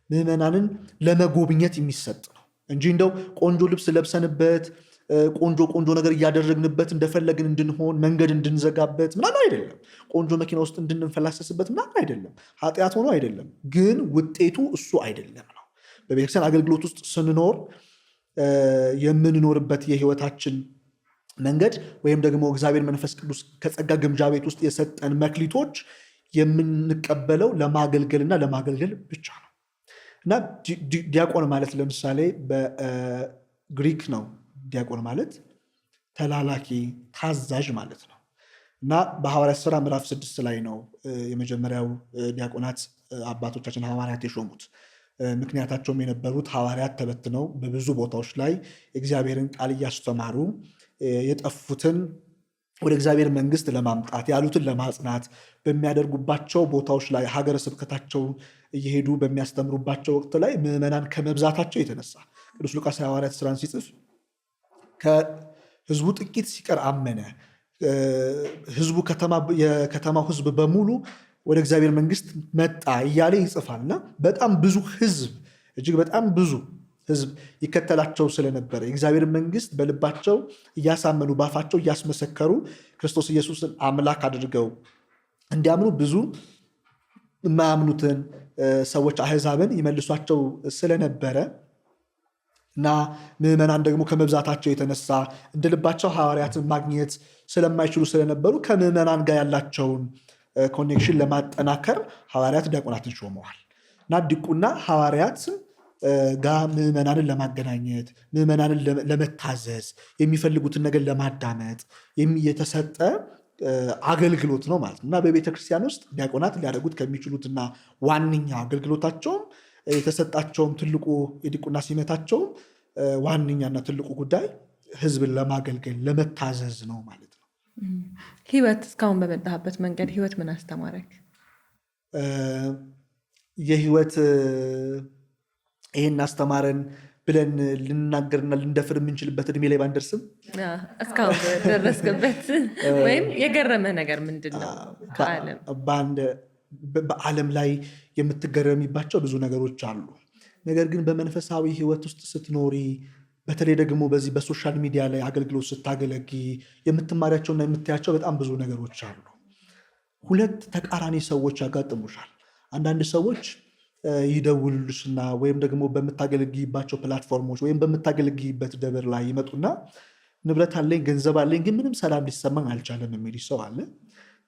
ምዕመናንን ለመጎብኘት የሚሰጥ ነው እንጂ እንደው ቆንጆ ልብስ ለብሰንበት ቆንጆ ነገር እያደረግንበት እንደፈለግን እንድንሆን መንገድ እንድንዘጋበት ምናምን አይደለም። ቆንጆ መኪና ውስጥ እንድንፈላሰስበት ምናምን አይደለም። ኃጢአት ሆኖ አይደለም፣ ግን ውጤቱ እሱ አይደለም ነው። በቤተክርስቲያን አገልግሎት ውስጥ ስንኖር የምንኖርበት የህይወታችን መንገድ ወይም ደግሞ እግዚአብሔር መንፈስ ቅዱስ ከጸጋ ግምጃ ቤት ውስጥ የሰጠን መክሊቶች የምንቀበለው ለማገልገልና ለማገልገል ብቻ ነው እና ዲያቆን ማለት ለምሳሌ በግሪክ ነው። ዲያቆን ማለት ተላላኪ፣ ታዛዥ ማለት ነው እና በሐዋርያት ሥራ ምዕራፍ 6 ላይ ነው የመጀመሪያው ዲያቆናት አባቶቻችን ሐዋርያት የሾሙት። ምክንያታቸውም የነበሩት ሐዋርያት ተበትነው በብዙ ቦታዎች ላይ የእግዚአብሔርን ቃል እያስተማሩ የጠፉትን ወደ እግዚአብሔር መንግስት ለማምጣት ያሉትን ለማጽናት በሚያደርጉባቸው ቦታዎች ላይ ሀገረ ስብከታቸው እየሄዱ በሚያስተምሩባቸው ወቅት ላይ ምዕመናን ከመብዛታቸው የተነሳ ቅዱስ ሉቃስ ሐዋርያት ሥራን ሲጽፍ ከህዝቡ ጥቂት ሲቀር አመነ፣ ህዝቡ የከተማው ህዝብ በሙሉ ወደ እግዚአብሔር መንግስት መጣ እያለ ይጽፋልና በጣም ብዙ ህዝብ እጅግ በጣም ብዙ ህዝብ ይከተላቸው ስለነበረ የእግዚአብሔር መንግስት በልባቸው እያሳመኑ ባፋቸው እያስመሰከሩ ክርስቶስ ኢየሱስን አምላክ አድርገው እንዲያምኑ ብዙ የማያምኑትን ሰዎች አህዛብን ይመልሷቸው ስለነበረ እና ምዕመናን ደግሞ ከመብዛታቸው የተነሳ እንደ ልባቸው ሐዋርያትን ማግኘት ስለማይችሉ ስለነበሩ ከምዕመናን ጋር ያላቸውን ኮኔክሽን ለማጠናከር ሐዋርያት ዲያቆናትን ሾመዋል። እና ዲቁና ሐዋርያትን ጋር ምዕመናንን ለማገናኘት፣ ምዕመናንን ለመታዘዝ፣ የሚፈልጉትን ነገር ለማዳመጥ የተሰጠ አገልግሎት ነው ማለት ነው። እና በቤተክርስቲያን ውስጥ ዲያቆናት ሊያደርጉት ከሚችሉትና ዋነኛ አገልግሎታቸውም የተሰጣቸውም ትልቁ የዲቁና ሲመታቸውም ዋነኛና ትልቁ ጉዳይ ህዝብን ለማገልገል ለመታዘዝ ነው ማለት ነው። ህይወት እስካሁን በመጣህበት መንገድ ህይወት ምን አስተማረክ? የህይወት ይህን አስተማረን ብለን ልንናገርና ልንደፍር የምንችልበት እድሜ ላይ ባንደርስም እስካሁን ደረስክበት ወይም የገረመ ነገር ምንድን ነው? በዓለም ላይ የምትገረሚባቸው ብዙ ነገሮች አሉ። ነገር ግን በመንፈሳዊ ህይወት ውስጥ ስትኖሪ፣ በተለይ ደግሞ በዚህ በሶሻል ሚዲያ ላይ አገልግሎት ስታገለጊ የምትማሪያቸውና የምታያቸው በጣም ብዙ ነገሮች አሉ። ሁለት ተቃራኒ ሰዎች ያጋጥሙሻል። አንዳንድ ሰዎች ይደውሉልሽና ወይም ደግሞ በምታገለግይባቸው ፕላትፎርሞች ወይም በምታገለግይበት ደብር ላይ ይመጡና ንብረት አለኝ፣ ገንዘብ አለኝ፣ ግን ምንም ሰላም ሊሰማኝ አልቻለም የሚል ሰው አለ።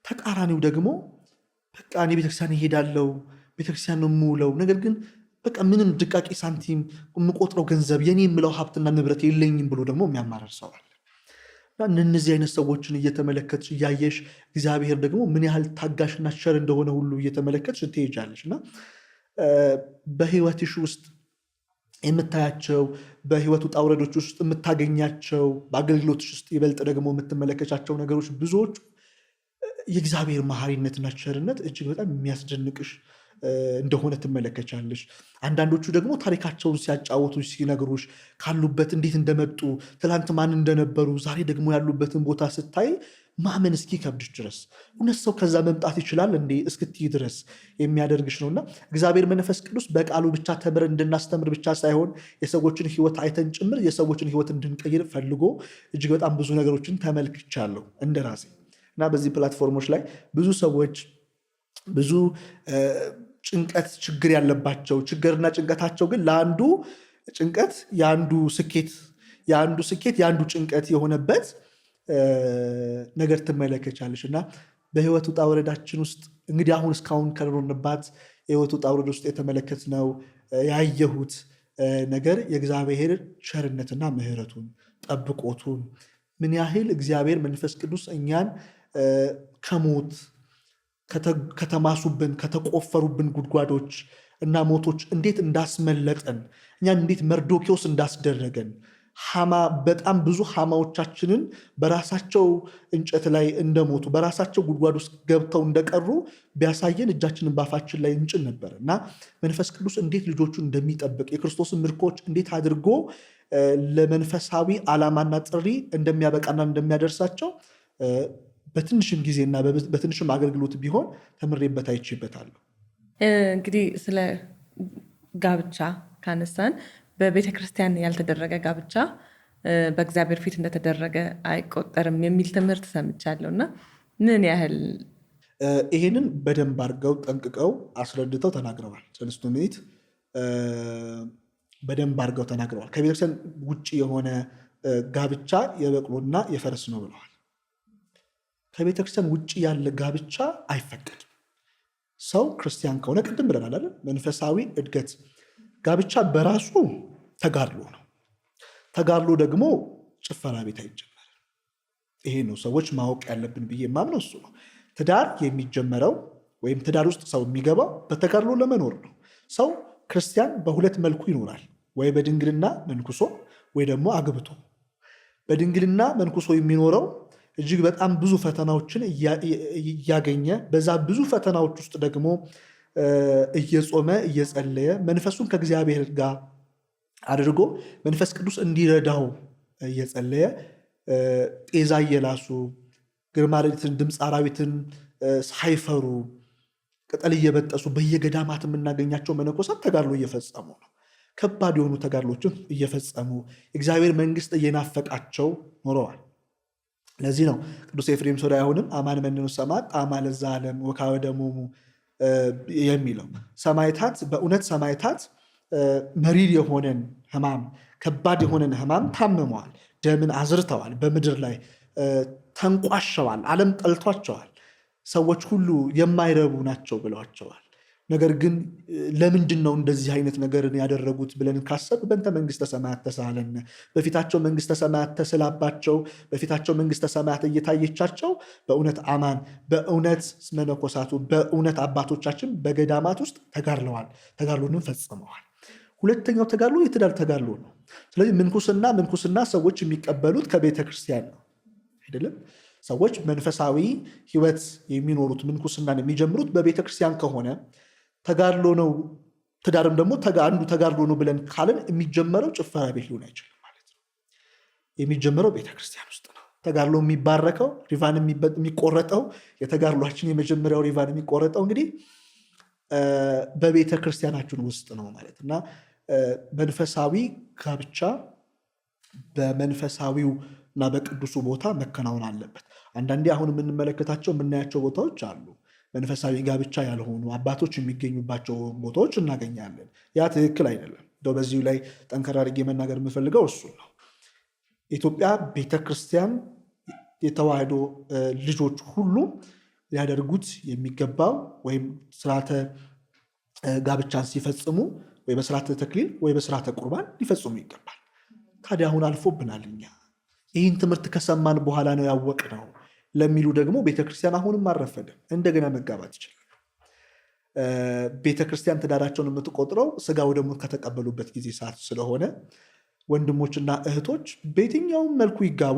ተቃራኒው ደግሞ በቃ እኔ ቤተክርስቲያን ይሄዳለው፣ ቤተክርስቲያን ነው የምውለው፣ ነገር ግን በቃ ምንም ድቃቂ ሳንቲም የምቆጥረው ገንዘብ የኔ የምለው ሀብትና ንብረት የለኝም ብሎ ደግሞ የሚያማረር ሰው አለ። እነዚህ አይነት ሰዎችን እየተመለከትሽ እያየሽ እግዚአብሔር ደግሞ ምን ያህል ታጋሽና ቸር እንደሆነ ሁሉ እየተመለከትሽ ትሄጃለሽ እና በህይወትሽ ውስጥ የምታያቸው በህይወት ውጣ ውረዶች ውስጥ የምታገኛቸው በአገልግሎትሽ ውስጥ ይበልጥ ደግሞ የምትመለከቻቸው ነገሮች ብዙዎቹ የእግዚአብሔር መሐሪነትና ቸርነት እጅግ በጣም የሚያስደንቅሽ እንደሆነ ትመለከቻለሽ። አንዳንዶቹ ደግሞ ታሪካቸውን ሲያጫወቱ ሲነግሩሽ ካሉበት እንዴት እንደመጡ ትላንት ማን እንደነበሩ ዛሬ ደግሞ ያሉበትን ቦታ ስታይ ማመን እስኪ ከብድሽ ድረስ እውነት ሰው ከዛ መምጣት ይችላል እንዴ እስክትይ ድረስ የሚያደርግሽ ነውና እግዚአብሔር መንፈስ ቅዱስ በቃሉ ብቻ ተምረን እንድናስተምር ብቻ ሳይሆን የሰዎችን ህይወት አይተን ጭምር የሰዎችን ህይወት እንድንቀይር ፈልጎ እጅግ በጣም ብዙ ነገሮችን ተመልክቻለሁ እንደራሴ እና በዚህ ፕላትፎርሞች ላይ ብዙ ሰዎች ብዙ ጭንቀት ችግር ያለባቸው ችግርና ጭንቀታቸው ግን ለአንዱ ጭንቀት የአንዱ ስኬት የአንዱ ጭንቀት የሆነበት ነገር ትመለከቻለሽ እና በህይወት ውጣ ውረዳችን ውስጥ እንግዲህ አሁን እስካሁን ከኖርንባት የህይወት ውጣ ውረድ ውስጥ የተመለከትነው ያየሁት ነገር የእግዚአብሔር ቸርነትና ምሕረቱን ጠብቆቱን ምን ያህል እግዚአብሔር መንፈስ ቅዱስ እኛን ከሞት ከተማሱብን ከተቆፈሩብን ጉድጓዶች እና ሞቶች እንዴት እንዳስመለጠን እኛን እንዴት መርዶኪዎስ እንዳስደረገን በጣም ብዙ ሐማዎቻችንን በራሳቸው እንጨት ላይ እንደሞቱ በራሳቸው ጉድጓድ ውስጥ ገብተው እንደቀሩ ቢያሳየን እጃችንን ባፋችን ላይ እንጭን ነበር እና መንፈስ ቅዱስ እንዴት ልጆቹን እንደሚጠብቅ የክርስቶስን ምርኮች እንዴት አድርጎ ለመንፈሳዊ ዓላማና ጥሪ እንደሚያበቃና እንደሚያደርሳቸው በትንሽም ጊዜና በትንሽም አገልግሎት ቢሆን ተምሬበት አይቼበታለሁ። እንግዲህ ስለ ጋብቻ ካነሳን በቤተ ክርስቲያን ያልተደረገ ጋብቻ በእግዚአብሔር ፊት እንደተደረገ አይቆጠርም የሚል ትምህርት ሰምቻለሁ እና ምን ያህል ይሄንን በደንብ አድርገው ጠንቅቀው አስረድተው ተናግረዋል። ሰለስቱ ምዕት በደንብ አድርገው ተናግረዋል። ከቤተክርስቲያን ውጭ የሆነ ጋብቻ የበቅሎና የፈረስ ነው ብለዋል። ከቤተክርስቲያን ውጭ ያለ ጋብቻ አይፈቀድም። ሰው ክርስቲያን ከሆነ ቅድም ብለናል አይደል? መንፈሳዊ እድገት ጋብቻ በራሱ ተጋድሎ ነው። ተጋድሎ ደግሞ ጭፈራ ቤት አይጀመርም። ይሄ ነው ሰዎች ማወቅ ያለብን ብዬ የማምነው እሱ ነው። ትዳር የሚጀመረው ወይም ትዳር ውስጥ ሰው የሚገባው በተጋድሎ ለመኖር ነው። ሰው ክርስቲያን በሁለት መልኩ ይኖራል። ወይ በድንግልና መንኩሶ ወይ ደግሞ አግብቶ። በድንግልና መንኩሶ የሚኖረው እጅግ በጣም ብዙ ፈተናዎችን እያገኘ በዛ ብዙ ፈተናዎች ውስጥ ደግሞ እየጾመ እየጸለየ መንፈሱን ከእግዚአብሔር ጋር አድርጎ መንፈስ ቅዱስ እንዲረዳው እየጸለየ ጤዛ እየላሱ ግርማ ሌሊትን ድምፅ አራዊትን ሳይፈሩ ቅጠል እየበጠሱ በየገዳማት የምናገኛቸው መነኮሳት ተጋድሎ እየፈጸሙ ነው። ከባድ የሆኑ ተጋድሎችን እየፈጸሙ እግዚአብሔር መንግስት እየናፈቃቸው ኖረዋል። ለዚህ ነው ቅዱስ ኤፍሬም ሶርያዊ አሁንም አማን መነኑ ሰማዕት ጣዕመ ለዛ ዓለም ወካወ ደሞሙ የሚለው ሰማዕታት በእውነት ሰማዕታት መሪር የሆነን ሕማም ከባድ የሆነን ሕማም ታምመዋል። ደምን አዝርተዋል። በምድር ላይ ተንቋሸዋል። ዓለም ጠልቷቸዋል። ሰዎች ሁሉ የማይረቡ ናቸው ብለዋቸዋል። ነገር ግን ለምንድን ነው እንደዚህ አይነት ነገርን ያደረጉት ብለን ካሰብ በእንተ መንግሥተ ሰማያት ተሳለነ፣ በፊታቸው መንግሥተ ሰማያት ተስላባቸው፣ በፊታቸው መንግሥተ ሰማያት እየታየቻቸው በእውነት አማን፣ በእውነት መነኮሳቱ፣ በእውነት አባቶቻችን በገዳማት ውስጥ ተጋድለዋል፣ ተጋድሎንም ፈጽመዋል። ሁለተኛው ተጋድሎ የትዳር ተጋድሎ ነው። ስለዚህ ምንኩስና ሰዎች የሚቀበሉት ከቤተ ክርስቲያን ነው አይደለም። ሰዎች መንፈሳዊ ሕይወት የሚኖሩት ምንኩስናን የሚጀምሩት በቤተ ክርስቲያን ከሆነ ተጋድሎ ነው። ትዳርም ደግሞ አንዱ ተጋድሎ ነው ብለን ካልን የሚጀመረው ጭፈራ ቤት ሊሆን አይችልም ማለት ነው። የሚጀመረው ቤተክርስቲያን ውስጥ ነው። ተጋድሎ የሚባረከው ሪቫን የሚቆረጠው የተጋድሏችን የመጀመሪያው ሪቫን የሚቆረጠው እንግዲህ በቤተ ክርስቲያናችን ውስጥ ነው ማለት እና መንፈሳዊ ጋብቻ በመንፈሳዊው እና በቅዱሱ ቦታ መከናወን አለበት። አንዳንዴ አሁን የምንመለከታቸው የምናያቸው ቦታዎች አሉ። መንፈሳዊ ጋብቻ ያልሆኑ አባቶች የሚገኙባቸው ቦታዎች እናገኛለን። ያ ትክክል አይደለም። እንደው በዚሁ ላይ ጠንከር አድርጌ መናገር የምፈልገው እሱ ነው። ኢትዮጵያ ቤተክርስቲያን የተዋህዶ ልጆች ሁሉ ሊያደርጉት የሚገባው ወይም ስርዓተ ጋብቻን ሲፈጽሙ ወይ በስርዓተ ተክሊል ወይ በስርዓተ ቁርባን ሊፈጽሙ ይገባል። ታዲያ አሁን አልፎብናል። እኛ ይህን ትምህርት ከሰማን በኋላ ነው ያወቅነው ለሚሉ ደግሞ ቤተክርስቲያን አሁንም አልረፈደም፣ እንደገና መጋባት ይችላል። ቤተክርስቲያን ትዳራቸውን የምትቆጥረው ስጋ ወደሙን ከተቀበሉበት ጊዜ ሰዓት ስለሆነ ወንድሞችና እህቶች በየትኛውም መልኩ ይጋቡ።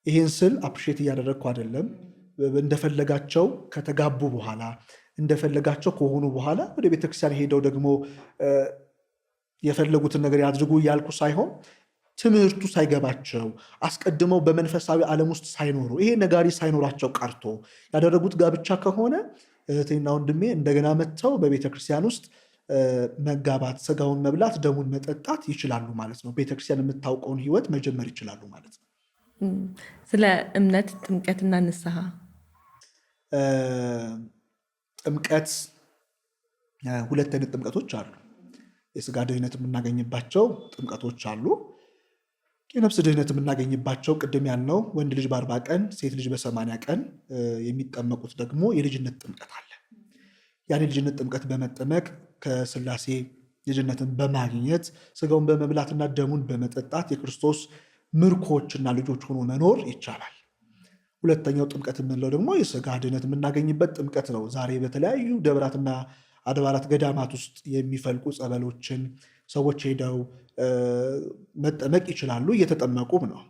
ይህን ስል አፕሪሼት እያደረግኩ አይደለም። እንደፈለጋቸው ከተጋቡ በኋላ እንደፈለጋቸው ከሆኑ በኋላ ወደ ቤተክርስቲያን ሄደው ደግሞ የፈለጉትን ነገር ያድርጉ እያልኩ ሳይሆን ትምህርቱ ሳይገባቸው አስቀድመው በመንፈሳዊ ዓለም ውስጥ ሳይኖሩ ይሄ ነጋሪ ሳይኖራቸው ቀርቶ ያደረጉት ጋብቻ ከሆነ እህቴና ወንድሜ እንደገና መጥተው በቤተክርስቲያን ውስጥ መጋባት፣ ስጋውን መብላት፣ ደሙን መጠጣት ይችላሉ ማለት ነው። ቤተክርስቲያን የምታውቀውን ሕይወት መጀመር ይችላሉ ማለት ነው። ስለ እምነት ጥምቀትና ንስሐ። ጥምቀት ሁለት አይነት ጥምቀቶች አሉ። የስጋ ድህነት የምናገኝባቸው ጥምቀቶች አሉ። የነፍስ ድህነት የምናገኝባቸው ቅድም ያልነው ወንድ ልጅ በ40 ቀን ሴት ልጅ በ80 ቀን የሚጠመቁት ደግሞ የልጅነት ጥምቀት አለ። ያን የልጅነት ጥምቀት በመጠመቅ ከስላሴ ልጅነትን በማግኘት ስጋውን በመብላትና ደሙን በመጠጣት የክርስቶስ ምርኮችና ልጆች ሆኖ መኖር ይቻላል። ሁለተኛው ጥምቀት የምንለው ደግሞ የስጋ ድህነት የምናገኝበት ጥምቀት ነው። ዛሬ በተለያዩ ደብራትና አድባራት ገዳማት ውስጥ የሚፈልቁ ጸበሎችን ሰዎች ሄደው መጠመቅ ይችላሉ። እየተጠመቁም ነው።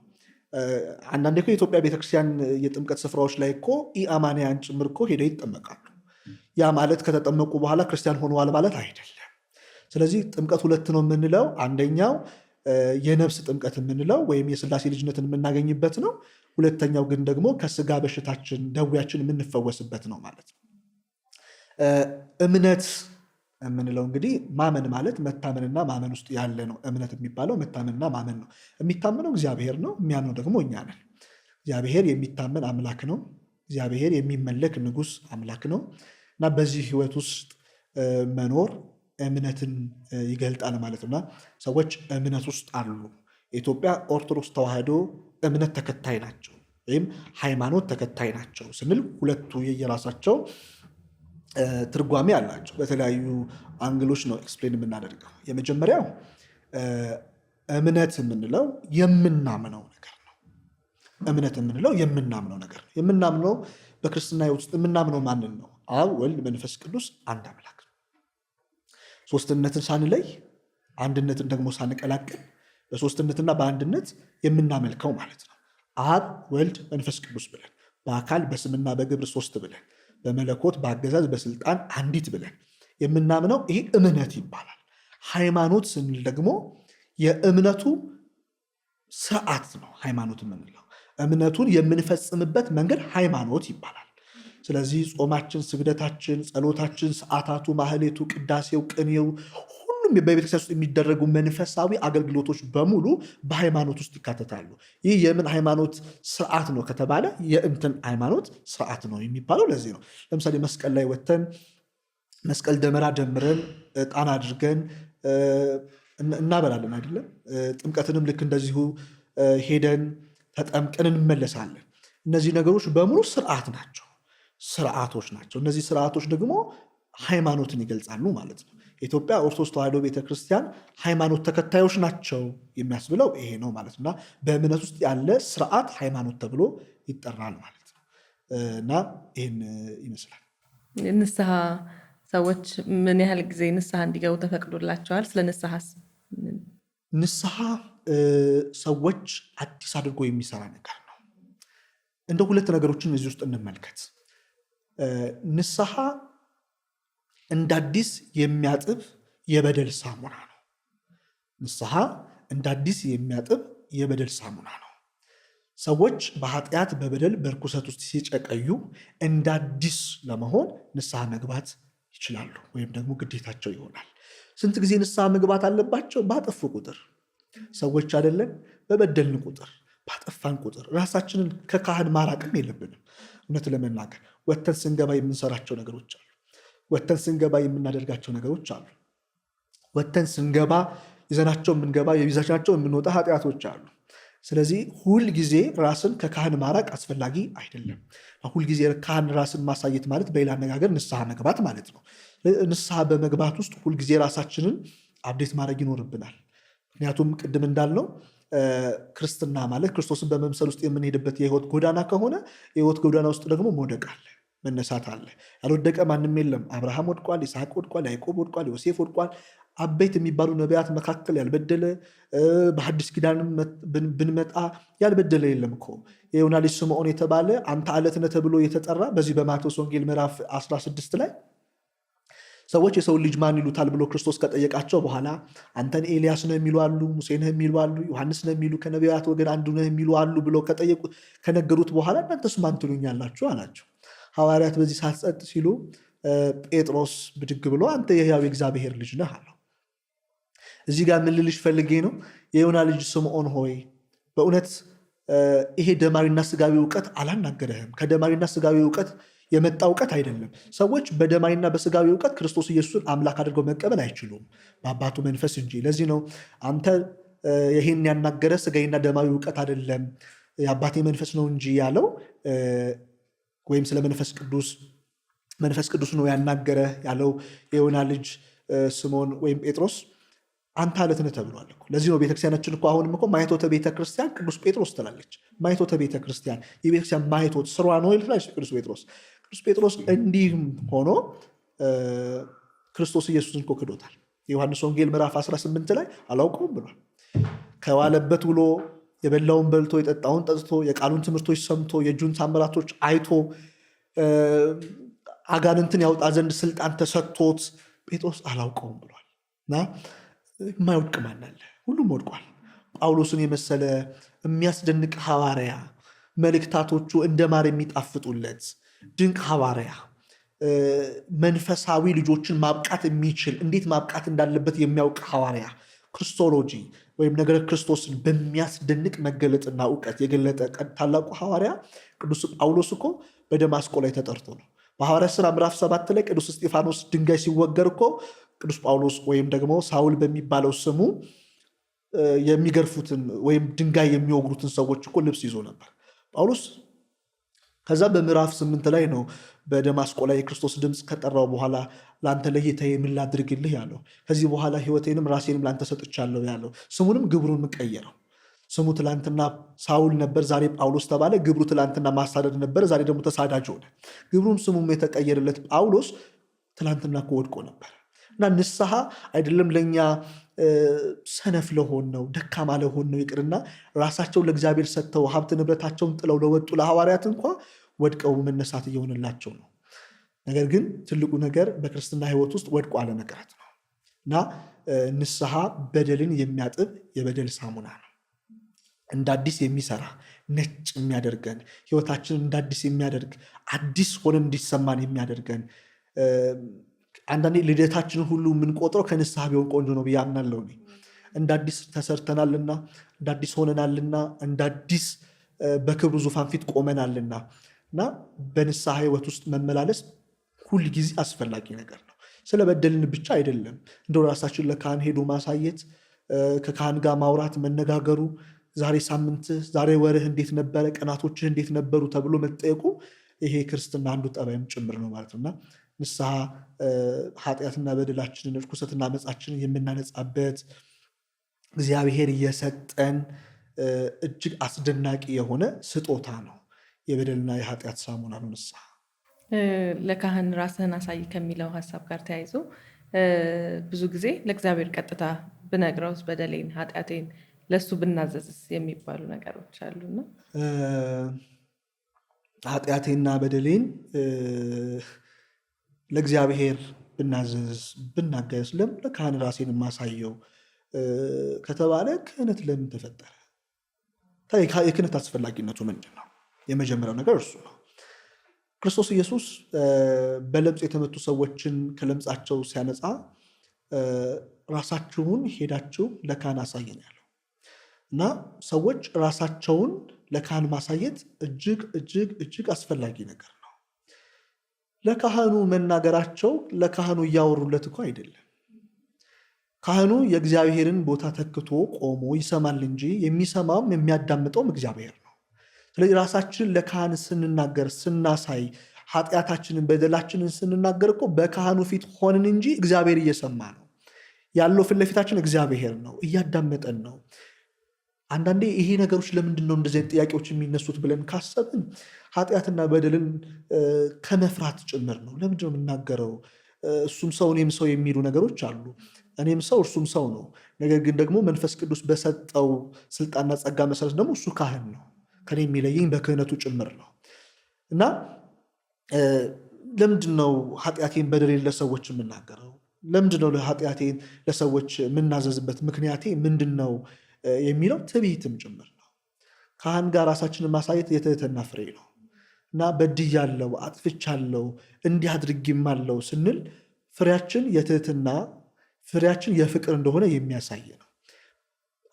አንዳንዴ እኮ የኢትዮጵያ ቤተክርስቲያን የጥምቀት ስፍራዎች ላይ እኮ ኢአማንያን ጭምር እኮ ሄደው ይጠመቃሉ። ያ ማለት ከተጠመቁ በኋላ ክርስቲያን ሆነዋል ማለት አይደለም። ስለዚህ ጥምቀት ሁለት ነው የምንለው። አንደኛው የነፍስ ጥምቀት የምንለው ወይም የስላሴ ልጅነትን የምናገኝበት ነው። ሁለተኛው ግን ደግሞ ከስጋ በሽታችን ደዌያችን የምንፈወስበት ነው ማለት ነው። እምነት የምንለው እንግዲህ ማመን ማለት መታመንና ማመን ውስጥ ያለ ነው። እምነት የሚባለው መታመንና ማመን ነው። የሚታመነው እግዚአብሔር ነው፣ የሚያምነው ደግሞ እኛ ነን። እግዚአብሔር የሚታመን አምላክ ነው። እግዚአብሔር የሚመለክ ንጉሥ አምላክ ነው እና በዚህ ሕይወት ውስጥ መኖር እምነትን ይገልጣል ማለት ነውና ሰዎች እምነት ውስጥ አሉ። የኢትዮጵያ ኦርቶዶክስ ተዋሕዶ እምነት ተከታይ ናቸው ወይም ሃይማኖት ተከታይ ናቸው ስንል ሁለቱ የየራሳቸው ትርጓሜ አላቸው። በተለያዩ አንግሎች ነው ኤክስፕሌን የምናደርገው። የመጀመሪያው እምነት የምንለው የምናምነው ነገር ነው። እምነት የምንለው የምናምነው ነገር ነው። የምናምነው በክርስትና ሕይወት ውስጥ የምናምነው ማንን ነው? አብ፣ ወልድ፣ መንፈስ ቅዱስ አንድ አምላክ ነው። ሶስትነትን ሳንለይ አንድነትን ደግሞ ሳንቀላቅል በሶስትነትና በአንድነት የምናመልከው ማለት ነው። አብ፣ ወልድ፣ መንፈስ ቅዱስ ብለን በአካል በስምና በግብር ሶስት ብለን በመለኮት በአገዛዝ በስልጣን አንዲት ብለን የምናምነው ይሄ እምነት ይባላል። ሃይማኖት ስንል ደግሞ የእምነቱ ስርዓት ነው። ሃይማኖት የምንለው እምነቱን የምንፈጽምበት መንገድ ሃይማኖት ይባላል። ስለዚህ ጾማችን፣ ስግደታችን፣ ጸሎታችን፣ ሰዓታቱ፣ ማህሌቱ፣ ቅዳሴው፣ ቅኔው ሁሉም በቤተክርስቲያን ውስጥ የሚደረጉ መንፈሳዊ አገልግሎቶች በሙሉ በሃይማኖት ውስጥ ይካተታሉ። ይህ የምን ሃይማኖት ስርዓት ነው ከተባለ የእንትን ሃይማኖት ስርዓት ነው የሚባለው ለዚህ ነው። ለምሳሌ መስቀል ላይ ወጥተን መስቀል ደመራ ደምረን ዕጣን አድርገን እናበራለን አይደለም። ጥምቀትንም ልክ እንደዚሁ ሄደን ተጠምቀን እንመለሳለን። እነዚህ ነገሮች በሙሉ ስርዓቶች ናቸው። እነዚህ ስርዓቶች ደግሞ ሃይማኖትን ይገልጻሉ ማለት ነው። የኢትዮጵያ ኦርቶዶክስ ተዋሕዶ ቤተክርስቲያን ሃይማኖት ተከታዮች ናቸው የሚያስብለው ይሄ ነው ማለት ነው። እና በእምነት ውስጥ ያለ ስርዓት ሃይማኖት ተብሎ ይጠራል ማለት ነው። እና ይህን ይመስላል። ንስሐ ሰዎች ምን ያህል ጊዜ ንስሐ እንዲገቡ ተፈቅዶላቸዋል? ስለ ንስሐስ? ንስሐ ሰዎች አዲስ አድርጎ የሚሰራ ነገር ነው። እንደ ሁለት ነገሮችን እዚህ ውስጥ እንመልከት። ንስሐ እንደ አዲስ የሚያጥብ የበደል ሳሙና ነው። ንስሐ እንደ አዲስ የሚያጥብ የበደል ሳሙና ነው። ሰዎች በኃጢአት በበደል በርኩሰት ውስጥ ሲጨቀዩ እንደ አዲስ ለመሆን ንስሐ መግባት ይችላሉ፣ ወይም ደግሞ ግዴታቸው ይሆናል። ስንት ጊዜ ንስሐ መግባት አለባቸው? ባጠፉ ቁጥር። ሰዎች አይደለን በበደልን ቁጥር፣ ባጠፋን ቁጥር ራሳችንን ከካህን ማራቅም የለብንም። እውነት ለመናገር ወተን ስንገባ የምንሰራቸው ነገሮች አሉ። ወተን ስንገባ የምናደርጋቸው ነገሮች አሉ። ወተን ስንገባ ይዘናቸው የምንገባ ይዘናቸው የምንወጣ ኃጢአቶች አሉ። ስለዚህ ሁል ጊዜ ራስን ከካህን ማራቅ አስፈላጊ አይደለም። ሁል ጊዜ ካህን ራስን ማሳየት ማለት በሌላ አነጋገር ንስሐ መግባት ማለት ነው። ንስሐ በመግባት ውስጥ ሁልጊዜ ራሳችንን አብዴት ማድረግ ይኖርብናል። ምክንያቱም ቅድም እንዳልነው ክርስትና ማለት ክርስቶስን በመምሰል ውስጥ የምንሄድበት የህይወት ጎዳና ከሆነ የህይወት ጎዳና ውስጥ ደግሞ መውደቅ አለ፣ መነሳት አለ። ያልወደቀ ማንም የለም። አብርሃም ወድቋል፣ ይስሐቅ ወድቋል፣ ያዕቆብ ወድቋል፣ ዮሴፍ ወድቋል። አበይት የሚባሉ ነቢያት መካከል ያልበደለ በሐዲስ ኪዳን ብንመጣ ያልበደለ የለም እኮ። የዮና ልጅ ስምዖን የተባለ አንተ አለት ነህ ተብሎ የተጠራ በዚህ በማቴዎስ ወንጌል ምዕራፍ 16 ላይ ሰዎች የሰውን ልጅ ማን ይሉታል ብሎ ክርስቶስ ከጠየቃቸው በኋላ አንተን ኤልያስ ነህ የሚሉ አሉ፣ ሙሴ ነህ የሚሉ አሉ፣ ዮሐንስ ነህ የሚሉ ከነቢያት ወገን አንዱ ነህ የሚሉ አሉ ብሎ ከነገሩት በኋላ እናንተስ ማን ትሉኛላችሁ አላቸው። ሐዋርያት በዚህ ሰዓት ጸጥ ሲሉ ጴጥሮስ ብድግ ብሎ አንተ የሕያው እግዚአብሔር ልጅ ነህ አለው። እዚህ ጋር ምን ልልሽ ፈልጌ ነው? የዮና ልጅ ስምዖን ሆይ በእውነት ይሄ ደማዊና ስጋዊ እውቀት አላናገረህም። ከደማዊና ስጋዊ እውቀት የመጣ እውቀት አይደለም። ሰዎች በደማዊና በስጋዊ እውቀት ክርስቶስ ኢየሱስን አምላክ አድርገው መቀበል አይችሉም፣ በአባቱ መንፈስ እንጂ። ለዚህ ነው አንተ ይሄን ያናገረ ስጋዊና ደማዊ እውቀት አይደለም የአባቴ መንፈስ ነው እንጂ ያለው። ወይም ስለ መንፈስ ቅዱስ ነው ያናገረ ያለው የዮና ልጅ ስምዖን ወይም ጴጥሮስ አንተ አለት ነህ ተብሏል እኮ። ለዚህ ነው ቤተክርስቲያናችን እኮ አሁንም እኮ ማይቶተ ቤተክርስቲያን ቅዱስ ጴጥሮስ ትላለች። ማይቶተ ቤተክርስቲያን የቤተክርስቲያን ማይቶት ስሯ ነው ይላል ቅዱስ ጴጥሮስ። ቅዱስ ጴጥሮስ እንዲህም ሆኖ ክርስቶስ ኢየሱስን እኮ ክዶታል። የዮሐንስ ወንጌል ምዕራፍ 18 ላይ አላውቀውም ብሏል። ከዋለበት ውሎ የበላውን በልቶ የጠጣውን ጠጥቶ የቃሉን ትምህርቶች ሰምቶ የእጁን ታምራቶች አይቶ አጋንንትን ያውጣ ዘንድ ስልጣን ተሰጥቶት ጴጥሮስ አላውቀውም ብሏል። እና የማይወድቅ ማን አለ? ሁሉም ወድቋል። ጳውሎስን የመሰለ የሚያስደንቅ ሐዋርያ፣ መልእክታቶቹ እንደ ማር የሚጣፍጡለት ድንቅ ሐዋርያ፣ መንፈሳዊ ልጆችን ማብቃት የሚችል እንዴት ማብቃት እንዳለበት የሚያውቅ ሐዋርያ፣ ክርስቶሎጂ ወይም ነገረ ክርስቶስን በሚያስደንቅ መገለጥና እውቀት የገለጠ ታላቁ ሐዋርያ ቅዱስ ጳውሎስ እኮ በደማስቆ ላይ ተጠርቶ ነው። በሐዋርያት ሥራ ምዕራፍ 7 ላይ ቅዱስ እስጢፋኖስ ድንጋይ ሲወገር እኮ ቅዱስ ጳውሎስ ወይም ደግሞ ሳውል በሚባለው ስሙ የሚገርፉትን ወይም ድንጋይ የሚወግሩትን ሰዎች እኮ ልብስ ይዞ ነበር ጳውሎስ። ከዛ በምዕራፍ 8 ላይ ነው በደማስቆ ላይ የክርስቶስ ድምፅ ከጠራው በኋላ ለአንተ ለጌታዬ ምን ላድርግልህ ያለው። ከዚህ በኋላ ሕይወቴንም ራሴንም ለአንተ ሰጥቻለሁ ያለው። ስሙንም ግብሩን ቀየረው። ስሙ ትላንትና ሳውል ነበር፣ ዛሬ ጳውሎስ ተባለ። ግብሩ ትላንትና ማሳደድ ነበር፣ ዛሬ ደግሞ ተሳዳጅ ሆነ። ግብሩም ስሙም የተቀየረለት ጳውሎስ ትላንትና እኮ ወድቆ ነበር። እና ንስሐ አይደለም ለእኛ ሰነፍ ለሆን ነው ደካማ ለሆን ነው ይቅርና ራሳቸውን ለእግዚአብሔር ሰጥተው ሀብት ንብረታቸውን ጥለው ለወጡ ለሐዋርያት እንኳ ወድቀው መነሳት እየሆነላቸው ነው። ነገር ግን ትልቁ ነገር በክርስትና ሕይወት ውስጥ ወድቆ አለመቅረት ነው። እና ንስሐ በደልን የሚያጥብ የበደል ሳሙና ነው። እንደ አዲስ የሚሰራ ነጭ የሚያደርገን ሕይወታችንን እንደ አዲስ የሚያደርግ አዲስ ሆነን እንዲሰማን የሚያደርገን አንዳንዴ ልደታችንን ሁሉ የምንቆጥረው ከንስሐ ቢሆን ቆንጆ ነው ብዬ አምናለሁ። እንደ አዲስ ተሰርተናልና፣ እንደ አዲስ ሆነናልና፣ እንደ አዲስ በክብሩ ዙፋን ፊት ቆመናልና እና በንስሐ ሕይወት ውስጥ መመላለስ ሁል ጊዜ አስፈላጊ ነገር ነው። ስለ በደልን ብቻ አይደለም እንደው ራሳችን ለካህን ሄዶ ማሳየት ከካህን ጋር ማውራት መነጋገሩ፣ ዛሬ ሳምንትህ፣ ዛሬ ወርህ እንዴት ነበረ፣ ቀናቶችህ እንዴት ነበሩ ተብሎ መጠየቁ ይሄ ክርስትና አንዱ ጠባይም ጭምር ነው ማለት ነውና ንስሐ ኃጢአትና በደላችንን ርኩሰትና አመፃችንን የምናነጻበት እግዚአብሔር እየሰጠን እጅግ አስደናቂ የሆነ ስጦታ ነው። የበደልና የኃጢአት ሳሙና ነው ንስሐ። ለካህን ራስህን አሳይ ከሚለው ሀሳብ ጋር ተያይዞ ብዙ ጊዜ ለእግዚአብሔር ቀጥታ ብነግረውስ በደሌን ኃጢአቴን ለሱ ብናዘዝስ የሚባሉ ነገሮች አሉና ኃጢአቴና በደሌን ለእግዚአብሔር ብናዘዝ ብናገስ ለምን ለካህን ራሴን የማሳየው ከተባለ ክህነት ለምን ተፈጠረ? የክህነት አስፈላጊነቱ ምንድን ነው? የመጀመሪያው ነገር እርሱ ነው። ክርስቶስ ኢየሱስ በለምጽ የተመቱ ሰዎችን ከለምጻቸው ሲያነጻ ራሳችሁን ሄዳችሁ ለካህን አሳየን ያለው እና ሰዎች ራሳቸውን ለካህን ማሳየት እጅግ እጅግ እጅግ አስፈላጊ ነገር ነው። ለካህኑ መናገራቸው ለካህኑ እያወሩለት እኮ አይደለም። ካህኑ የእግዚአብሔርን ቦታ ተክቶ ቆሞ ይሰማል እንጂ የሚሰማውም የሚያዳምጠውም እግዚአብሔር ነው። ስለዚህ ራሳችንን ለካህን ስንናገር ስናሳይ ኃጢአታችንን በደላችንን ስንናገር እኮ በካህኑ ፊት ሆንን እንጂ እግዚአብሔር እየሰማ ነው ያለው። ፊት ለፊታችን እግዚአብሔር ነው፣ እያዳመጠን ነው። አንዳንዴ ይሄ ነገሮች ለምንድን ነው እንደዚህ ጥያቄዎች የሚነሱት ብለን ካሰብን ኃጢአትና በደልን ከመፍራት ጭምር ነው። ለምንድን ነው የምናገረው? እሱም ሰው እኔም ሰው የሚሉ ነገሮች አሉ። እኔም ሰው እርሱም ሰው ነው። ነገር ግን ደግሞ መንፈስ ቅዱስ በሰጠው ስልጣንና ጸጋ መሰረት ደግሞ እሱ ካህን ነው፣ ከኔ የሚለየኝ በክህነቱ ጭምር ነው እና ለምንድን ነው ኃጢአቴን በደሌን ለሰዎች የምናገረው? ለምንድን ነው ለኃጢአቴን ለሰዎች የምናዘዝበት ምክንያቴ ምንድን ነው የሚለው ትዕቢትም ጭምር ነው። ካህን ጋር ራሳችንን ማሳየት የትህትና ፍሬ ነው እና በድያለሁ፣ አጥፍቻለሁ፣ እንዲህ አድርጌማለሁ ስንል ፍሬያችን የትህትና ፍሬያችን የፍቅር እንደሆነ የሚያሳይ ነው።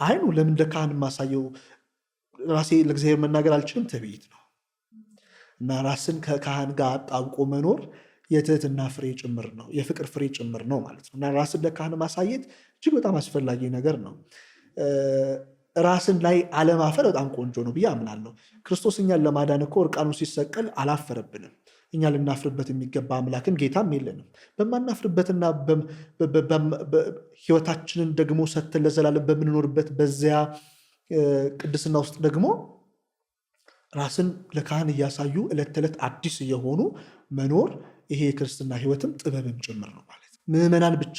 አይኑ ለምን ለካህን ማሳየው ራሴ ለእግዚአብሔር መናገር አልችልም? ትዕቢት ነው እና ራስን ከካህን ጋር አጣብቆ መኖር የትህትና ፍሬ ጭምር ነው፣ የፍቅር ፍሬ ጭምር ነው ማለት ነው እና ራስን ለካህን ማሳየት እጅግ በጣም አስፈላጊ ነገር ነው። ራስን ላይ አለማፈር በጣም ቆንጆ ነው ብዬ አምናለሁ። ክርስቶስ እኛን ለማዳን እኮ እርቃኑ ሲሰቀል አላፈረብንም። እኛ ልናፍርበት የሚገባ አምላክም ጌታም የለንም። በማናፍርበትና ህይወታችንን ደግሞ ሰጥተን ለዘላለም በምንኖርበት በዚያ ቅድስና ውስጥ ደግሞ ራስን ለካህን እያሳዩ ዕለት ተዕለት አዲስ እየሆኑ መኖር ይሄ የክርስትና ህይወትም ጥበብም ጭምር ነው ማለት ነው። ምዕመናን ብቻ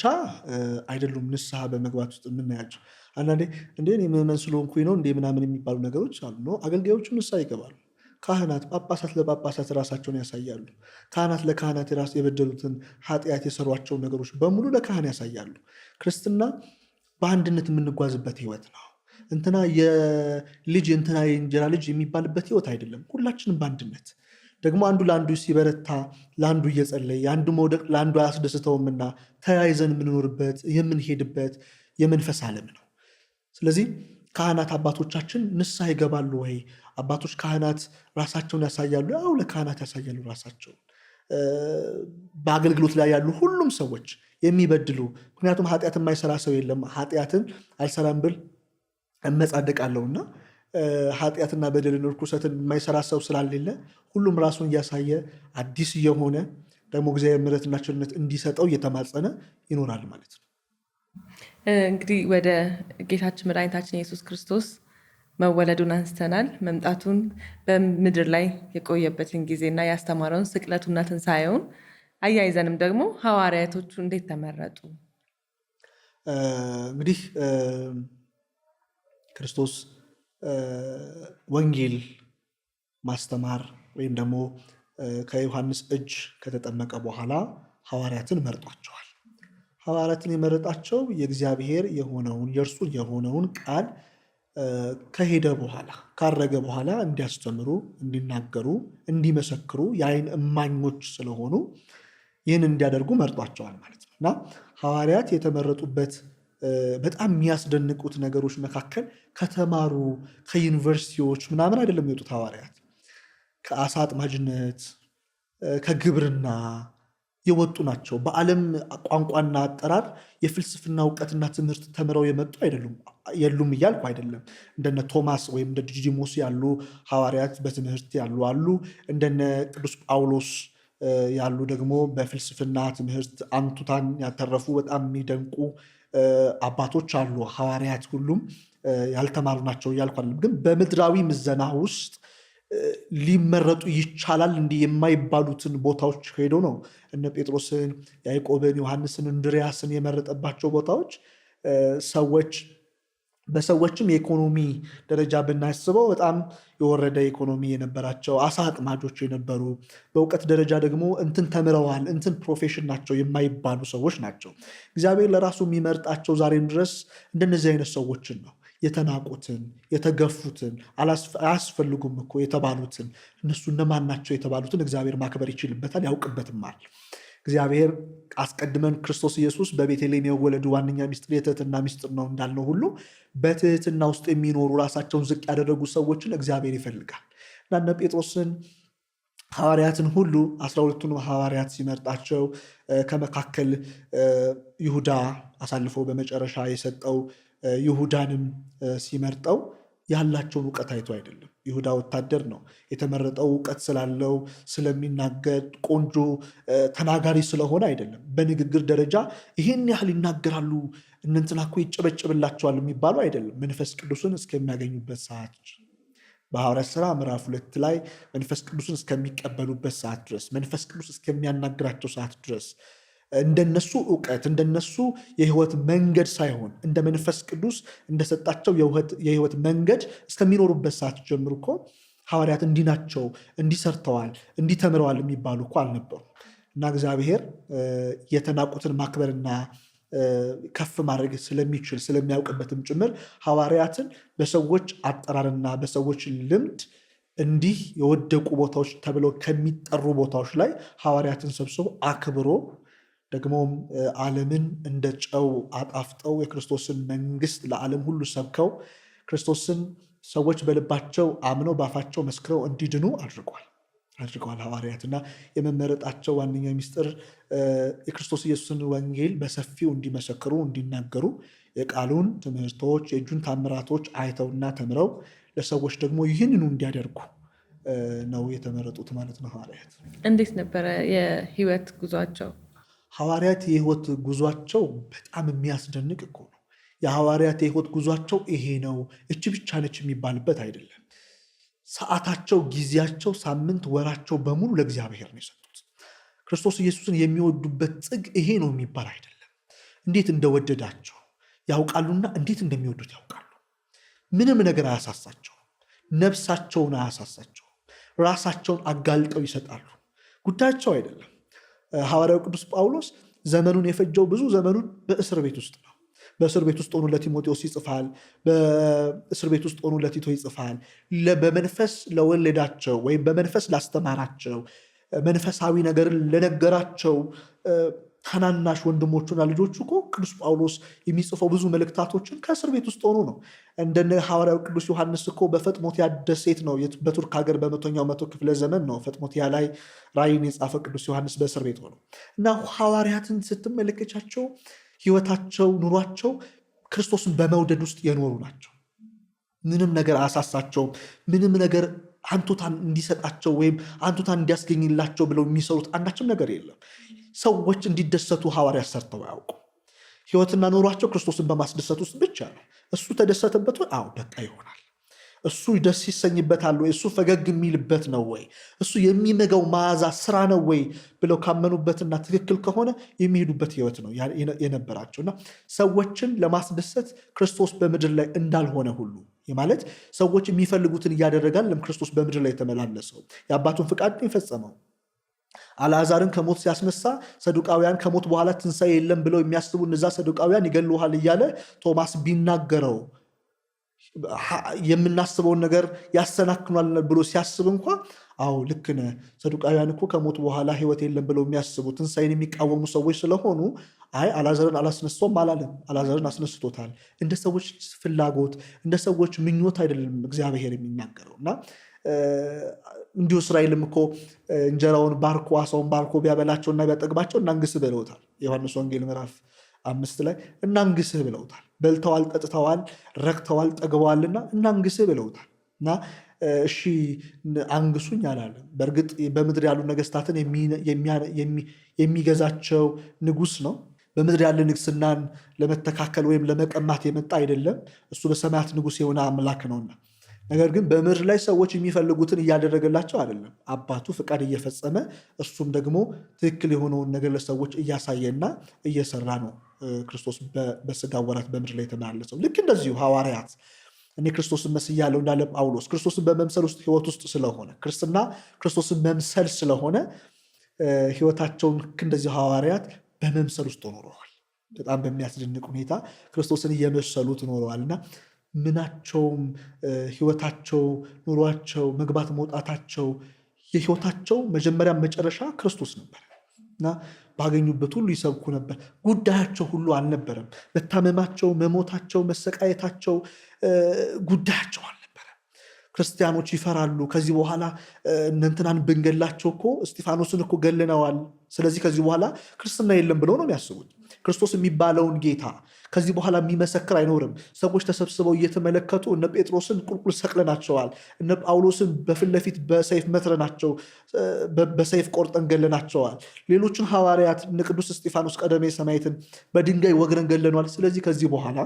አይደሉም ንስሐ በመግባት ውስጥ የምናያቸው። አንዳንዴ እንደ እኔ ምዕመን ስለሆንኩኝ ነው እንደ ምናምን የሚባሉ ነገሮች አሉ። አገልጋዮቹ ንስሐ ይገባሉ። ካህናት፣ ጳጳሳት ለጳጳሳት ራሳቸውን ያሳያሉ። ካህናት ለካህናት የራስ የበደሉትን ኃጢአት የሰሯቸውን ነገሮች በሙሉ ለካህን ያሳያሉ። ክርስትና በአንድነት የምንጓዝበት ህይወት ነው። እንትና የልጅ እንትና የእንጀራ ልጅ የሚባልበት ህይወት አይደለም። ሁላችንም በአንድነት ደግሞ አንዱ ለአንዱ ሲበረታ ለአንዱ እየጸለየ የአንዱ መውደቅ ለአንዱ አያስደስተውምና ተያይዘን የምንኖርበት የምንሄድበት የመንፈስ ዓለም ነው። ስለዚህ ካህናት አባቶቻችን ንስሐ ይገባሉ ወይ? አባቶች ካህናት ራሳቸውን ያሳያሉ? ያው ለካህናት ያሳያሉ ራሳቸውን። በአገልግሎት ላይ ያሉ ሁሉም ሰዎች የሚበድሉ፣ ምክንያቱም ኃጢአት የማይሰራ ሰው የለም። ኃጢአትን አልሰራም ብል እመጻደቃለሁና ኃጢአትና በደልን ርኩሰትን የማይሰራ ሰው ስላሌለ ሁሉም ራሱን እያሳየ አዲስ እየሆነ ደግሞ እግዚአብሔር ምሕረትና ቸርነት እንዲሰጠው እየተማጸነ ይኖራል ማለት ነው። እንግዲህ ወደ ጌታችን መድኃኒታችን ኢየሱስ ክርስቶስ መወለዱን አንስተናል። መምጣቱን በምድር ላይ የቆየበትን ጊዜና ያስተማረውን ስቅለቱና ትንሣኤውን አያይዘንም ደግሞ ሐዋርያቶቹ እንዴት ተመረጡ? እንግዲህ ክርስቶስ ወንጌል ማስተማር ወይም ደግሞ ከዮሐንስ እጅ ከተጠመቀ በኋላ ሐዋርያትን መርጧቸዋል። ሐዋርያትን የመረጣቸው የእግዚአብሔር የሆነውን የእርሱ የሆነውን ቃል ከሄደ በኋላ ካረገ በኋላ እንዲያስተምሩ፣ እንዲናገሩ፣ እንዲመሰክሩ የዓይን እማኞች ስለሆኑ ይህን እንዲያደርጉ መርጧቸዋል ማለት ነው እና ሐዋርያት የተመረጡበት በጣም የሚያስደንቁት ነገሮች መካከል ከተማሩ ከዩኒቨርሲቲዎች ምናምን አይደለም የወጡት ሐዋርያት። ከአሳ አጥማጅነት፣ ከግብርና፣ የወጡ ናቸው። በዓለም ቋንቋና አጠራር የፍልስፍና እውቀትና ትምህርት ተምረው የመጡ አይደሉም። የሉም እያልኩ አይደለም። እንደነ ቶማስ ወይም እንደ ዲዲሞስ ያሉ ሐዋርያት በትምህርት ያሉ አሉ። እንደነ ቅዱስ ጳውሎስ ያሉ ደግሞ በፍልስፍና ትምህርት አንቱታን ያተረፉ በጣም የሚደንቁ አባቶች አሉ። ሐዋርያት ሁሉም ያልተማሩ ናቸው እያልኩ አይደለም። ግን በምድራዊ ምዘና ውስጥ ሊመረጡ ይቻላል እንዲህ የማይባሉትን ቦታዎች ሄዶ ነው እነ ጴጥሮስን፣ ያዕቆብን፣ ዮሐንስን፣ እንድርያስን የመረጠባቸው ቦታዎች በሰዎችም የኢኮኖሚ ደረጃ ብናስበው በጣም የወረደ ኢኮኖሚ የነበራቸው አሳ አጥማጆች የነበሩ፣ በእውቀት ደረጃ ደግሞ እንትን ተምረዋል እንትን ፕሮፌሽን ናቸው የማይባሉ ሰዎች ናቸው። እግዚአብሔር ለራሱ የሚመርጣቸው ዛሬም ድረስ እንደነዚህ አይነት ሰዎችን ነው። የተናቁትን፣ የተገፉትን፣ አያስፈልጉም እኮ የተባሉትን፣ እነሱ እነማን ናቸው የተባሉትን እግዚአብሔር ማክበር ይችልበታል፣ ያውቅበትማል። እግዚአብሔር አስቀድመን ክርስቶስ ኢየሱስ በቤተልሔም የወለዱ ዋነኛ ሚስጥር የትህትና ሚስጥር ነው እንዳልነው ሁሉ በትህትና ውስጥ የሚኖሩ ራሳቸውን ዝቅ ያደረጉ ሰዎችን እግዚአብሔር ይፈልጋል እና እነ ጴጥሮስን ሐዋርያትን ሁሉ 12ቱን ሐዋርያት ሲመርጣቸው ከመካከል ይሁዳ አሳልፎ በመጨረሻ የሰጠው ይሁዳንም ሲመርጠው ያላቸውን እውቀት አይቶ አይደለም። ይሁዳ ወታደር ነው። የተመረጠው እውቀት ስላለው ስለሚናገር ቆንጆ ተናጋሪ ስለሆነ አይደለም። በንግግር ደረጃ ይህን ያህል ይናገራሉ እነንትና እኮ ይጨበጭብላቸዋል የሚባሉ አይደለም። መንፈስ ቅዱስን እስከሚያገኙበት ሰዓት በሐዋርያት ሥራ ምዕራፍ 2 ላይ መንፈስ ቅዱስን እስከሚቀበሉበት ሰዓት ድረስ መንፈስ ቅዱስ እስከሚያናግራቸው ሰዓት ድረስ እንደነሱ እውቀት እንደነሱ የህይወት መንገድ ሳይሆን እንደ መንፈስ ቅዱስ እንደሰጣቸው የህይወት መንገድ እስከሚኖሩበት ሰዓት ጀምሮ እኮ ሐዋርያት እንዲህ ናቸው፣ እንዲህ ሰርተዋል፣ እንዲህ ተምረዋል የሚባሉ እኮ አልነበሩ እና እግዚአብሔር የተናቁትን ማክበርና ከፍ ማድረግ ስለሚችል ስለሚያውቅበትም ጭምር ሐዋርያትን በሰዎች አጠራርና በሰዎች ልምድ እንዲህ የወደቁ ቦታዎች ተብለው ከሚጠሩ ቦታዎች ላይ ሐዋርያትን ሰብስቦ አክብሮ ደግሞም ዓለምን እንደ ጨው አጣፍጠው የክርስቶስን መንግስት ለዓለም ሁሉ ሰብከው ክርስቶስን ሰዎች በልባቸው አምነው በአፋቸው መስክረው እንዲድኑ አድርገዋል ሐዋርያት። እና የመመረጣቸው ዋነኛ ሚስጥር የክርስቶስ ኢየሱስን ወንጌል በሰፊው እንዲመሰክሩ እንዲናገሩ፣ የቃሉን ትምህርቶች የእጁን ታምራቶች አይተውና ተምረው ለሰዎች ደግሞ ይህንኑ እንዲያደርጉ ነው የተመረጡት ማለት ነው ሐዋርያት። እንዴት ነበረ የህይወት ጉዟቸው? ሐዋርያት የህይወት ጉዟቸው በጣም የሚያስደንቅ እኮ ነው። የሐዋርያት የህይወት ጉዟቸው ይሄ ነው እች ብቻ ነች የሚባልበት አይደለም። ሰዓታቸው፣ ጊዜያቸው፣ ሳምንት፣ ወራቸው በሙሉ ለእግዚአብሔር ነው የሰጡት። ክርስቶስ ኢየሱስን የሚወዱበት ጥግ ይሄ ነው የሚባል አይደለም። እንዴት እንደወደዳቸው ያውቃሉና እንዴት እንደሚወዱት ያውቃሉ። ምንም ነገር አያሳሳቸውም። ነፍሳቸውን አያሳሳቸውም። ራሳቸውን አጋልጠው ይሰጣሉ። ጉዳያቸው አይደለም። ሐዋርያው ቅዱስ ጳውሎስ ዘመኑን የፈጀው ብዙ ዘመኑን በእስር ቤት ውስጥ ነው። በእስር ቤት ውስጥ ሆኖ ለቲሞቴዎስ ይጽፋል። በእስር ቤት ውስጥ ሆኖ ለቲቶ ይጽፋል። በመንፈስ ለወለዳቸው ወይም በመንፈስ ላስተማራቸው መንፈሳዊ ነገርን ለነገራቸው ታናናሽ ወንድሞቹና ልጆቹ እኮ ቅዱስ ጳውሎስ የሚጽፈው ብዙ መልእክታቶችን ከእስር ቤት ውስጥ ሆኖ ነው። እንደነ ሐዋርያው ቅዱስ ዮሐንስ እኮ በፈጥሞትያ ደሴት ነው። በቱርክ ሀገር በመቶኛው መቶ ክፍለ ዘመን ነው ፈጥሞትያ ላይ ራእይን የጻፈ ቅዱስ ዮሐንስ በእስር ቤት ሆኖ እና ሐዋርያትን ስትመለከቻቸው ህይወታቸው፣ ኑሯቸው ክርስቶስን በመውደድ ውስጥ የኖሩ ናቸው። ምንም ነገር አያሳሳቸውም። ምንም ነገር አንቱታን እንዲሰጣቸው ወይም አንቱታን እንዲያስገኝላቸው ብለው የሚሰሩት አንዳችም ነገር የለም። ሰዎች እንዲደሰቱ ሐዋርያት ሰርተው አያውቁ። ህይወትና ኑሯቸው ክርስቶስን በማስደሰት ውስጥ ብቻ ነው። እሱ ተደሰተበት ወይ? አዎ በቃ ይሆናል። እሱ ደስ ይሰኝበታል ወይ? እሱ ፈገግ የሚልበት ነው ወይ? እሱ የሚመገው መዓዛ ስራ ነው ወይ ብለው ካመኑበትና ትክክል ከሆነ የሚሄዱበት ህይወት ነው የነበራቸው እና ሰዎችን ለማስደሰት ክርስቶስ በምድር ላይ እንዳልሆነ ሁሉ ማለት ሰዎች የሚፈልጉትን እያደረጋለም ክርስቶስ በምድር ላይ የተመላለሰው የአባቱን ፍቃድ የፈጸመው አልዓዛርን ከሞት ሲያስነሳ ሰዱቃውያን ከሞት በኋላ ትንሣኤ የለም ብለው የሚያስቡ እነዛ ሰዱቃውያን ይገሉሃል እያለ ቶማስ ቢናገረው የምናስበውን ነገር ያሰናክኗል ብሎ ሲያስብ እንኳ አዎ ልክ ነህ፣ ሰዱቃውያን እኮ ከሞት በኋላ ህይወት የለም ብለው የሚያስቡ ትንሣኤን የሚቃወሙ ሰዎች ስለሆኑ አይ አልዓዛርን አላስነሳውም አላለም። አልዓዛርን አስነስቶታል። እንደ ሰዎች ፍላጎት እንደ ሰዎች ምኞት አይደለም እግዚአብሔር የሚናገረው እና እንዲሁ እስራኤልም እኮ እንጀራውን ባርኮ አሳውን ባርኮ ቢያበላቸውና ቢያጠግባቸው እናንግስህ ብለውታል። ዮሐንስ ወንጌል ምዕራፍ 5 ላይ እናንግስህ ብለውታል። በልተዋል፣ ጠጥተዋል፣ ረክተዋል፣ ጠግበዋልና እናንግስህ ብለውታል። እና እሺ አንግሱኝ አላለም። በእርግጥ በምድር ያሉ ነገስታትን የሚገዛቸው ንጉስ ነው። በምድር ያለ ንግስናን ለመተካከል ወይም ለመቀማት የመጣ አይደለም። እሱ በሰማያት ንጉስ የሆነ አምላክ ነውና። ነገር ግን በምድር ላይ ሰዎች የሚፈልጉትን እያደረገላቸው አይደለም። አባቱ ፍቃድ እየፈጸመ እሱም ደግሞ ትክክል የሆነውን ነገር ለሰዎች እያሳየና እየሰራ ነው ክርስቶስ በስጋ ወራት በምድር ላይ የተመላለሰው። ልክ እንደዚሁ ሐዋርያት እኔ ክርስቶስን መስያለሁ እንዳለ ጳውሎስ ክርስቶስን በመምሰል ውስጥ ህይወት ውስጥ ስለሆነ ክርስትና ክርስቶስን መምሰል ስለሆነ ህይወታቸውን ልክ እንደዚሁ ሐዋርያት በመምሰል ውስጥ ኖረዋል። በጣም በሚያስደንቅ ሁኔታ ክርስቶስን እየመሰሉት ኖረዋልና ምናቸውም ህይወታቸው፣ ኑሯቸው፣ መግባት መውጣታቸው፣ የህይወታቸው መጀመሪያ መጨረሻ ክርስቶስ ነበር እና ባገኙበት ሁሉ ይሰብኩ ነበር። ጉዳያቸው ሁሉ አልነበረም። መታመማቸው፣ መሞታቸው፣ መሰቃየታቸው ጉዳያቸው አልነበረም። ክርስቲያኖች ይፈራሉ። ከዚህ በኋላ እነንትናን ብንገላቸው እኮ እስጢፋኖስን እኮ ገለነዋል፣ ስለዚህ ከዚህ በኋላ ክርስትና የለም ብለው ነው የሚያስቡት። ክርስቶስ የሚባለውን ጌታ ከዚህ በኋላ የሚመሰክር አይኖርም። ሰዎች ተሰብስበው እየተመለከቱ እነ ጴጥሮስን ቁልቁል ሰቅለናቸዋል፣ እነ ጳውሎስን በፊት ለፊት በሰይፍ መትረናቸው፣ በሰይፍ ቆርጠን ገለናቸዋል፣ ሌሎችን ሐዋርያት እነ ቅዱስ እስጢፋኖስ ቀዳሜ ሰማዕትን በድንጋይ ወግረን ገለነዋል። ስለዚህ ከዚህ በኋላ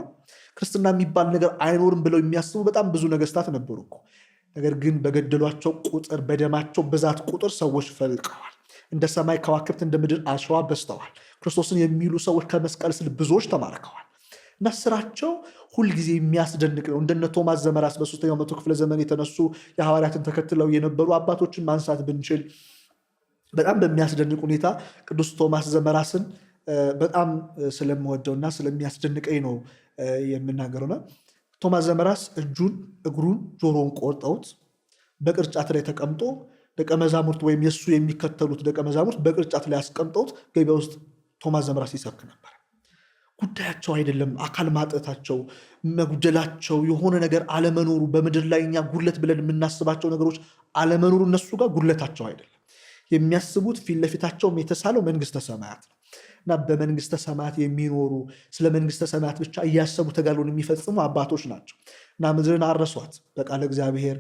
ክርስትና የሚባል ነገር አይኖርም ብለው የሚያስቡ በጣም ብዙ ነገስታት ነበሩ እኮ። ነገር ግን በገደሏቸው ቁጥር፣ በደማቸው ብዛት ቁጥር ሰዎች ፈልቀዋል። እንደ ሰማይ ከዋክብት እንደ ምድር አሸዋ በዝተዋል። ክርስቶስን የሚሉ ሰዎች ከመስቀል ስር ብዙዎች ተማርከዋል። እና ስራቸው ሁልጊዜ የሚያስደንቅ ነው። እንደነ ቶማስ ዘመራስ በ3ኛው መቶ ክፍለ ዘመን የተነሱ የሐዋርያትን ተከትለው የነበሩ አባቶችን ማንሳት ብንችል በጣም በሚያስደንቅ ሁኔታ ቅዱስ ቶማስ ዘመራስን በጣም ስለምወደውና ስለሚያስደንቀኝ ነው የምናገረውና ቶማስ ዘመራስ እጁን፣ እግሩን፣ ጆሮውን ቆርጠውት በቅርጫት ላይ ተቀምጦ ደቀ መዛሙርት ወይም የእሱ የሚከተሉት ደቀ መዛሙርት በቅርጫት ላይ አስቀምጠውት ገበያ ውስጥ ቶማስ ዘመራስ ይሰብክ ነበር። ጉዳያቸው አይደለም አካል ማጠታቸው፣ መጉደላቸው፣ የሆነ ነገር አለመኖሩ፣ በምድር ላይ እኛ ጉድለት ብለን የምናስባቸው ነገሮች አለመኖሩ እነሱ ጋር ጉድለታቸው አይደለም። የሚያስቡት ፊት ለፊታቸውም የተሳለው መንግስተ ሰማያት ነው እና በመንግስተ ሰማያት የሚኖሩ ስለ መንግስተ ሰማያት ብቻ እያሰቡ ተጋድሎን የሚፈጽሙ አባቶች ናቸው እና ምድርን አረሷት፣ በቃለ እግዚአብሔር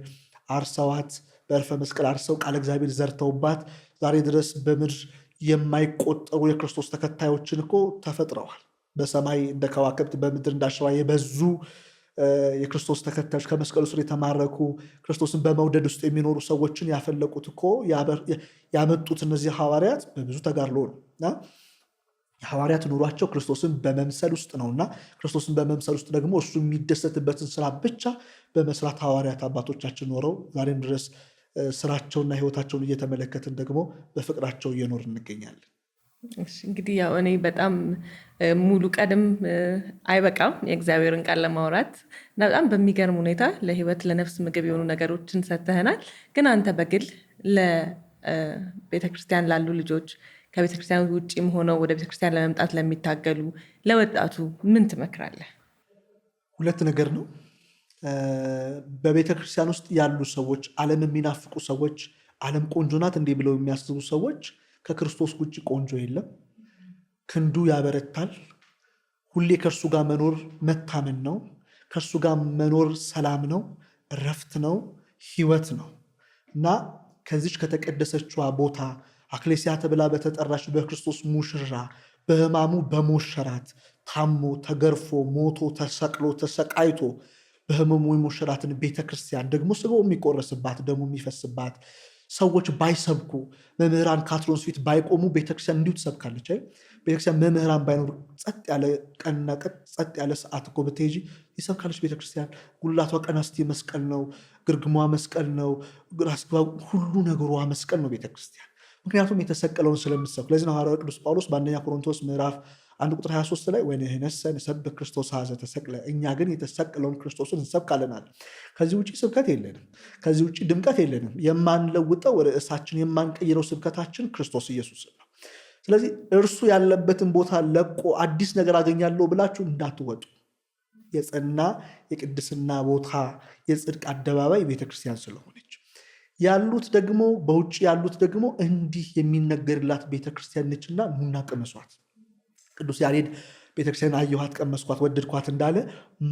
አርሰዋት፣ በእርፈ መስቀል አርሰው ቃለ እግዚአብሔር ዘርተውባት ዛሬ ድረስ በምድር የማይቆጠሩ የክርስቶስ ተከታዮችን እኮ ተፈጥረዋል። በሰማይ እንደ ከዋክብት በምድር እንዳሸዋ የበዙ የክርስቶስ ተከታዮች ከመስቀሉ ስር የተማረኩ ክርስቶስን በመውደድ ውስጥ የሚኖሩ ሰዎችን ያፈለቁት እኮ ያመጡት እነዚህ ሐዋርያት በብዙ ተጋድሎ ነው እና የሐዋርያት ኑሯቸው ክርስቶስን በመምሰል ውስጥ ነውና ክርስቶስን በመምሰል ውስጥ ደግሞ እሱ የሚደሰትበትን ስራ ብቻ በመስራት ሐዋርያት አባቶቻችን ኖረው ዛሬም ድረስ ስራቸውና ህይወታቸውን እየተመለከትን ደግሞ በፍቅራቸው እየኖር እንገኛለን። እንግዲህ ያው እኔ በጣም ሙሉ ቀንም አይበቃም የእግዚአብሔርን ቃል ለማውራት እና በጣም በሚገርም ሁኔታ ለህይወት ለነፍስ ምግብ የሆኑ ነገሮችን ሰጥተህናል። ግን አንተ በግል ለቤተክርስቲያን ላሉ ልጆች ከቤተክርስቲያን ውጭም ሆነው ወደ ቤተክርስቲያን ለመምጣት ለሚታገሉ ለወጣቱ ምን ትመክራለህ? ሁለት ነገር ነው። በቤተክርስቲያን ውስጥ ያሉ ሰዎች፣ ዓለም የሚናፍቁ ሰዎች፣ ዓለም ቆንጆ ናት እንዲህ ብለው የሚያስቡ ሰዎች ከክርስቶስ ውጭ ቆንጆ የለም። ክንዱ ያበረታል። ሁሌ ከእርሱ ጋር መኖር መታመን ነው። ከእርሱ ጋር መኖር ሰላም ነው፣ እረፍት ነው፣ ህይወት ነው እና ከዚች ከተቀደሰችዋ ቦታ አክሌሲያ ተብላ በተጠራች በክርስቶስ ሙሽራ በህማሙ በሞሸራት ታሞ ተገርፎ ሞቶ ተሰቅሎ ተሰቃይቶ በህመሙ የሞሸራትን ቤተክርስቲያን ደግሞ ስጋው የሚቆረስባት ደሙ የሚፈስባት ሰዎች ባይሰብኩ መምህራን ካትሮንስ ፊት ባይቆሙ ቤተክርስቲያን እንዲሁ ትሰብካለች። ቤተክርስቲያን መምህራን ባይኖሩ ጸጥ ያለ ቀንና ጸጥ ያለ ሰዓት እኮ ብትሄጂ ይሰብካለች ቤተክርስቲያን። ጉልላቷ ቀናስቲ መስቀል ነው፣ ግርግሟ መስቀል ነው፣ ሁሉ ነገሯ መስቀል ነው ቤተክርስቲያን። ምክንያቱም የተሰቀለውን ስለምትሰብክ። ለዚህ ነው ሐዋርያው ቅዱስ ጳውሎስ በአንደኛ ቆሮንቶስ ምዕራፍ 1 ቁጥር 23 ላይ ወንሕነሰ ንሰብክ ክርስቶስ ዘተሰቅለ፣ እኛ ግን የተሰቀለውን ክርስቶስን እንሰብካለናል። ከዚህ ውጭ ስብከት የለንም። ከዚህ ውጭ ድምቀት የለንም። የማንለውጠው ርዕሳችን የማንቀይረው ስብከታችን ክርስቶስ ኢየሱስ ነው። ስለዚህ እርሱ ያለበትን ቦታ ለቆ አዲስ ነገር አገኛለሁ ብላችሁ እንዳትወጡ። የጸና የቅድስና ቦታ የጽድቅ አደባባይ ቤተክርስቲያን ስለሆነች ያሉት ደግሞ በውጭ ያሉት ደግሞ እንዲህ የሚነገርላት ቤተክርስቲያን ነችና ኑና ቅመሷት። ቅዱስ ያሬድ ቤተክርስቲያን አየኋት፣ ቀመስኳት፣ ወደድኳት እንዳለ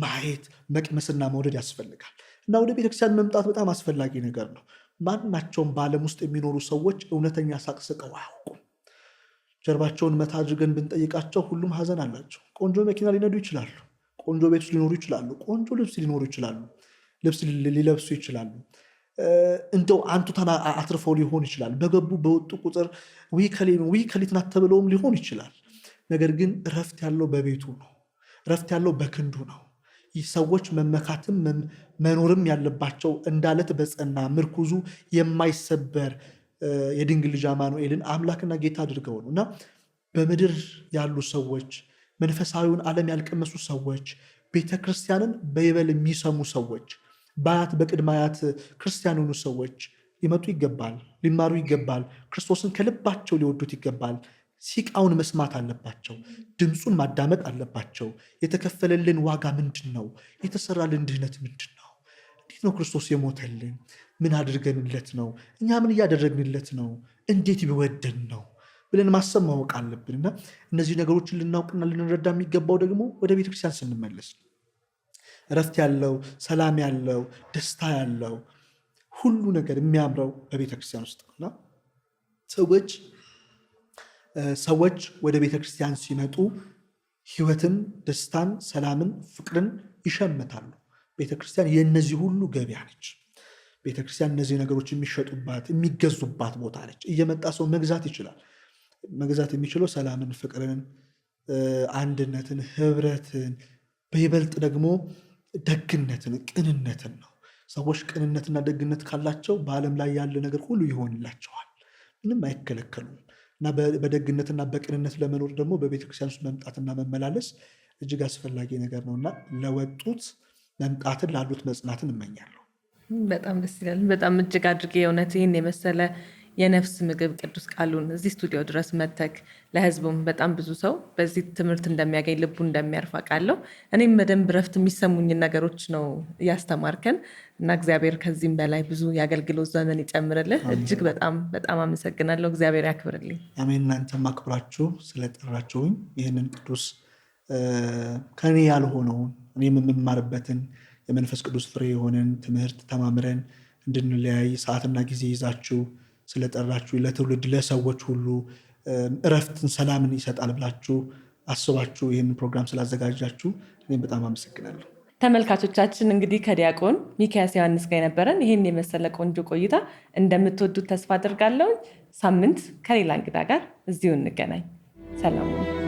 ማየት መቅመስና መውደድ ያስፈልጋል። እና ወደ ቤተክርስቲያን መምጣት በጣም አስፈላጊ ነገር ነው። ማናቸውም በዓለም ውስጥ የሚኖሩ ሰዎች እውነተኛ ሳቅ ስቀው አያውቁም። ጀርባቸውን መታ አድርገን ብንጠይቃቸው ሁሉም ሀዘን አላቸው። ቆንጆ መኪና ሊነዱ ይችላሉ። ቆንጆ ቤት ውስጥ ሊኖሩ ይችላሉ። ቆንጆ ልብስ ሊኖሩ ይችላሉ። ልብስ ሊለብሱ ይችላሉ። እንደው አንቱታን አትርፈው ሊሆን ይችላል። በገቡ በወጡ ቁጥር ውይ ከሊት ናት ተብለውም ሊሆን ይችላል። ነገር ግን እረፍት ያለው በቤቱ ነው። እረፍት ያለው በክንዱ ነው። ይህ ሰዎች መመካትም መኖርም ያለባቸው እንዳለት በጸና ምርኩዙ የማይሰበር የድንግል ልጅ አማኑኤልን አምላክና ጌታ አድርገው ነው እና በምድር ያሉ ሰዎች፣ መንፈሳዊውን ዓለም ያልቀመሱ ሰዎች፣ ቤተክርስቲያንን በይበል የሚሰሙ ሰዎች፣ በአያት በቅድመ አያት ክርስቲያን የሆኑ ሰዎች ሊመጡ ይገባል፣ ሊማሩ ይገባል። ክርስቶስን ከልባቸው ሊወዱት ይገባል። ሲቃውን መስማት አለባቸው። ድምፁን ማዳመጥ አለባቸው። የተከፈለልን ዋጋ ምንድን ነው? የተሰራልን ድህነት ምንድን ነው? እንዴት ነው ክርስቶስ የሞተልን? ምን አድርገንለት ነው? እኛ ምን እያደረግንለት ነው? እንዴት ቢወደን ነው ብለን ማሰብ ማወቅ አለብን። እና እነዚህ ነገሮችን ልናውቅና ልንረዳ የሚገባው ደግሞ ወደ ቤተክርስቲያን ስንመለስ እረፍት ያለው፣ ሰላም ያለው፣ ደስታ ያለው ሁሉ ነገር የሚያምረው በቤተክርስቲያን ውስጥ ነውና ሰዎች ወደ ቤተክርስቲያን ሲመጡ ሕይወትን፣ ደስታን፣ ሰላምን፣ ፍቅርን ይሸምታሉ። ቤተክርስቲያን የእነዚህ ሁሉ ገበያ ነች። ቤተክርስቲያን እነዚህ ነገሮች የሚሸጡባት የሚገዙባት ቦታ ነች። እየመጣ ሰው መግዛት ይችላል። መግዛት የሚችለው ሰላምን፣ ፍቅርን፣ አንድነትን፣ ህብረትን፣ በይበልጥ ደግሞ ደግነትን፣ ቅንነትን ነው። ሰዎች ቅንነትና ደግነት ካላቸው በዓለም ላይ ያለ ነገር ሁሉ ይሆንላቸዋል። ምንም አይከለከሉም። እና በደግነትና በቅንነት ለመኖር ደግሞ በቤተክርስቲያን ውስጥ መምጣትና መመላለስ እጅግ አስፈላጊ ነገር ነው እና ለወጡት መምጣትን፣ ላሉት መጽናትን እመኛለሁ። በጣም ደስ ይላል። በጣም እጅግ አድርጌ የእውነት ይህን የመሰለ የነፍስ ምግብ ቅዱስ ቃሉን እዚህ ስቱዲዮ ድረስ መተክ ለህዝቡም በጣም ብዙ ሰው በዚህ ትምህርት እንደሚያገኝ ልቡ እንደሚያርፍ አውቃለሁ። እኔም በደንብ ረፍት የሚሰሙኝን ነገሮች ነው እያስተማርከን እና እግዚአብሔር ከዚህም በላይ ብዙ የአገልግሎት ዘመን ይጨምርልህ። እጅግ በጣም በጣም አመሰግናለሁ። እግዚአብሔር ያክብርልኝ። አሜን። እናንተም አክብራችሁ ስለጠራችሁኝ ይህንን ቅዱስ ከኔ ያልሆነውን እኔም የምማርበትን የመንፈስ ቅዱስ ፍሬ የሆነን ትምህርት ተማምረን እንድንለያይ ሰዓትና ጊዜ ይዛችሁ ስለጠራችሁ ለትውልድ ለሰዎች ሁሉ እረፍትን፣ ሰላምን ይሰጣል ብላችሁ አስባችሁ ይህን ፕሮግራም ስላዘጋጃችሁ እኔም በጣም አመሰግናለሁ። ተመልካቾቻችን እንግዲህ ከዲያቆን ሚኪያስ ዮሐንስ ጋር የነበረን ይህን የመሰለ ቆንጆ ቆይታ እንደምትወዱት ተስፋ አድርጋለሁ። ሳምንት ከሌላ እንግዳ ጋር እዚሁ እንገናኝ። ሰላም።